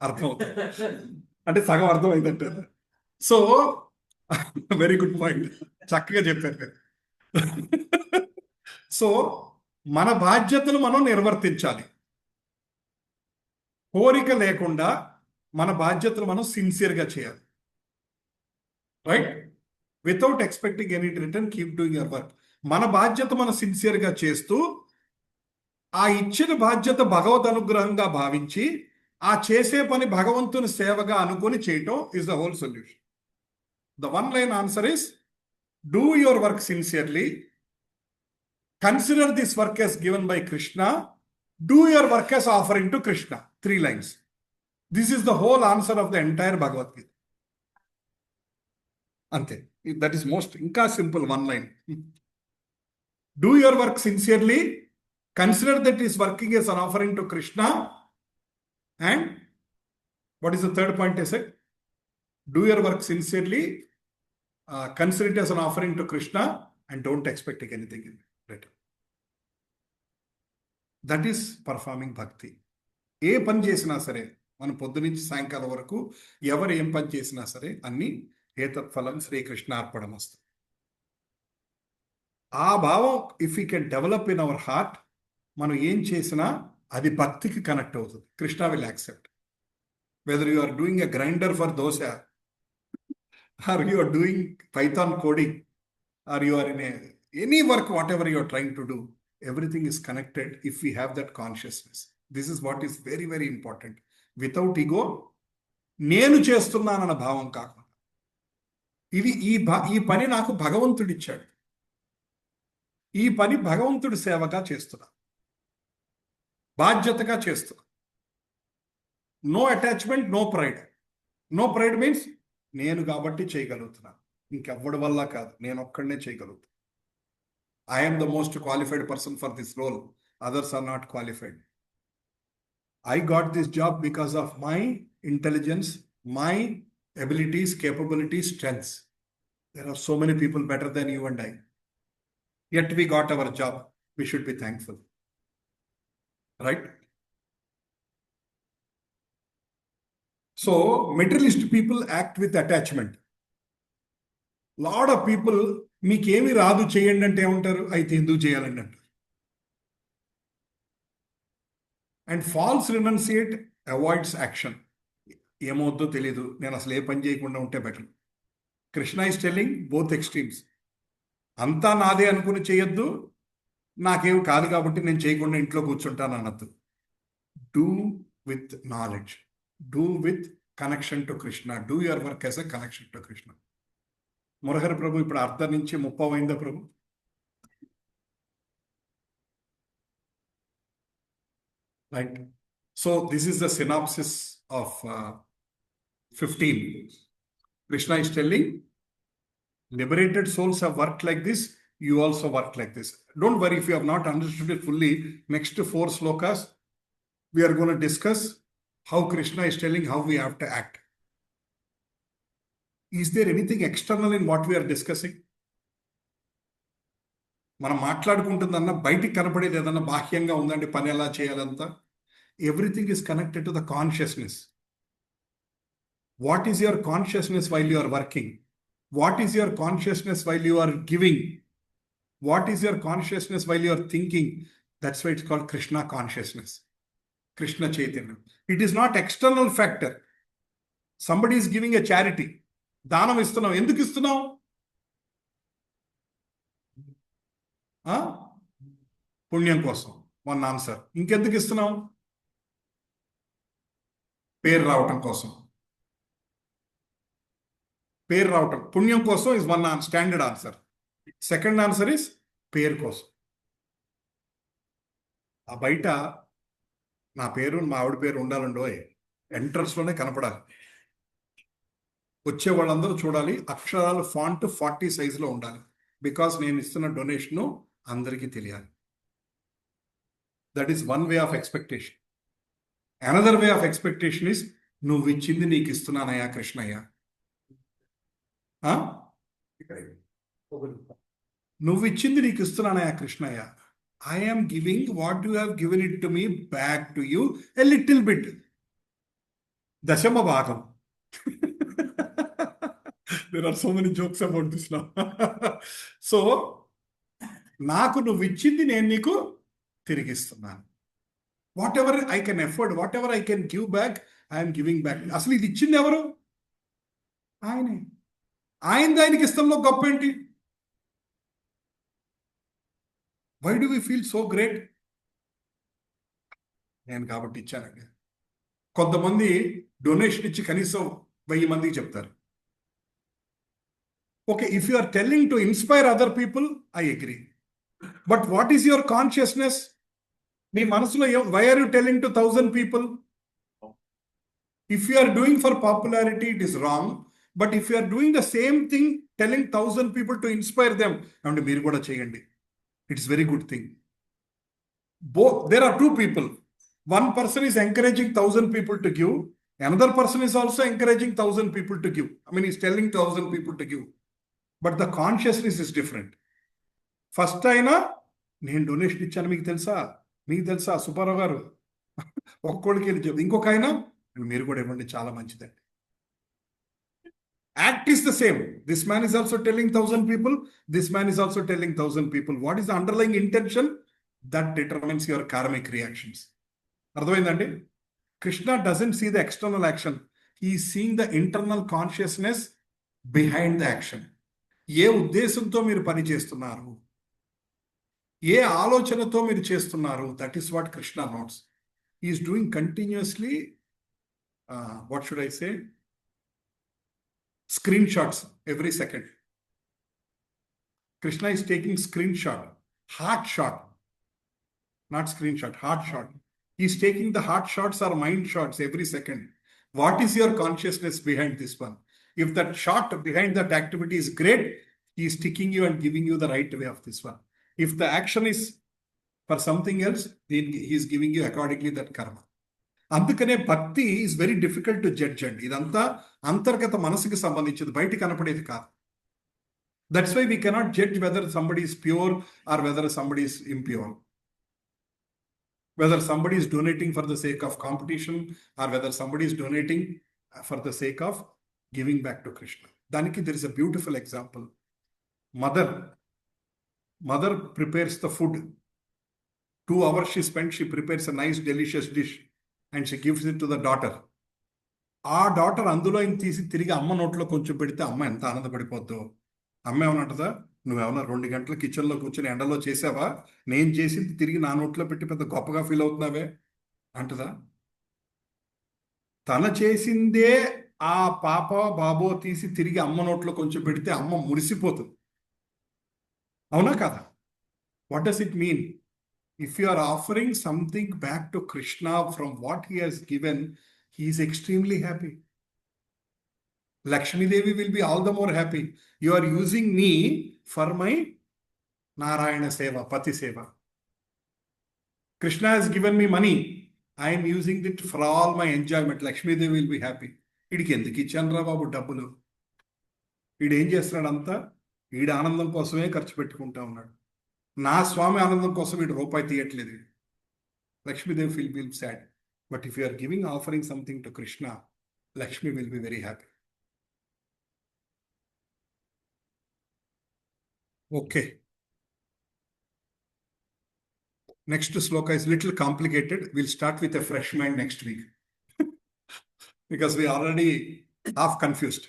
అర్థమవుతుంది అంటే సగం అర్థమైందంటే. So very good point, చక్కగా చెప్పారు. So మన బాధ్యతలు మనం నిర్వర్తించాలి. కోరిక లేకుండా మన బాధ్యతలు మనం సిన్సియర్గా చేయాలి. Right? Without expecting any return, keep doing your work. మన బాధ్యత మనం సిన్సియర్గా చేస్తూ ఆ ఇచ్చిన బాధ్యత భగవద్ అనుగ్రహంగా భావించి ఆ చేసే పని భగవంతుని సేవగా అనుకుని చేయటం is the whole solution. The one line answer is do your work sincerely, consider this work as given by Krishna, do your work as offering to Krishna. 3 lines. This is the whole answer of the entire Bhagavad Gita. Ante. That is most inka simple one line. Do your work sincerely, consider that is working as an offering to Krishna, and what is the third point I said? Do your work sincerely, consider it as an offering to Krishna, and don't expect anything in return. That is performing bhakti. ఏ పని చేసినా సరే, మనం పొద్దు నుంచి సాయంకాలం వరకు ఎవరు ఏం పని చేసినా సరే అన్ని ఏతత్ఫలం శ్రీకృష్ణార్పణమస్తు. ఆ భావం if you can develop in our heart, మనం ఏం చేసినా అది భక్తికి కనెక్ట్ అవుతుంది. Krishna will accept. Whether you are doing a grinder for dosa, or you are doing Python coding, or you are in any work, whatever you are trying to do, everything is connected if we have that consciousness. This is what is very, very important. Without ego, నేను చేస్తున్నానన్న భావం కాకుండా, ఇది ఈ పని నాకు భగవంతుడు ఇచ్చాడు, ఈ పని భగవంతుడి సేవగా చేస్తున్నా, బాధ్యతగా చేస్తున్నా. No attachment, no pride. No pride means నేను కాబట్టి చేయగలుగుతున్నా, ఇంకెవ్వడి వల్ల కాదు, నేను ఒక్కడనే చేయగలుగుతాను. I am the most qualified person for this role. Others are not qualified. I got this job because of my intelligence, my abilities, capabilities, strengths. There are so many people better than you and I. Yet we got our job. We should be thankful. Right? So, materialist people act with attachment. Lot of people, మీకేమి రాదు చేయండి అంటే ఏమంటారు, అయితే ఎందుకు చేయాలండి అంటారు. And false renunciate avoids action. ఏమవుద్దో తెలీదు, నేను అసలు ఏ పని చేయకుండా ఉంటే better. Krishna is telling both extremes. అంతా నాదే అనుకుని చేయొద్దు, నాకేం కాదు కాబట్టి నేను చేయకుండా ఇంట్లో కూర్చుంటాను అనొద్దు. Do with knowledge, do with connection to Krishna, do your work as a connection to Krishna. Murahari Prabhu ఇప్పుడు అర్థం నుంచి 30 అయిందా Prabhu? Right. So this is the synopsis of 15. Krishna is telling, liberated souls have worked like this, you also work like this. Don't worry if you have not understood it fully. Next 4 slokas, we are going to discuss how Krishna is telling how we have to act. Is there anything external in what we are discussing? మనం మాట్లాడుకుంటుందన్న బయటికి కనపడేది ఏదన్నా బాహ్యంగా ఉందండి, పని ఎలా చేయాలంతా. Everything is connected to the consciousness. What is your consciousness while you are working? What is your consciousness while you are giving? What is your consciousness while you are thinking? That's why it's called Krishna consciousness, Krishna చైతన్యం. It is not external factor. Somebody is giving a charity. దానం ఇస్తున్నావు, ఎందుకు ఇస్తున్నావు? పుణ్యం కోసం, one answer. ఇంకెందుకు ఇస్తున్నావు? పేరు రావటం కోసం. పేరు రావటం, పుణ్యం కోసం is one standard answer. Second answer is పేరు కోసం. ఆ బయట నా పేరు, మా ఆవిడ పేరు ఉండాలండో, ఎంట్రన్స్లోనే కనపడాలి. వచ్చే వాళ్ళందరూ చూడాలి, అక్షరాలు ఫాంట్ 40 సైజులో ఉండాలి. బికాస్ నేను ఇస్తున్న డొనేషను అందరికీ తెలియాలి. That is one way of expectation. Another way of expectation is, నువ్వు ఇచ్చింది నీకు ఇస్తున్నానయ్యా కృష్ణయ్య. నువ్వు ఇచ్చింది నీకు ఇస్తున్నానయ్యా Krishnaiah. I am giving what you have given it to me back to you a little bit. Dashama Bhagam. There are so many jokes about this now. So, నాకు నువ్వు ఇచ్చింది నేను నీకు తిరిగిస్తున్నాను. Whatever I can afford, whatever I can give back, I'm giving back. అసలు ఇది ఇచ్చింది ఎవరు? ఆయనే. ఆయనకి ఇష్టంలో గొప్ప ఏంటి? Why do we feel so great? నేను కాబట్టి ఇచ్చానండి. కొంతమంది డొనేషన్ ఇచ్చి కనీసం 1000 మందికి చెప్తారు. Okay, if you are telling to inspire other people, I agree. But what is your consciousness? నీ మనసులో why are you telling to 1000 people? If you are doing for popularity, it is wrong. But if you are doing the same thing, telling 1000 people to inspire them, అంటే మీరు కూడా చేయండి. It's very good thing. Both, there are two people. One person is encouraging 1000 people to give. Another person is also encouraging 1000 people to give. I mean, he's telling 1000 people to give. But the consciousness is different. First అయినా నేను donation ఇచ్చాను మీకు తెలుసా సుబ్బారావు గారు, ఒక్కొక్కడికి వెళ్ళి చెప్పి, ఇంకొక ఆయన మీరు కూడా ఇవ్వండి, చాలా మంచిదండి. Act is the same. This man is also telling 1000 people. This man is also telling 1000 people. What is the underlying intention? That determines your karmic reactions. Ardhavaindandi? Krishna doesn't see the external action. He is seeing the internal consciousness behind the action. ఏ ఉద్దేశంతో మీరు పని చేస్తున్నారు, ఏ ఆలోచనతో మీరు చేస్తున్నారు, that is what Krishna notes. He is doing continuously, what should I say? Screenshots every second. Krishna is taking screenshot, heart shot, not screenshot, heart shot. He is taking the heart shots or mind shots every second. What is your consciousness behind this one? If that shot behind that activity is great, he is sticking you and giving you the right way of this one. If the action is for something else, then he is giving you accordingly that karma. అందుకనే bhakti is very difficult to judge అండి. ఇదంతా అంతర్గత మనసుకి సంబంధించింది, బయటికి కనపడేది కాదు. That's why we cannot judge whether somebody is pure or whether somebody is impure, whether somebody is donating for the sake of competition or whether somebody is donating for the sake of giving back to Krishna. దానికి there is a beautiful example. Mother prepares the food. 2 hours she spent, she prepares a nice delicious dish and she gives it to the daughter. ఆ daughter అందులో తీసి తిరిగి అమ్మ నోట్లో కొంచెం పెడితే అమ్మ ఎంత ఆనందపడిపోద్దో. అమ్మ ఏమనంటదా, నువ్వేమన్నా 2 గంటలు కిచెన్లో కూర్చొని ఎండలో చేసావా, నేను చేసింది తిరిగి నా నోట్లో పెట్టి పెద్ద గొప్పగా ఫీల్ అవుతున్నావే అంటదా? తన చేసిందే ఆ పాప బాబో తీసి తిరిగి అమ్మ నోట్లో కొంచెం పెడితే అమ్మ మురిసిపోతుంది. అవునా కదా? What does it mean? If you are offering something back to Krishna from what he has given, he is extremely happy. Lakshmi Devi will be all the more happy. You are using me for my Narayana Seva, Pati Seva. Krishna has given me money. I am using it for all my enjoyment. Lakshmi Devi will be happy. Idiki enduku ichchanra babu dabbulu. Idu em chestunadu anta? Idu ఆనందం కోసమే ఖర్చు పెట్టుకుంటా ఉన్నాడు. నా స్వామి ఆనందం కోసం వీడు రూపాయి తీయట్లేదు. Lakshmidevi feel sad. But if you are giving offering something to Krishna, Lakshmi will be very happy. Okay, next shloka is little complicated. Will start with a fresh mind next week because we already half confused.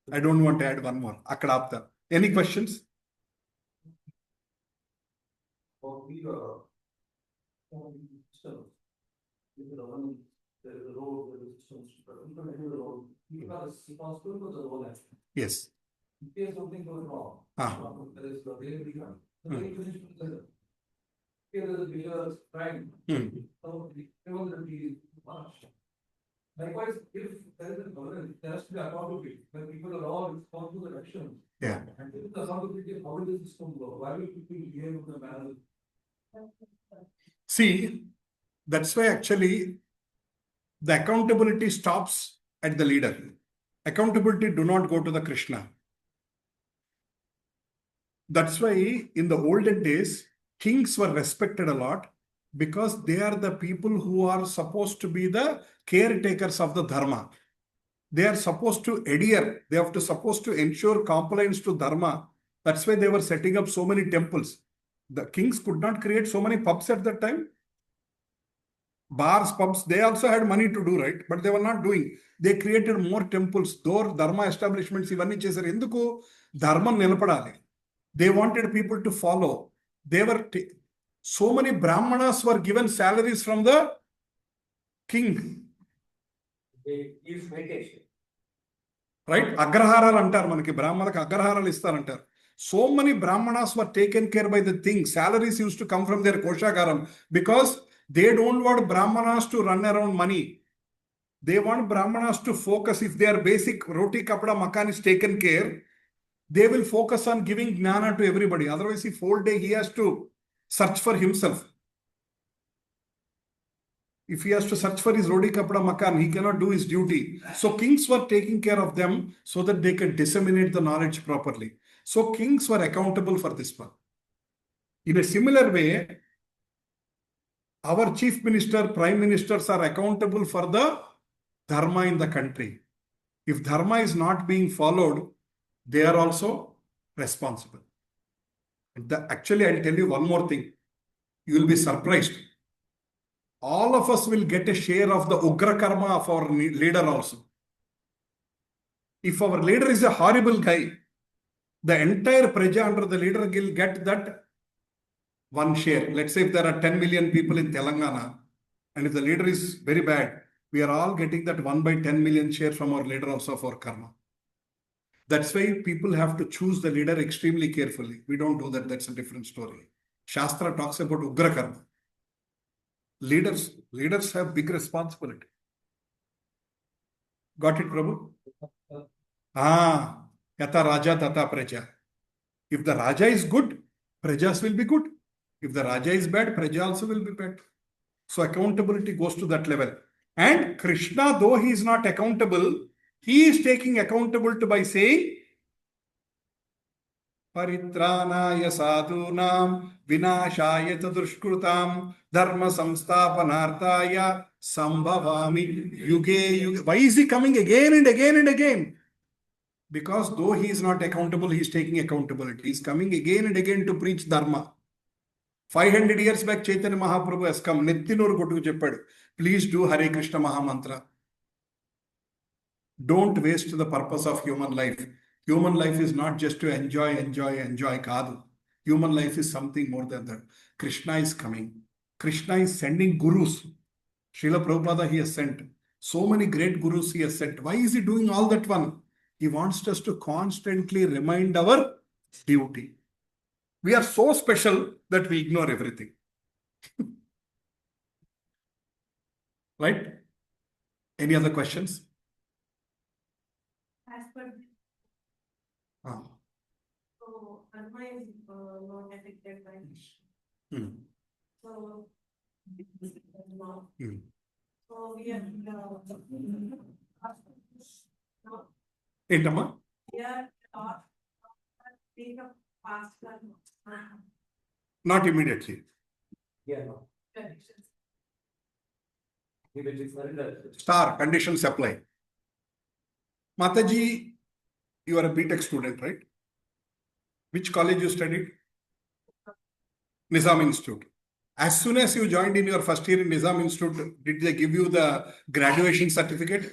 I don't want to add one more. అక్కడ ఆపుతా. Any questions? Yes. In case something goes wrong, there is the way we come. The way to finish together. Here is a bigger time. So we will be much. Likewise, if there is a governance, there has to be accountability. When people are all responsible for actions. Yeah. And if the accountability, how will the system go? Why will people behave in the manner? See, that's why actually the accountability stops at the leader. Accountability do not go to the Krishna. That's why in the olden days, kings were respected a lot because they are the people who are supposed to be the caretakers of the dharma. They are supposed to adhere. They have to supposed to ensure compliance to dharma. That's why they were setting up so many temples. The kings could not create so many pubs at that time. Bars, pubs, they also had money to do, right? But they were not doing. They created more temples. Door dharma establishments ఇవన్నీ చేశారు. ఎందుకు ధర్మం నిలబడాలి. They wanted people to follow. They were so many brahmanas were given salaries from the king. They use meditation. Right? అగ్రహారాలు అంటారు మనకి బ్రాహ్మణులకు అగ్రహారాలు ఇస్తారంటారు. So many brahmanas were taken care by the thing. Salaries used to come from their koshagaram because they don't want brahmanas to run around money. They want brahmanas to focus. If their basic roti kapda makan is taken care, they will focus on giving gnana to everybody. Otherwise, if whole day he has to search for himself. If he has to search for his roti kapda makan, he cannot do his duty. So kings were taking care of them so that they can disseminate the knowledge properly. So kings were accountable for this one. In a similar way, our chief minister, prime ministers are accountable for the dharma in the country. If dharma is not being followed, they are also responsible. Actually, I'll tell you one more thing. You will be surprised. All of us will get a share of the ugra karma of our leader also. If our leader is a horrible guy, the entire praja under the leader will get that one share. Let's say if there are 10 million people in Telangana, and if the leader is very bad, we are all getting that 1/10 million share from our leader also for karma. That's why people have to choose the leader extremely carefully. We don't do that. That's a different story. Shastra talks about ugra karma. Leaders have big responsibility. Got it, Prabhu? Yata Raja Tata Praja. If the Raja is good, Prajas will be good. If the Raja is bad, Praja also will be bad. So accountability goes to that level. And Krishna, though he is not accountable, he is taking accountability by saying, Paritranaya sadhunam vinashaya tadushkrutam dharma samsthapanarthaya sambhavami yuge yuge. Why is he coming again and again and again? Because though he is not accountable, he is taking accountability. He is coming again and again to preach dharma. 500 years back, Chaitanya Mahaprabhu has come. Nettinur Kotu cheppadu, please do Hare Krishna Mahamantra. Don't waste the purpose of human life. Human life is not just to enjoy kaadu. Human life is something more than that. Krishna is coming. Krishna is sending gurus. Srila Prabhupada he has sent. So many great gurus he has sent. Why is he doing all that one? He wants us to constantly remind our duty. We are so special that we ignore everything. Right? Any other questions? As per so dharma is not affected by so so we are Entama? we are take a fast Not immediately. Yeah, no. conditions. Star conditions apply. Mataji, you are a BTech student, right? Which college you studied? Nizam Institute. As soon as you joined in your first year in Nizam Institute, did they give you the graduation certificate?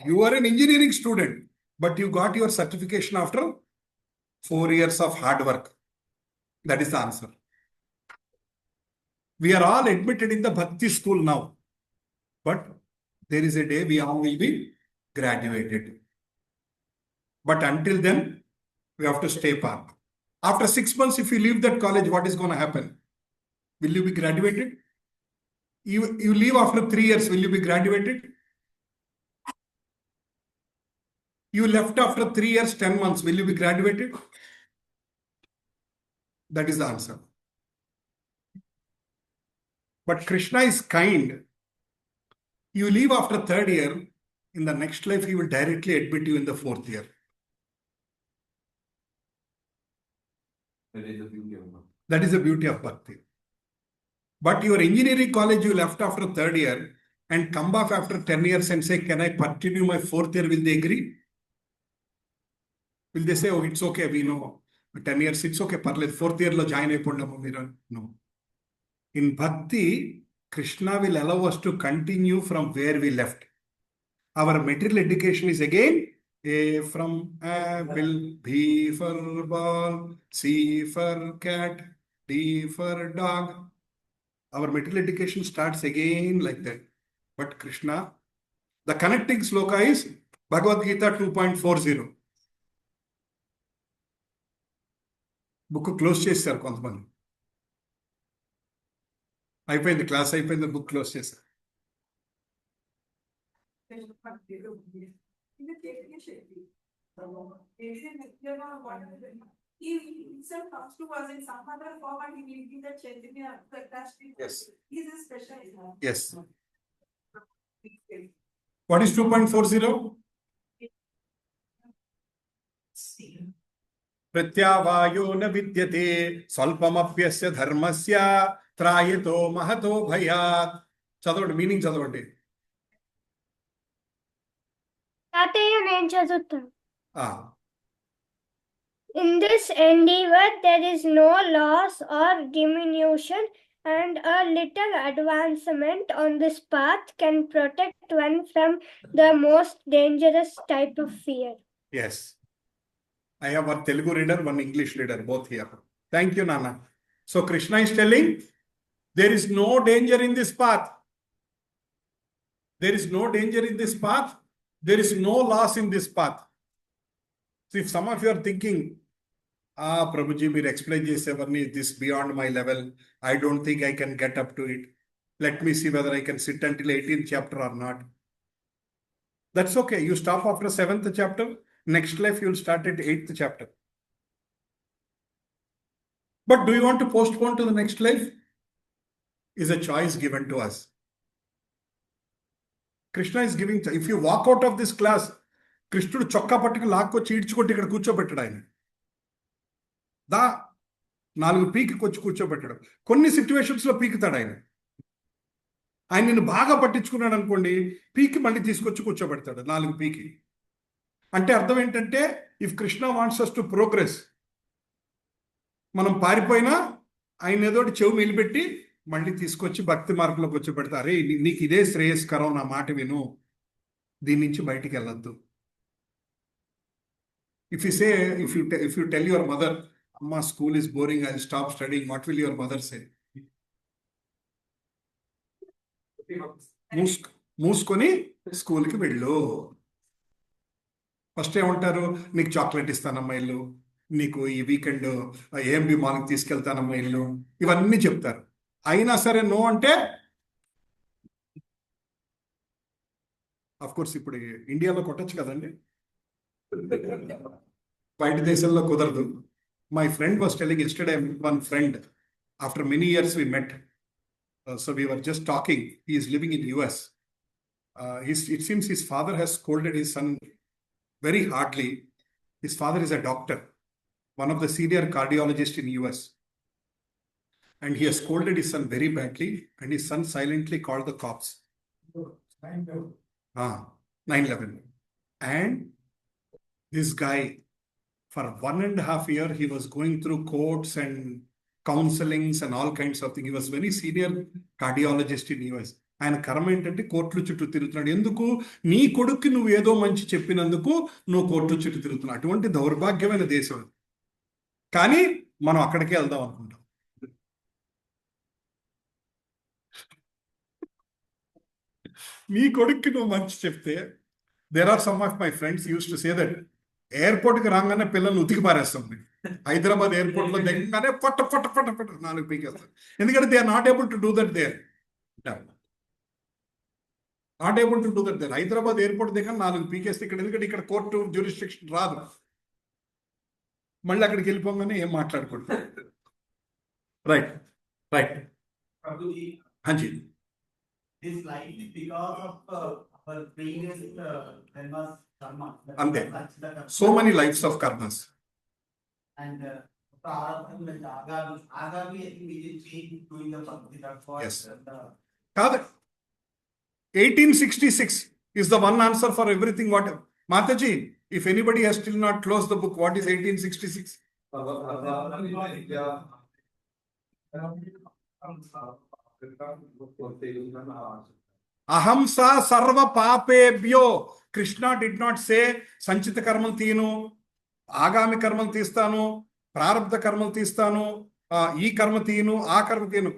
You are an engineering student, but you got your certification after 4 years of hard work. That is the answer. We are all admitted in the Bhakti school now, but there is a day we all will be graduated. But until then, we have to stay apart. After 6 months, if you leave that college, what is going to happen? Will you be graduated? You leave after 3 years, will you be graduated? You left after 3 years, 10 months, will you be graduated? That is the answer. But Krishna is kind. You leave after 3rd year, in the next life, he will directly admit you in the 4th year. That is the beauty of God. That is the beauty of bhakti. But your engineering college, you left after 3rd year and come back after 10 years and say, can I continue my 4th year? Will they agree? Will they say, oh, it's okay, we know. 10 years, it's okay, parle 4th year lo join ayipondam. No. In bhakti, Krishna will allow us to continue from where we left. Our material education is again A from apple, B for ball, C for cat, D for dog. Our material education starts again like that. But Krishna, the connecting sloka is Bhagavad Gita 2.40. Book close చేశారు కొంతమంది. అయిపోయింది, class అయిపోయింది, book close చేశారు. Yes. What is 2.40? ప్రత్యావాయో న విద్యతే స్వల్పమప్యస్య ధర్మస్య త్రాయతో మహతో భయాత్. చదవండి, meaning చదవండి. తాతయ్య నేను చదువుతాను. ఆ, In this endeavor there is no loss or diminution, and a little advancement on this path can protect one from the most dangerous type of fear. yes. I have one Telugu reader, one English reader, both here. Thank you, Nana. So Krishna is telling, there is no danger in this path. There is no danger in this path. There is no loss in this path. So if some of you are thinking, Prabhuji, మీరు explain చేసేవారిని, this beyond my level, I don't think I can get up to it. Let me see whether I can sit until 18th chapter or not. That's okay. You stop after 7th chapter. Next life, you will start at 8th chapter. But do you want to postpone to the next life? Is a choice given to us. Krishna is giving, if you walk out of this class, కృష్ణుడు చొక్కా పట్టుకు లాక్కొచ్చి ఈడ్చుకొట్టి ఇక్కడ కూర్చోబెట్టాడు. ఆయన దా 4 పీకి వచ్చి కూర్చోబెట్టాడు. కొన్ని సిచ్యువేషన్స్లో పీకుతాడు ఆయన. ఆయన నిన్ను బాగా పట్టించుకున్నాడు అనుకోండి, పీకి మళ్ళీ తీసుకొచ్చి కూర్చోబెడతాడు 4 పీకి. అంటే అర్థం ఏంటంటే, if Krishna wants us to progress, మనం పారిపోయినా ఆయన ఏదోటి చెవు నిలబెట్టి మళ్ళీ తీసుకొచ్చి భక్తి మార్గంలోకి వచ్చి పెడతారు. నీకు ఇదే శ్రేయస్కరం, నా మాట విను, దీని నుంచి బయటికి వెళ్ళొద్దు. If you say, if you tell your mother, అమ్మా school is boring, I will stop studying, what will your mother say? మూసుకొని స్కూల్కి వెళ్ళు. ఫస్ట్ ఏమంటారు, నీకు చాక్లెట్ ఇస్తానమ్మా ఇల్లు, నీకు ఈ వీకెండ్ ఏఎంబి మాల్కి తీసుకెళ్తానమ్మా ఇల్లు, ఇవన్నీ చెప్తారు. అయినా సరే నో అంటే, అఫ్ కోర్స్ ఇప్పుడు ఇండియాలో కొట్టచ్చు కదండి, బయట దేశంలో కుదరదు. My friend was telling yesterday, one friend, after many years we met, so we were just talking. He is living in US. It seems his father has scolded his son very hardly. His father is a doctor, one of the senior cardiologists in US. And he has scolded his son very badly, and his son silently called the cops. 9/11. And this guy, for 1.5 years, he was going through courts and counselings and all kinds of things. He was very senior cardiologist in US. ఆయన కర్మ ఏంటంటే కోర్టుల చుట్టూ తిరుగుతున్నాడు. ఎందుకు? నీ కొడుక్కి నువ్వు ఏదో మంచి చెప్పినందుకు నువ్వు కోర్టుల చుట్టూ తిరుగుతున్నావు. అటువంటి దౌర్భాగ్యమైన దేశం. కానీ మనం అక్కడికే వెళ్దాం అనుకుంటాం. నీ కొడుక్కి నువ్వు మంచి చెప్తే, there are some of my friends used to say that, ఎయిర్పోర్ట్కి రాగానే పిల్లల్ని ఉతికి పారేస్తాం. హైదరాబాద్ ఎయిర్పోర్ట్లో దిగగానే పట్ట 4 పీకేస్తాం. ఎందుకంటే they are not able to do that there. Not able to do that there. Hyderabad airport దగ్గర 4 పీకేస్తే ఇక్కడ, ఎందుకంటే ఇక్కడ కోర్టు జ్యూరిస్డిక్షన్ రాదు. మళ్ళీ అక్కడికి వెళ్ళిపోగానే ఏం మాట్లాడుకుంటాం. Right right. Prabhuji, హాంజీ. this light is because of our previous karmas, karma. Ante. That's the karma. So many lives of karmas. And Agami, I think we did change doing the bhakti. That's what Yes. the కాదు, 1866 is the one answer for everything. What Mataji, if anybody has still not closed the book, what is 1866? Ahamsa sarva papebhyo. Krishna did not say sanchita karmal teenu, agami karmal teestanu, prarabdha karmal teestanu, ee karma teenu, aa karma teenu.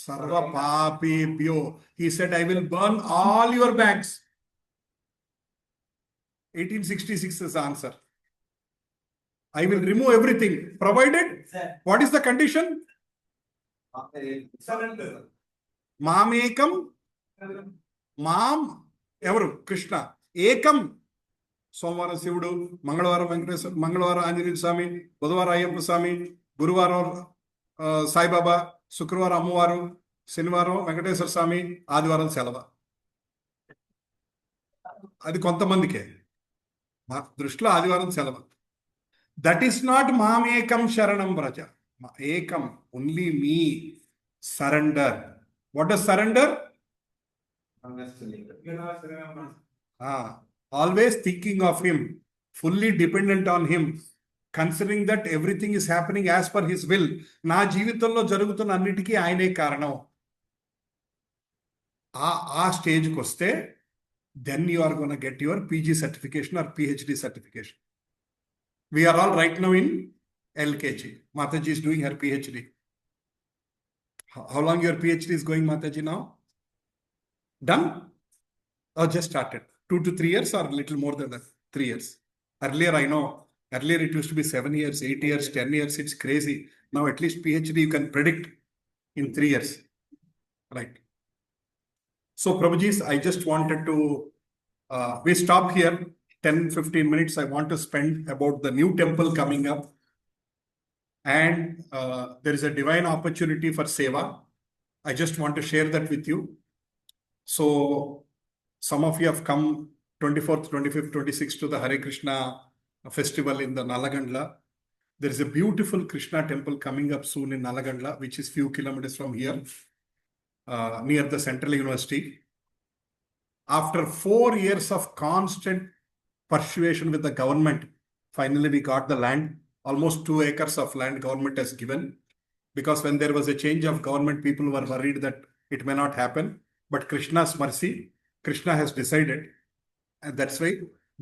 Sarva papebhyo. He said, I will burn all your bags. 1866 is the answer. I will remove everything, provided, what is the condition? Surrender. Mamekam, Mam, ఎవరు? కృష్ణ. ఏకం. సోమవారం శివుడు, మంగళవారం వెంకటేశ్వర, మంగళవారం ఆంజనేయ స్వామి, బుధవారం అయ్యప్ప స్వామి, గురువారం సాయిబాబా, శుక్రవారం అమ్మవారు, శనివారం వెంకటేశ్వర స్వామి, ఆదివారం సెలవు. అది కొంతమందికే, మా దృష్టిలో ఆదివారం సెలవు. దట్ ఈస్ నాట్ మామేకం శరణం వ్రజ. ఏకం, only me. Surrender. What does surrender? Always thinking of him, fully dependent on him, considering that everything is happening as per his will. నా జీవితంలో జరుగుతున్న అన్నిటికీ ఆయనే కారణం. ఆ స్టేజ్కి వస్తే then you are going to get your PG certification or PhD certification. We are all right now in LKG. Mataji is doing her PhD. How long your PhD is going, Mataji, now? Done? Or just started? 2 to 3 years or a little more than that? 3 years. Earlier, I know, earlier it used to be 7 years, 8 years, 10 years. It's crazy. Now at least PhD you can predict in 3 years. Right. So Prabhujis, I just wanted to, we stop here 10-15 minutes. I want to spend about the new temple coming up. And there is a divine opportunity for Seva. I just want to share that with you. So some of you have come 24th, 25th, 26th to the Hare Krishna festival in the Nalagandla. There is a beautiful Krishna temple coming up soon in Nalagandla, which is few kilometers from here, near the Central University. After 4 years of constant persuasion with the government, finally we got the land. Almost 2 acres of land government has given. Because when there was a change of government, people were worried that it may not happen. But Krishna's mercy, Krishna has decided, and that's why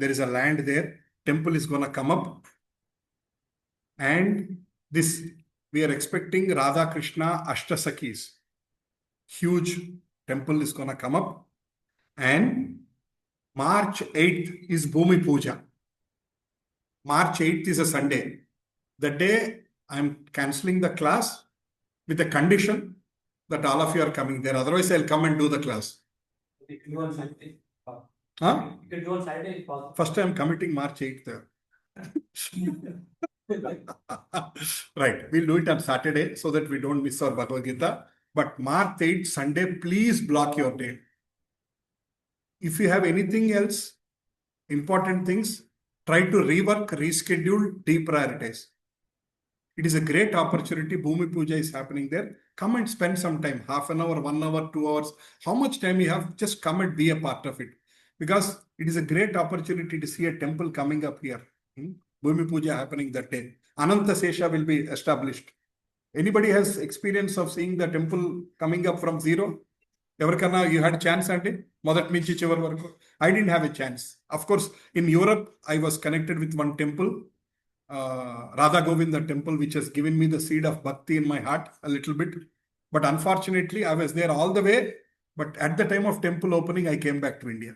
there is a land there. Temple is going to come up. And this, we are expecting Radha Krishna Ashtasakis. Huge temple is going to come up. And March 8th is Bhumi Puja. March 8th is a Sunday. That day, I'm cancelling the class with the condition that all of you are coming there. Otherwise, I'll come and do the class. You can do on Saturday. Huh? You can do on Saturday if possible. First, I'm committing March 8th there. Right. We'll do it on Saturday so that we don't miss our Bhagavad Gita. But March 8th, Sunday, please block your day. If you have anything else, important things, try to rework, reschedule, deprioritize. It is a great opportunity. Bhumi Puja is happening there. Come and spend some time, half an hour, 1 hour, 2 hours. How much time you have, just come and be a part of it. Because it is a great opportunity to see a temple coming up here. Bhumi Puja happening that day. Ananta Sesha will be established. Anybody has experience of seeing the temple coming up from zero? ఎవరికన్నా you had chance అంటే మొదటి నుంచి చివరి వరకు? I didn't have a chance. Of course, in Europe, I was connected with one temple, Radha Govinda temple, which has given me the seed of bhakti in my heart a little bit. But unfortunately, I was there all the way. But at the time of temple opening, I came back to India.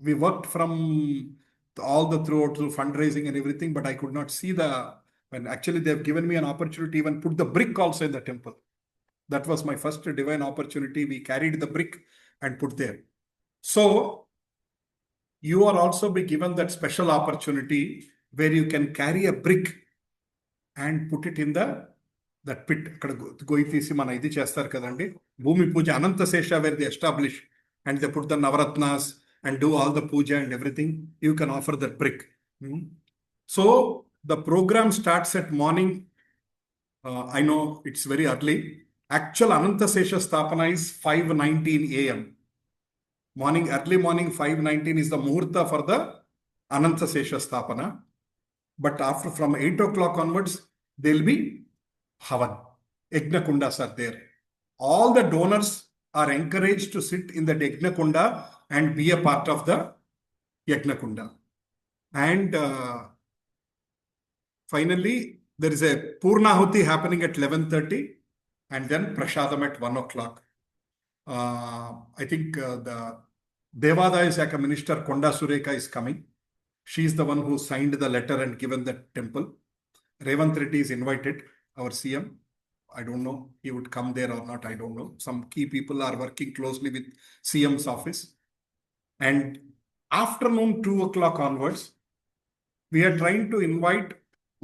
We worked from all the throughout fundraising and everything, but I could not see when actually they've given me an opportunity to even put the brick also in the temple. That was my first divine opportunity. We carried the brick and put there. So you are also be given that special opportunity where you can carry a brick and put it in that pit. అక్కడ గొయ్యి తీసి మన ఇది చేస్తారు కదండి, భూమి పూజ అనంత శేష where they establish and they put the navaratnas and do all the puja and everything. You can offer that brick. So the program starts at morning. I know it's very early. Actual Ananta Sesha Stapana is 5:19 a.m. Morning, early morning 5:19 is the Muhurta for the Ananta Sesha Stapana. But after from 8 o'clock onwards, there will be Havan. Yajna Kundas are there. All the donors are encouraged to sit in the Yajna Kunda and be a part of the Yajna Kunda. And finally, there is a Purnahuti happening at 11:30 and then Prashadam at 1 o'clock. I think the Devadaya Shaka Minister Konda Sureka is coming. She is the one who signed the letter and given the temple. Revant Reddy is invited, our CM. I don't know, he would come there or not, I don't know. Some key people are working closely with CM's office. And afternoon 2 o'clock onwards, we are trying to invite.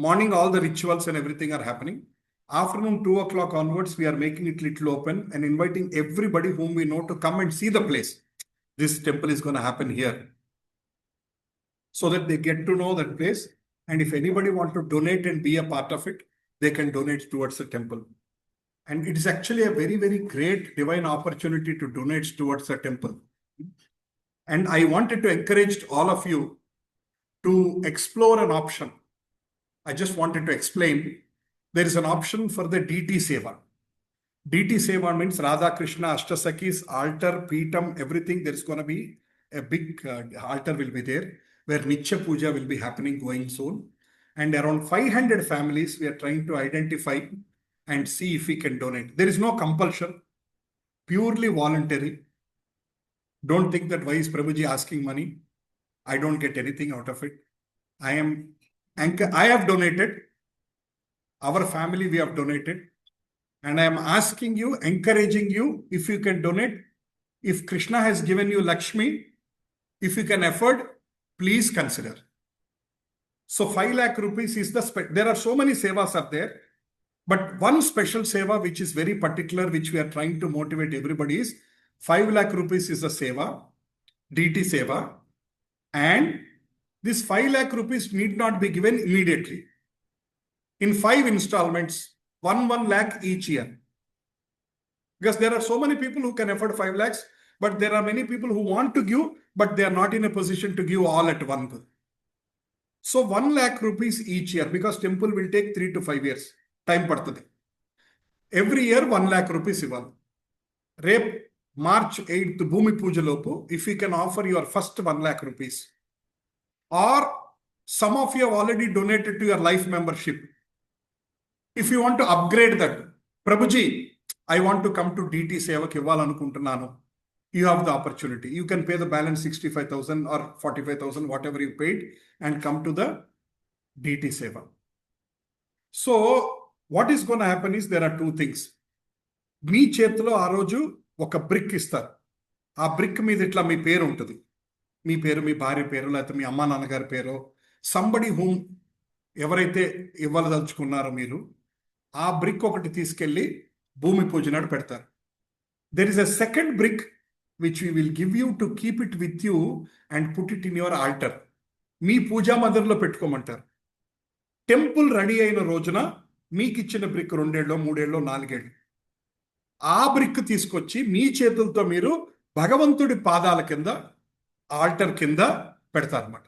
Morning, all the rituals and everything are happening. Afternoon 2 o'clock onwards, we are making it little open and inviting everybody whom we know to come and see the place. This temple is going to happen here, so that they get to know that place. And if anybody wants to donate and be a part of it, they can donate towards the temple. And it is actually a very, very great divine opportunity to donate towards the temple. And I wanted to encourage all of you to explore an option. I just wanted to explain. There is an option for the DT Seva. DT Seva means Radha Krishna, Ashtasakis, altar, Peetam, everything. There is going to be a big altar will be there where Nitya Puja will be happening going soon. And around 500 families we are trying to identify and see if we can donate. There is no compulsion, purely voluntary. Don't think that why is Prabhuji asking money? I don't get anything out of it. I have donated. Our family, we have donated. And I am asking you, encouraging you, if you can donate. If Krishna has given you Lakshmi, if you can afford, please consider. So 5 lakh rupees is the, there are so many sevas up there. But one special seva, which is very particular, which we are trying to motivate everybody is 5 lakh rupees is the seva, DT seva. And this 5 lakh rupees need not be given immediately. In 5 installments, 1 lakh each year. Because there are so many people who can afford 5 lakhs, but there are many people who want to give, but they are not in a position to give all at one go. So 1 lakh rupees each year, because temple will take 3 to 5 years. Time padtadi. Every year 1 lakh rupees ival. Rep March 8th, Bhumi Puja Lopu, if you can offer your first 1 lakh rupees. Or some of you have already donated to your life membership. If you want to upgrade that, Prabhuji, I want to come to DT Sevak Ivallanukuntunnanu. You have the opportunity. You can pay the balance 65,000 or 45,000, whatever you paid, and come to the DT Seva. So what is going to happen is there are 2 things. మీ చేతిలో ఆ రోజు ఒక brick ఇస్తారు. ఆ brick మీద ఇట్లా మీ పేరు ఉంటుంది. మీ పేరు, మీ భార్య పేరు, లేకపోతే మీ అమ్మా నాన్నగారి పేరు, సంబడి హూమ్ ఎవరైతే ఇవ్వదలుచుకున్నారో మీరు, ఆ బ్రిక్ ఒకటి తీసుకెళ్ళి భూమి పూజ నాడు పెడతారు. There is a second brick which we will give you to keep it with you and put it in your altar. మీ పూజా మందిరంలో పెట్టుకోమంటారు. టెంపుల్ రెడీ అయిన రోజున మీకు ఇచ్చిన బ్రిక్ 2 ఏళ్ళో 3 ఏళ్ళో 4 ఏళ్ళు ఆ బ్రిక్ తీసుకొచ్చి మీ చేతులతో మీరు భగవంతుడి పాదాల కింద ఆల్టర్ కింద పెడతారన్నమాట.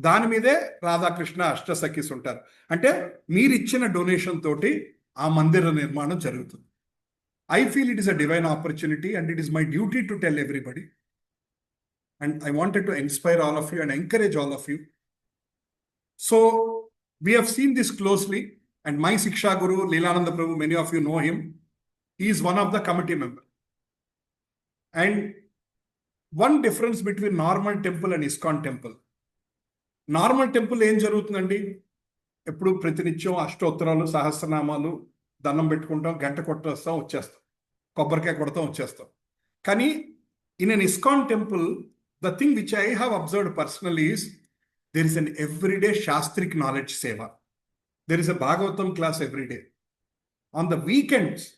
దాని మీదే రాధాకృష్ణ అష్టసఖీస్ ఉంటారు. అంటే మీరు ఇచ్చిన డొనేషన్ తోటి ఆ మందిర నిర్మాణం జరుగుతుంది. I feel it is a divine opportunity and it is my duty to tell everybody. And I wanted to inspire all of you and encourage all of you. So we have seen this closely, and my Siksha Guru, Leelananda Prabhu, many of you know him. He is one of the committee members. And one difference between normal temple and ISKCON temple. Normal temple ఏం జరుగుతుందండి? ఎప్పుడు ప్రతినిత్యం అష్టోత్తరాలు సహస్రనామాలు దండం పెట్టుకుంటాం, గంట కొట్టేస్తాం, వచ్చేస్తాం, కొబ్బరికాయ కొడతాం, వచ్చేస్తాం. కానీ In an ISKCON temple, the thing which I have observed personally is there is an everyday Shastric knowledge seva. There is a Bhagavatam class every day. On the weekends,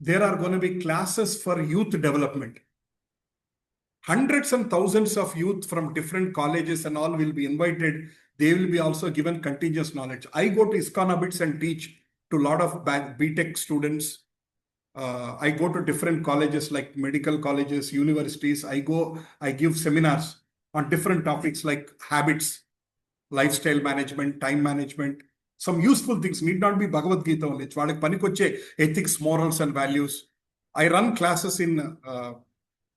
there are going to be classes for youth development. Hundreds and thousands of youth from different colleges and all will be invited. They will be also given continuous knowledge. I go to ISKCON Abits and teach to a lot of BTech students. I go to different colleges like medical colleges, universities. I give seminars on different topics like habits, lifestyle management, time management. Some useful things need not be Bhagavad Gita only. It's panikoche ethics, morals, and values. I run classes in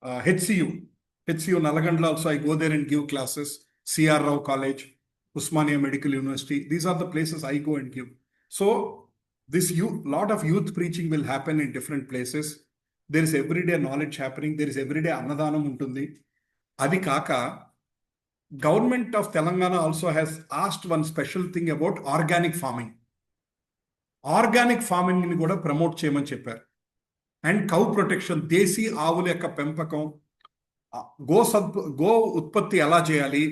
HCU. HCU Nalagandla also, I go there and give classes. C.R. Rao College, Usmania Medical University. These are the places I go and give. So this lot of youth preaching will happen in different places. There is everyday knowledge happening. There is everyday Annadanam untundi. Adi kaka, Government of Telangana also has asked one special thing about organic farming. Organic farming ni kuda promote cheyamani chepparu. And cow protection, desi ఆవుల యొక్క పెంపకం, go ఉత్పత్తి ఎలా చేయాలి,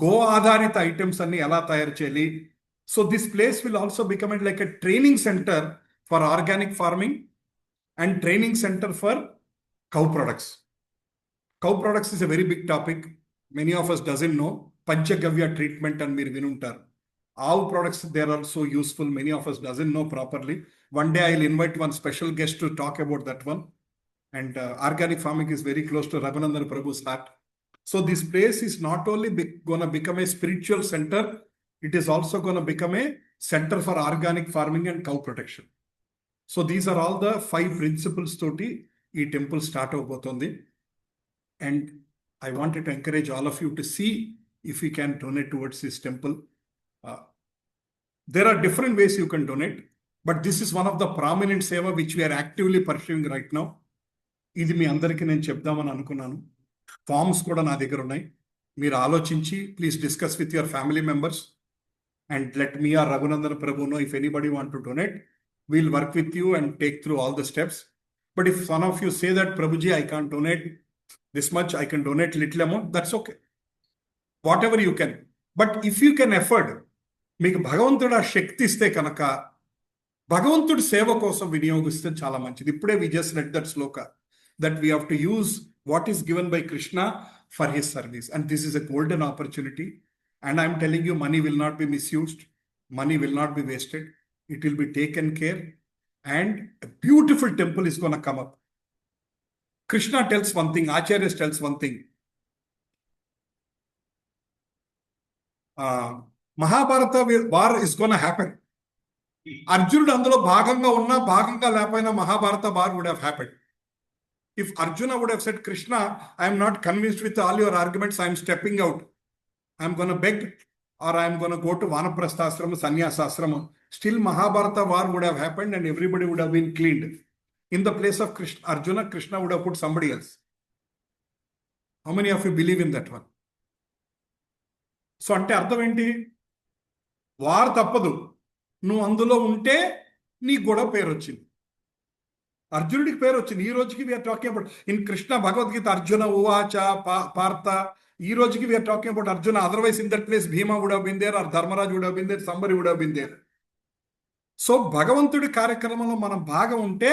go ఆధారిత items అన్ని ఎలా తయారు చేయాలి. So this place will also become like a training center for organic farming and training center for cow products. Cow products is a very big topic. Many of us doesn't know. Panchagavya treatment and meer vinuntaru. Our products, they are also useful. Many of us doesn't know properly. One day I'll invite one special guest to talk about that one. And organic farming is very close to Raghunandan Prabhu's heart. So this place is not only going to become a spiritual center, it is also going to become a center for organic farming and cow protection. So these are all the 5 principles toti ee temple start avbotundi. And I wanted to encourage all of you to see if you can donate towards this temple. There are different ways you can donate, but this is one of the prominent seva which we are actively pursuing right now. ఇది మీ అందరికీ నేను చెప్దామని అనుకున్నాను. Forms కూడా నా దగ్గర ఉన్నాయి. మీరు ఆలోచించి please discuss with your family members and let me or Raghunandan Prabhu know if anybody want to donate. We'll work with you and take through all the steps. But if one of you say that Prabhuji I can't donate this much, I can donate little amount, that's okay. Whatever you can. But if you can afford, మీకు భగవంతుడు ఆ శక్తి ఇస్తే కనుక భగవంతుడి సేవ కోసం వినియోగిస్తే చాలా మంచిది. ఇప్పుడే we just read that sloka that we have to use what is given by Krishna for his service, and this is a golden opportunity. And I'm telling you, money will not be misused, money will not be wasted, it will be taken care, and a beautiful temple is going to come up. Krishna tells one thing, Acharya tells one thing. Mahabharata war is going to happen. Arjuna అందులో భాగంగా ఉన్నా భాగంగా లేకపోయినా Mahabharata war would have happened. If Arjuna would have said, Krishna, I am not convinced with all your arguments, I am stepping out. I am going to beg, or I am going to go to Vanaprastha Ashrama, Sannyasa Ashrama. Still Mahabharata war would have happened and everybody would have been cleaned. In the place of Arjuna, Krishna would have put somebody else. How many of you believe in that one? So, ante ardham enti? War tappadu. Nu andulo unte nee goda peru ochindi. Arjunudiki peru ochindi. Ee rojuki we are talking about in Krishna Bhagavad Gita, Arjuna uvacha partha. Ee rojuki we are talking about Arjuna. Otherwise in that place Bhima would have been there, or Dharmaraj would have been there, somebody would have been there. So భగవంతుడి కార్యక్రమంలో మనం భాగం ఉంటే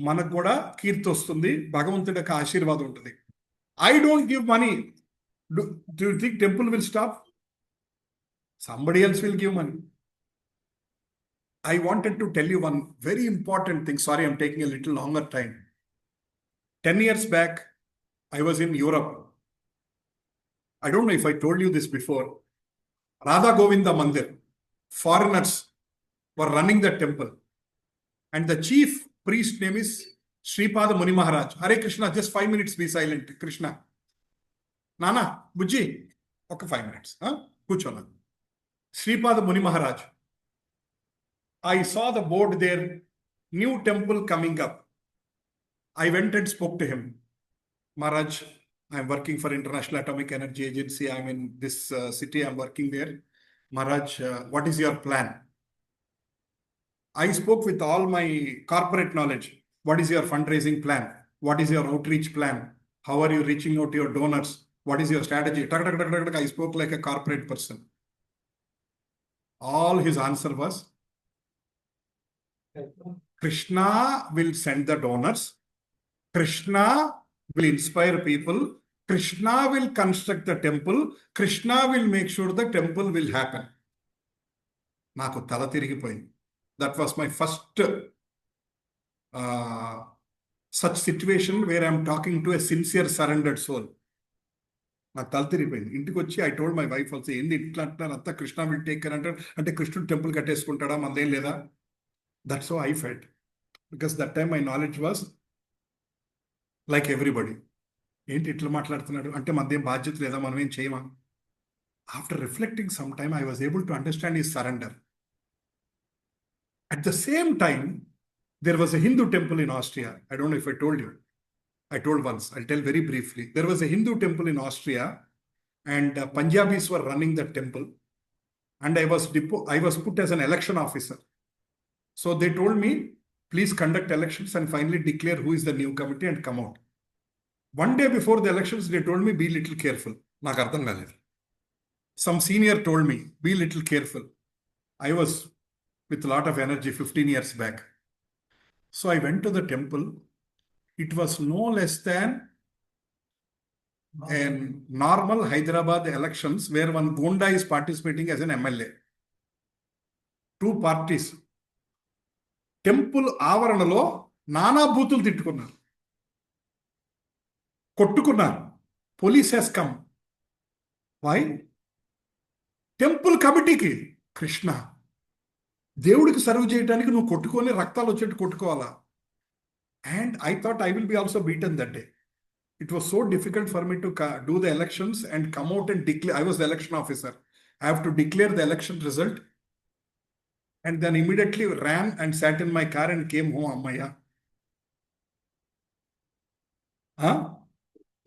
మనకు కూడా కీర్తి వస్తుంది, భగవంతుడి యొక్క ఆశీర్వాదం ఉంటుంది. I don't give money, do you think temple will stop? Somebody else will give money. I wanted to tell you one very important thing. Sorry, I'm taking a little longer time. 10 years back, I was in Europe. I don't know if I told you this before. Radha Govinda Mandir. Foreigners were running the temple. And the chief priest name is Sripada Muni Maharaj. Hare Krishna, just 5 minutes, be silent. Krishna. Nana, Bujji, okay, 5 minutes. Kuchona. Sripada Muni Maharaj. I saw the board there, new temple coming up. I went and spoke to him. Maharaj, I'm working for International Atomic Energy Agency. I'm in this city, I'm working there. Maharaj, what is your plan? I spoke with all my corporate knowledge. What is your fundraising plan? What is your outreach plan? How are you reaching out to your donors? What is your strategy? I spoke like a corporate person. All his answer was, Krishna will send the donors. Krishna will inspire people. Krishna will construct the temple. Krishna will make sure the temple will happen. Naku tala tirigipoyindi. That was my first such situation where I am talking to a sincere, surrendered soul. నాకు తల తిరిగిపోయింది. ఇంటికి వచ్చి I told my wife also, ఏంది ఇట్లా అంటున్నారు, అంతా Krishna will take care అంటారు, అంటే కృష్ణుడు టెంపుల్ కట్టేసుకుంటాడా, మనదేం లేదా? That's how I felt. Because that time my knowledge was like everybody. ఏంటి ఇట్లా మాట్లాడుతున్నాడు అంటే మనదేం బాధ్యత లేదా, మనం ఏం చేయమా? After reflecting some time I was able to understand his surrender. At the same time, there was a Hindu temple in Austria. I don't know if I told you. I told once. I'll tell very briefly. There was a Hindu temple in Austria, and Punjabis were running that temple. And I was put as an election officer. So they told me, please conduct elections and finally declare who is the new committee and come out. One day before the elections, they told me, be little careful. నాకు అర్థం కాలేదు. Some senior told me, be little careful. I was with a lot of energy 15 years back. So I went to the temple. It was no less than a normal Hyderabad elections where one Gonda is participating as an MLA. Two parties. Temple ఆవరణలో నానా బూతులు తిట్టుకున్నారు, కొట్టుకున్నారు. Police has come. Why? Temple కమిటీకి కృష్ణ దేవుడికి serve చేయడానికి నువ్వు కొట్టుకొని రక్తాలు వచ్చేట్టు కొట్టుకోవాలా? And I thought I will be also beaten that day. It was so difficult for me to do the elections and come out and declare. I was the election officer. I have to declare the election result. And then immediately ran and sat in my car and came home, Ammaya.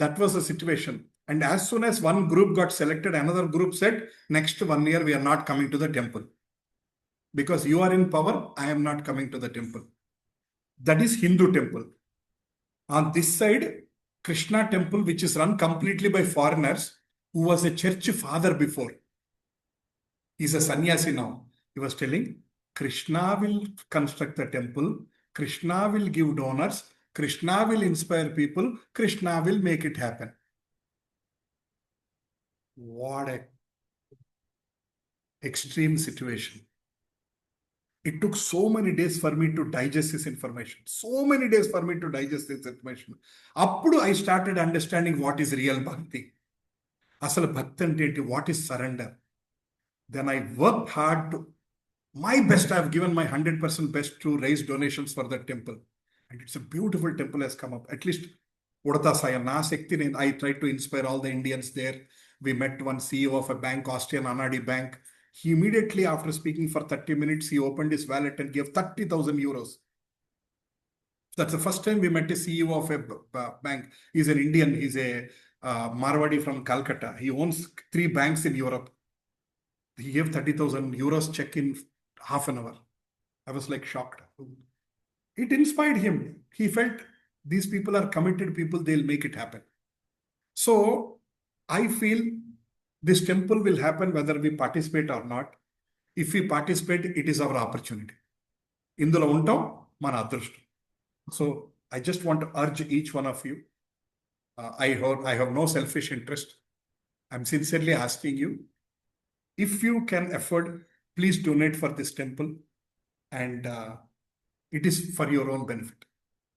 That was the situation. And as soon as one group got selected, another group said, next 1 year we are not coming to the temple. Because you are in power, I am not coming to the temple. That is Hindu temple. On this side, Krishna temple, which is run completely by foreigners, who was a church father before. He's a sannyasi now. He was telling, Krishna will construct the temple, Krishna will give donors, Krishna will inspire people, Krishna will make it happen. What a extreme situation. It took so many days for me to digest this information. So many days for me to digest this information. Appudu I started understanding what is real bhakti. Asal bhakti ante what is surrender. Then I worked hard to my best. I have given my 100% best to raise donations for that temple. And it's a beautiful temple has come up. At least Udata Saya na sekti I tried to inspire all the Indians there. We met one CEO of a bank, Austrian Anadi Bank. He immediately, after speaking for 30 minutes, he opened his wallet and gave 30,000 euros. That's the first time we met a CEO of a bank. He's an Indian. He's a Marwadi from Calcutta. He owns 3 banks in Europe. He gave 30,000 euros check in half an hour. I was like shocked. It inspired him. He felt these people are committed people. They'll make it happen. So I feel this temple will happen whether we participate or not. If we participate, it is our opportunity. Indulo untam mana adrushtam. So I just want to urge each one of you. I have no selfish interest. I'm sincerely asking you, if you can afford, please donate for this temple. And it is for your own benefit.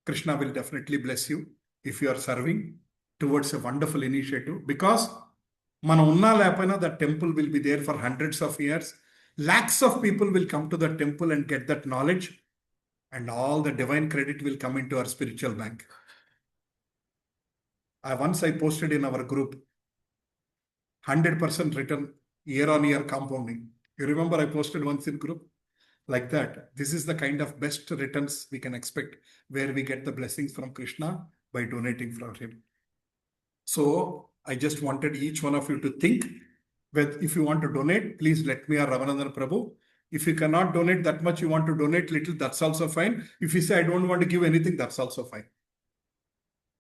Krishna will definitely bless you if you are serving towards a wonderful initiative. Because mana unna lepana, the temple will be there for hundreds of years. Lakhs of people will come to the temple and get that knowledge, and all the divine credit will come into our spiritual bank. Once I posted in our group, 100% return year on year compounding. You remember I posted once in group? Like that. This is the kind of best returns we can expect, where we get the blessings from Krishna by donating from him. So I just wanted each one of you to think, if you want to donate, please let me or Ramanandan Prabhu. If you cannot donate that much, you want to donate little, that's also fine. If you say, I don't want to give anything, that's also fine.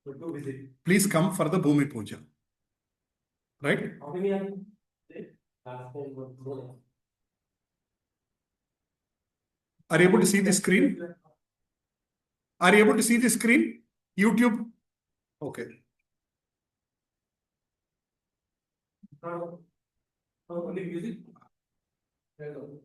to visit. Please come for the Bhumi Puja. Right? How many are there? Last time was more. Are you able to see the screen? Are you able to see the screen? YouTube? Okay. Only music? Hello.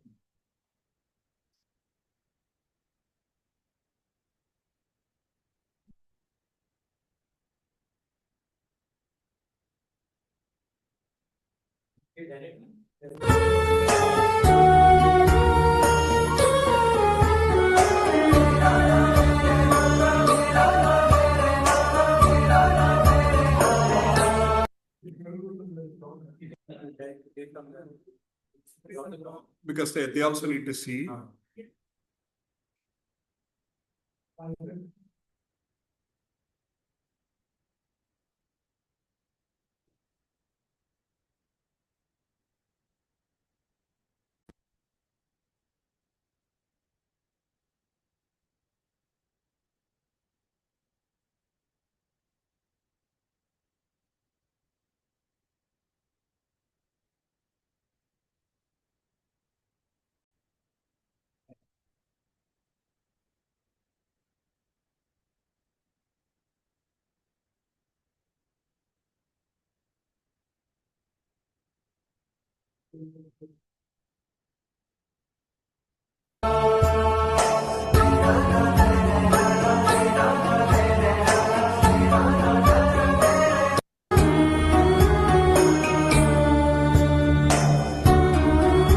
Because they also need to see.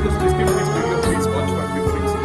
Just skip this video, please watch back before exit.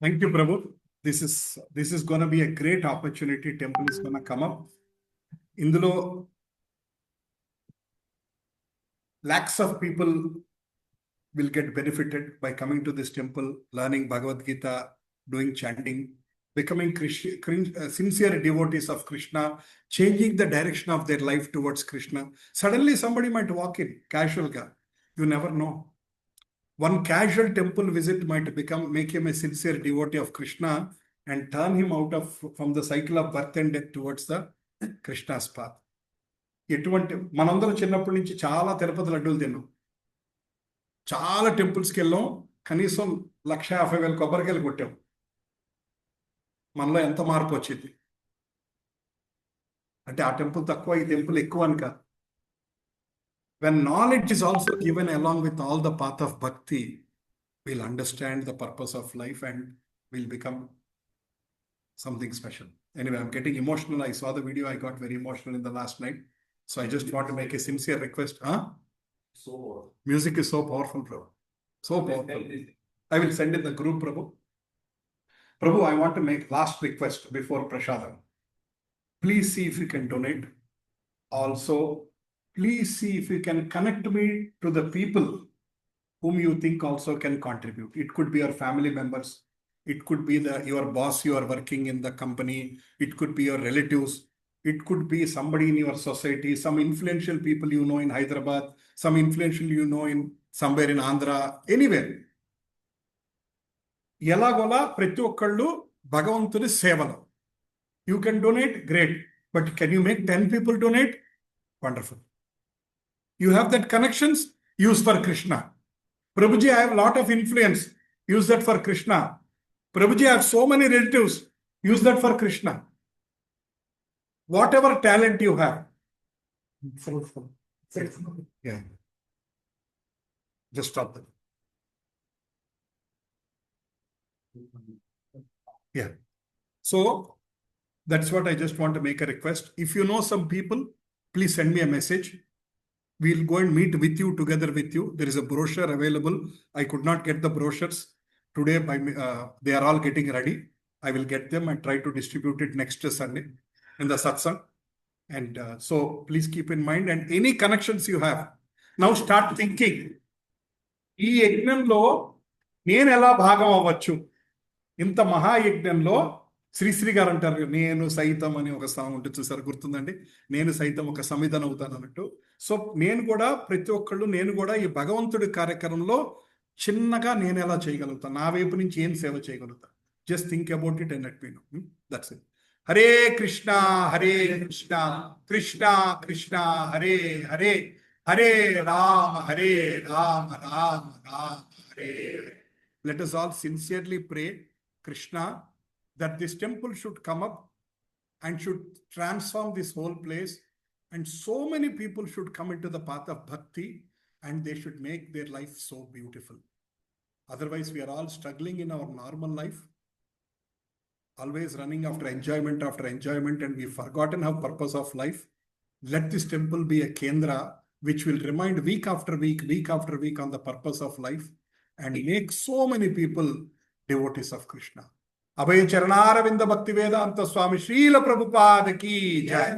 Thank you, Prabhu. This is going to be a great opportunity. Temple is going to come up. Indulo lakhs of people will get benefited by coming to this temple, learning Bhagavad Gita, doing chanting, becoming sincere devotees of Krishna, changing the direction of their life towards Krishna. Suddenly somebody might walk in, casual guy. You never know. One casual temple visit might make him a sincere devotee of Krishna and turn him from the cycle of birth and death towards the Krishna's path. మనందరం చిన్నప్పటి నుంచి చాలా తిరుపతి లడ్డూలు తిన్నాం, చాలా టెంపుల్స్కి వెళ్ళాం, కనీసం 1,50,000 కొబ్బరికాయలు కొట్టాం. మనలో ఎంత మార్పు వచ్చింది అంటే ఆ టెంపుల్ తక్కువ, ఈ టెంపుల్ ఎక్కువ అని కాదు. When knowledge is also given along with all the path of bhakti, we'll understand the purpose of life and we'll become something special. Anyway, I'm getting emotional. I saw the video. I got very emotional in the last night. So I just want to make a sincere request. Music is so powerful, Prabhu. So powerful. I will send in the group, Prabhu. Prabhu, I want to make last request before Prasadam. Please see if you can donate. Also, please see if you can connect me to the people whom you think also can contribute. It could be your family members. It could be your boss you are working in the company. It could be your relatives. It could be somebody in your society, some influential people you know in Hyderabad, some influential you know in somewhere in Andhra, anywhere. Yalagola prati okkallu Bhagavantuni sevalo. You can donate, great. But can you make 10 people donate? Wonderful. You have that connections, use for Krishna. Prabhuji, I have a lot of influence. Use that for Krishna. Prabhuji, I have so many relatives. Use that for Krishna. Whatever talent you have. Yeah. Just stop that. Yeah. So that's what I just want to make a request. If you know some people, please send me a message. We'll go and meet with you, together with you. There is a brochure available. I could not get the brochures today. They are all getting ready. I will get them and try to distribute it next Sunday in the satsang. And so please keep in mind, and any connections you have, now start thinking. ఈ యజ్ఞంలో నేను ఎలా భాగం అవ్వచ్చు? ఇంత మహాయజ్ఞంలో శ్రీశ్రీ గారు అంటారు, నేను సైతం అని ఒక సాంగ్ ఉంటుంది చూసారు, గుర్తుందండి? నేను సైతం ఒక సమిధన అవుతాను అన్నట్టు. సో నేను కూడా, ప్రతి ఒక్కళ్ళు నేను కూడా ఈ భగవంతుడి కార్యక్రమంలో చిన్నగా నేను ఎలా చేయగలుగుతాను, నా వైపు నుంచి ఏం సేవ చేయగలుగుతాను. Just think about it and let me know. That's it. Hare Krishna Krishna Krishna Krishna Hare Hare, Hare Rama Rama Rama Hare. Let us all sincerely pray, Krishna, that this temple should come up and should transform this whole place, and so many people should come into the path of bhakti and they should make their life so beautiful. Otherwise, we are all struggling in our normal life, always running after enjoyment, and we've forgotten our purpose of life. Let this temple be a kendra which will remind week after week on the purpose of life and make so many people devotees of Krishna. Abhay Charanaravinda Bhakti Vedanta Swami Srila Prabhupada ki jai.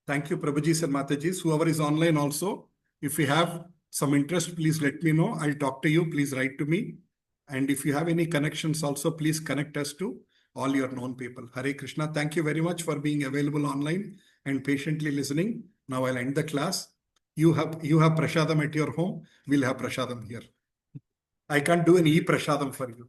Thank you, Prabhujis and Matajis. Whoever is online also, if you have some interest, please let me know. I'll talk to you. Please write to me. And if you have any connections also, please connect us to all your known people. Hare Krishna. Thank you very much for being available online and patiently listening. Now I'll end the class. You have prasadam at your home. We'll have prasadam here. I can't do an e-prasadam for you.